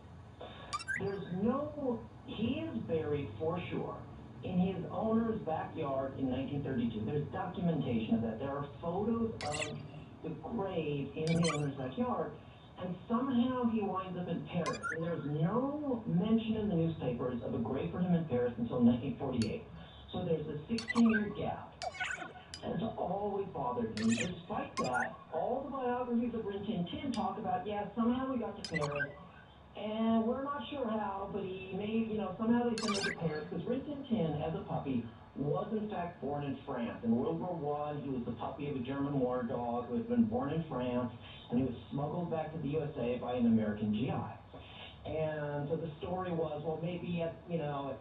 There's no, he is buried for sure in his owner's backyard in 1932. There's documentation of that. There are photos of the grave in the owner's backyard, and somehow he winds up in Paris. And there's no mention in the newspapers of a grave for him in Paris until 1948. So there's a 16-year gap. And it's always bothered me. Despite that, all the biographies of Rin Tin Tin talk about, somehow we got to Paris, and we're not sure how, but he made, somehow they sent him to Paris, because Rin Tin Tin, as a puppy, was in fact born in France. In World War I, he was the puppy of a German war dog who had been born in France, and he was smuggled back to the USA by an American GI. And so the story was, well, maybe at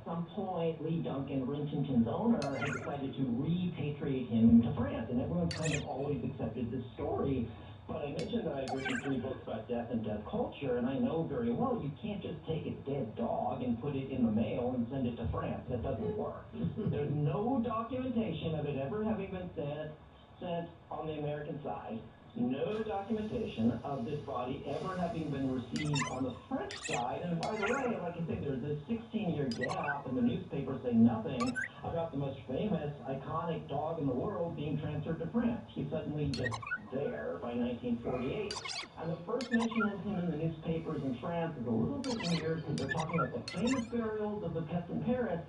some point, Lee Duncan, Rin Tin Tin's owner, had decided to repatriate him to France, and everyone's kind of always accepted this story. But I mentioned that I've written 3 books about death and death culture, and I know very well you can't just take a dead dog and put it in the mail and send it to France. That doesn't work. There's no documentation of it ever having been sent on the American side. No documentation of this body ever having been received on the French side. And by the way, like I say, there's this 16-year gap, and the newspapers say nothing about the most famous, iconic dog in the world being transferred to France. He's suddenly just there by 1948. And the first mention of him in the newspapers in France is a little bit weird because they're talking about the famous burials of the pets in Paris,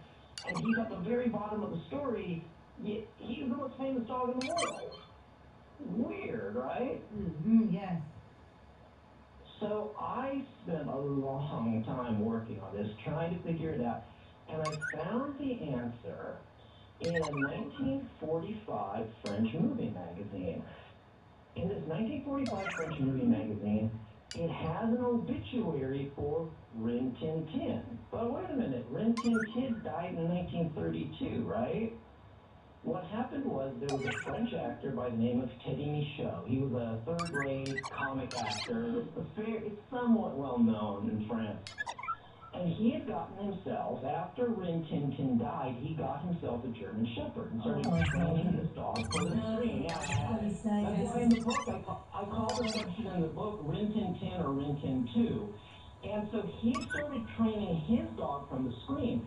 and he's at the very bottom of the story, yet he's the most famous dog in the world. Weird, right? Yes. So I spent a long time working on this, trying to figure it out, and I found the answer in a 1945 French movie magazine. In this 1945 French movie magazine, it has an obituary for Rin Tin Tin. But wait a minute, Rin Tin Tin died in 1932, right? What happened was there was a French actor by the name of Teddy Michaud. He was a third-grade comic actor. It's somewhat well-known in France. And he had gotten himself, after Rin Tin Tin died, he got himself a German Shepherd and started training his dog for the screen. That's why in the book, I call the section in the book Rin Tin Tin or Rin Tin 2. And so he started training his dog from the screen.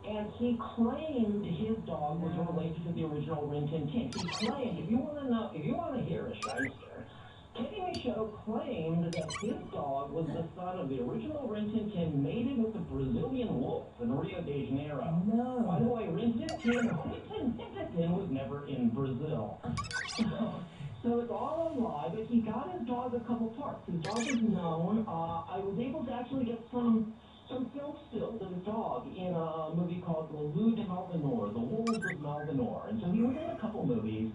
And he claimed his dog was related to the original Rin Tin Tin. He claimed, if you want to hear a shyster, Teddy Michaud claimed that his dog was the son of the original Rin Tin Tin mated with the Brazilian wolf in Rio de Janeiro. No. By the way, Rin Tin Tin was never in Brazil. So it's all a lie, but he got his dog a couple parts. His dog is known. I was able to actually get some film stills of his dog in a movie called Le Loup de Malvinor, The Wolves of Malvinor. And so he was in a couple movies.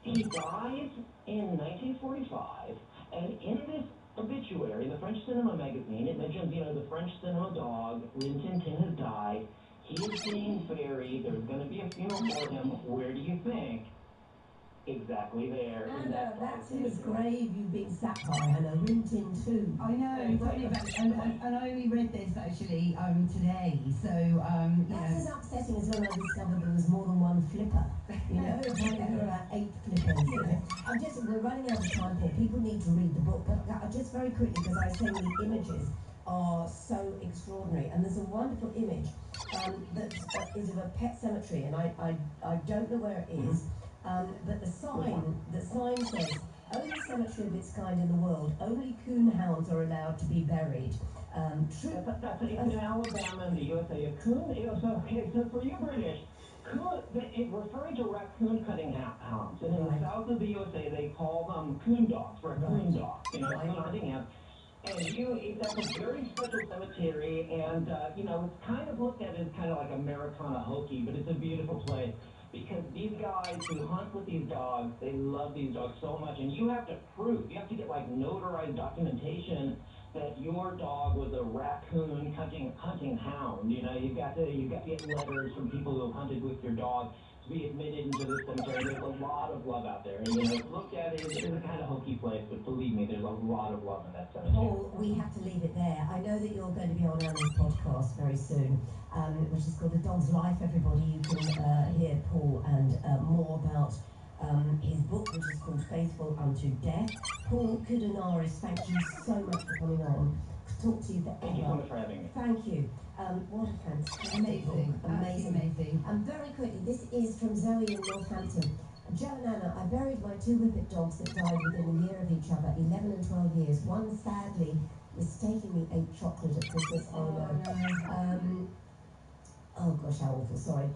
He dies in 1945, and in this obituary, the French Cinema magazine, it mentions, the French cinema dog, Rin Tin Tin, has died. He is being buried. There's going to be a funeral for him. Where do you think? Exactly there. in Anna, that that's dog whose cemetery. grave you've been sat by, Anna. Rintin too. I know, tell me about it. And I only read this actually today, so you That's as know. upsetting as when I discovered there was more than one flipper. You know, apparently there are 8 flippers. You know. We're running out of time, Paul. People need to read the book, but just very quickly, because I was saying the images are so extraordinary, and there's a wonderful image that is of a pet cemetery, and I don't know where it is, but the sign says, only cemetery of its kind in the world, only coon hounds are allowed to be buried. It's in Alabama in the USA. A coon, so for you British, coon, referring to raccoon cutting hounds. And in the south of the USA, they call them coon dogs, raccoon dogs, coon hunting hounds. And that's a very special cemetery, and it's kind of looked at as kind of like Americana hokey, but it's a beautiful place. Because these guys who hunt with these dogs, they love these dogs so much, and you have to get like notarized documentation that your dog was a raccoon hunting hound. You've got to get letters from people who have hunted with your dog to be admitted into the cemetery. There's a lot of love out there. And, it's looked at as a kind of hokey place, but believe me, there's a lot of love in that cemetery. Paul, we have to leave it there. I know that you're going to be on Anna's podcast very soon, which is called A Dog's Life. Everybody, you can hear Paul and more about his book, which is called Faithful Unto Death. Paul Koudenaris, thank you so much for coming on. Talk to you forever. Thank you so much for having me. Thank you. What a fantastic Amazing. book. Amazing. And very quickly, this is from Zoe in Northampton. Joe and Anna, I buried my 2 whippet dogs that died within a year of each other, 11 and 12 years. One sadly mistakenly ate chocolate at Christmas. Oh no. Oh gosh, how awful, sorry.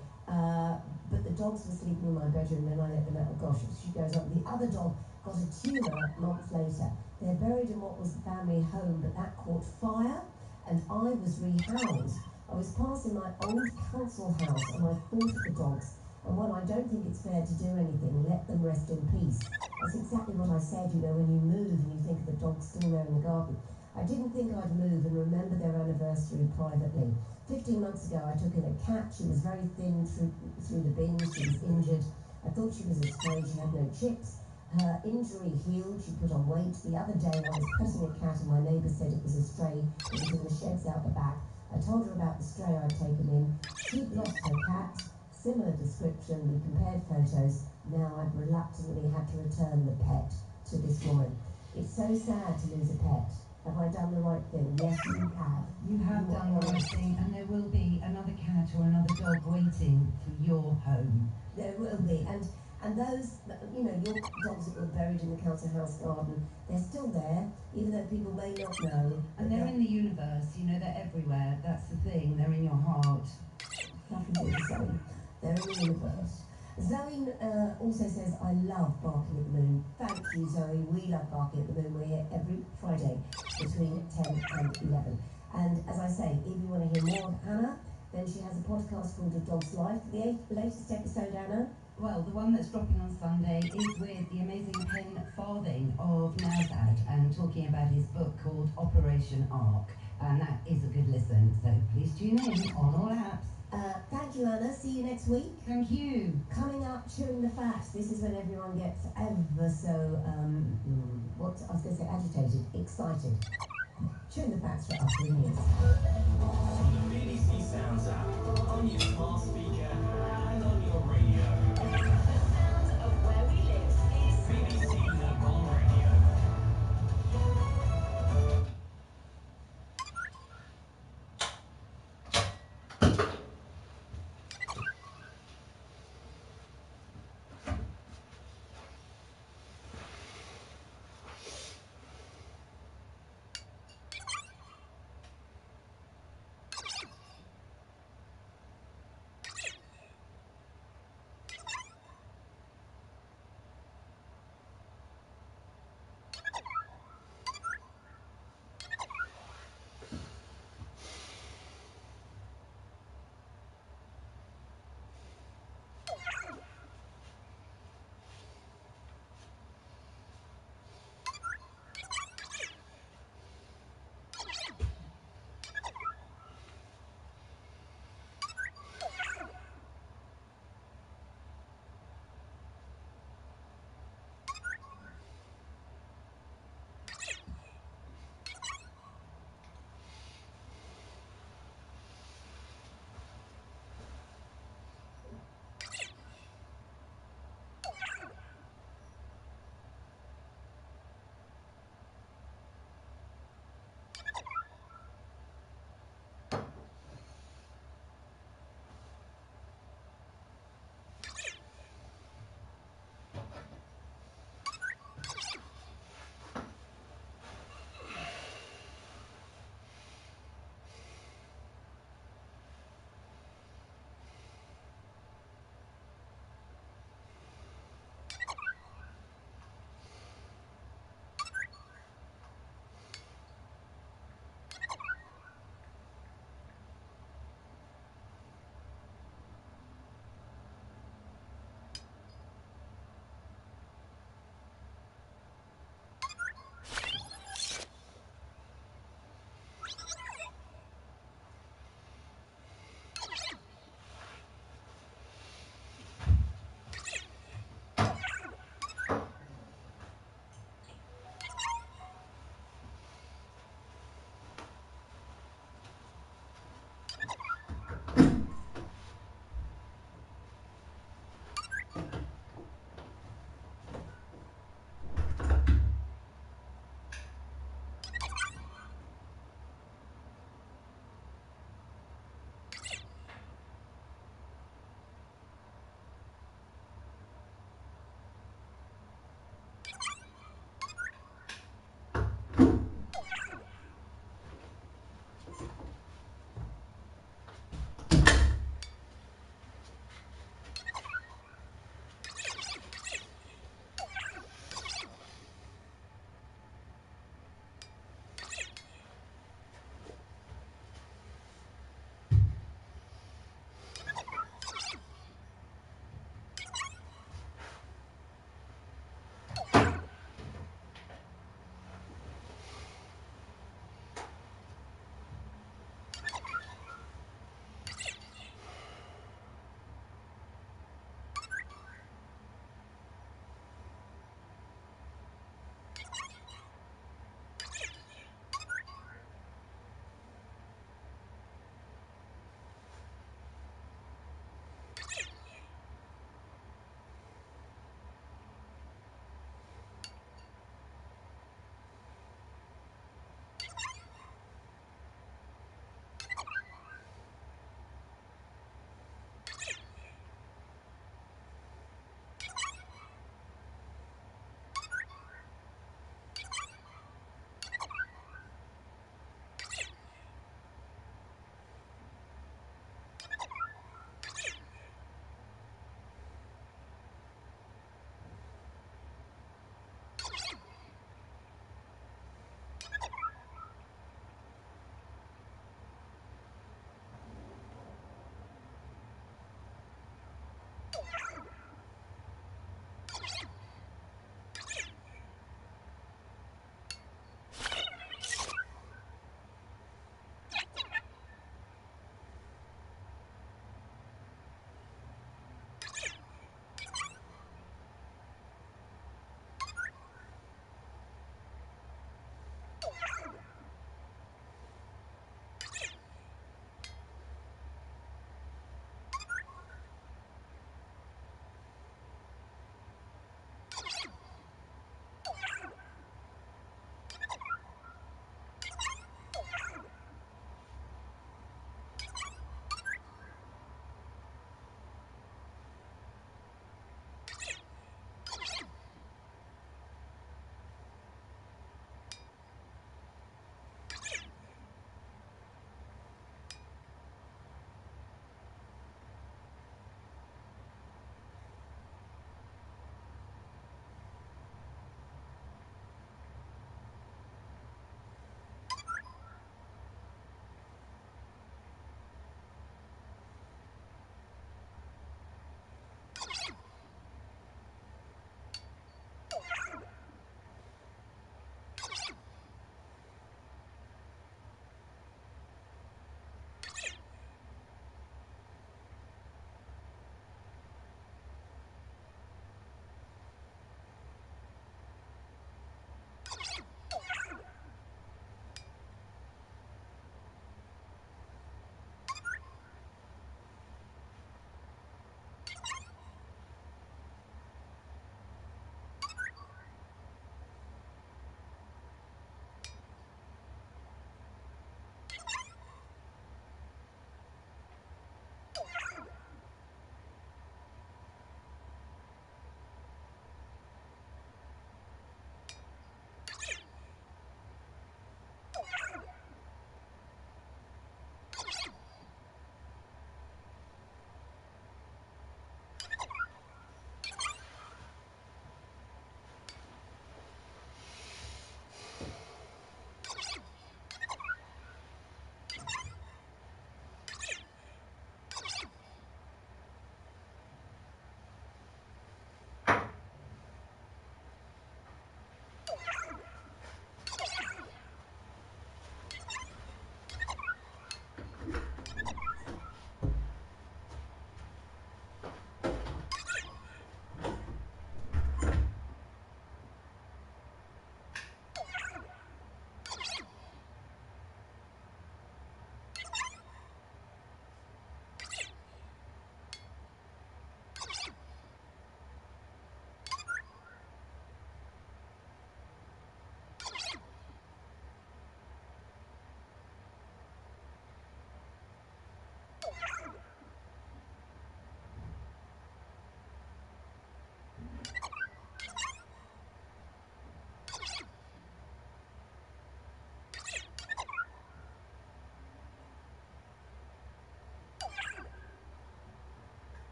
But the dogs were sleeping in my bedroom, then I let them out. Oh gosh, she goes on. The other dog got a tumour months later. They're buried in what was the family home, but that caught fire, and I was rehoused. I was passing my old council house, and I thought of the dogs. And while I don't think it's fair to do anything, let them rest in peace. That's exactly what I said, when you move and you think of the dog's still there in the garden. I didn't think I'd move and remember their anniversary privately. 15 months ago, I took in a cat. She was very thin through the bin. She was injured. I thought she was a stray. She had no chips. Her injury healed. She put on weight. The other day, I was petting a cat and my neighbour said it was a stray. It was in the sheds out the back. I told her about the stray I'd taken in. She'd lost her cat. Similar description. We compared photos. Now I've reluctantly had to return the pet to this woman. It's so sad to lose a pet. Have I done the right thing? Yes, you have. You have done the right thing, and there will be another cat or another dog waiting for your home. There will be, and those, your dogs that were buried in the council house garden, they're still there, even though people may not know. And they're in the universe, they're everywhere. That's the thing, they're in your heart. Nothing to say. They're in the universe. Zoe also says, I love Barking at the Moon. Thank you, Zoe. We love Barking at the Moon. We're here every Friday between 10 and 11. And as I say, if you want to hear more of Anna, then she has a podcast called A Dog's Life. The latest episode, Anna? Well, the one that's dropping on Sunday is with the amazing Ken Farthing of Nowzad and talking about his book called Operation Ark. And that is a good listen, so please tune in on all apps. Thank you, Anna. See you next week. Thank you. Coming up, Chewing the Fat. This is when everyone gets ever so, agitated, excited. Chewing the Fat's for us, really is. On the BBC Sounds app, on your smart speaker, and on your radio. The sound of where we live is BBC Mobile Radio.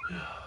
Yeah.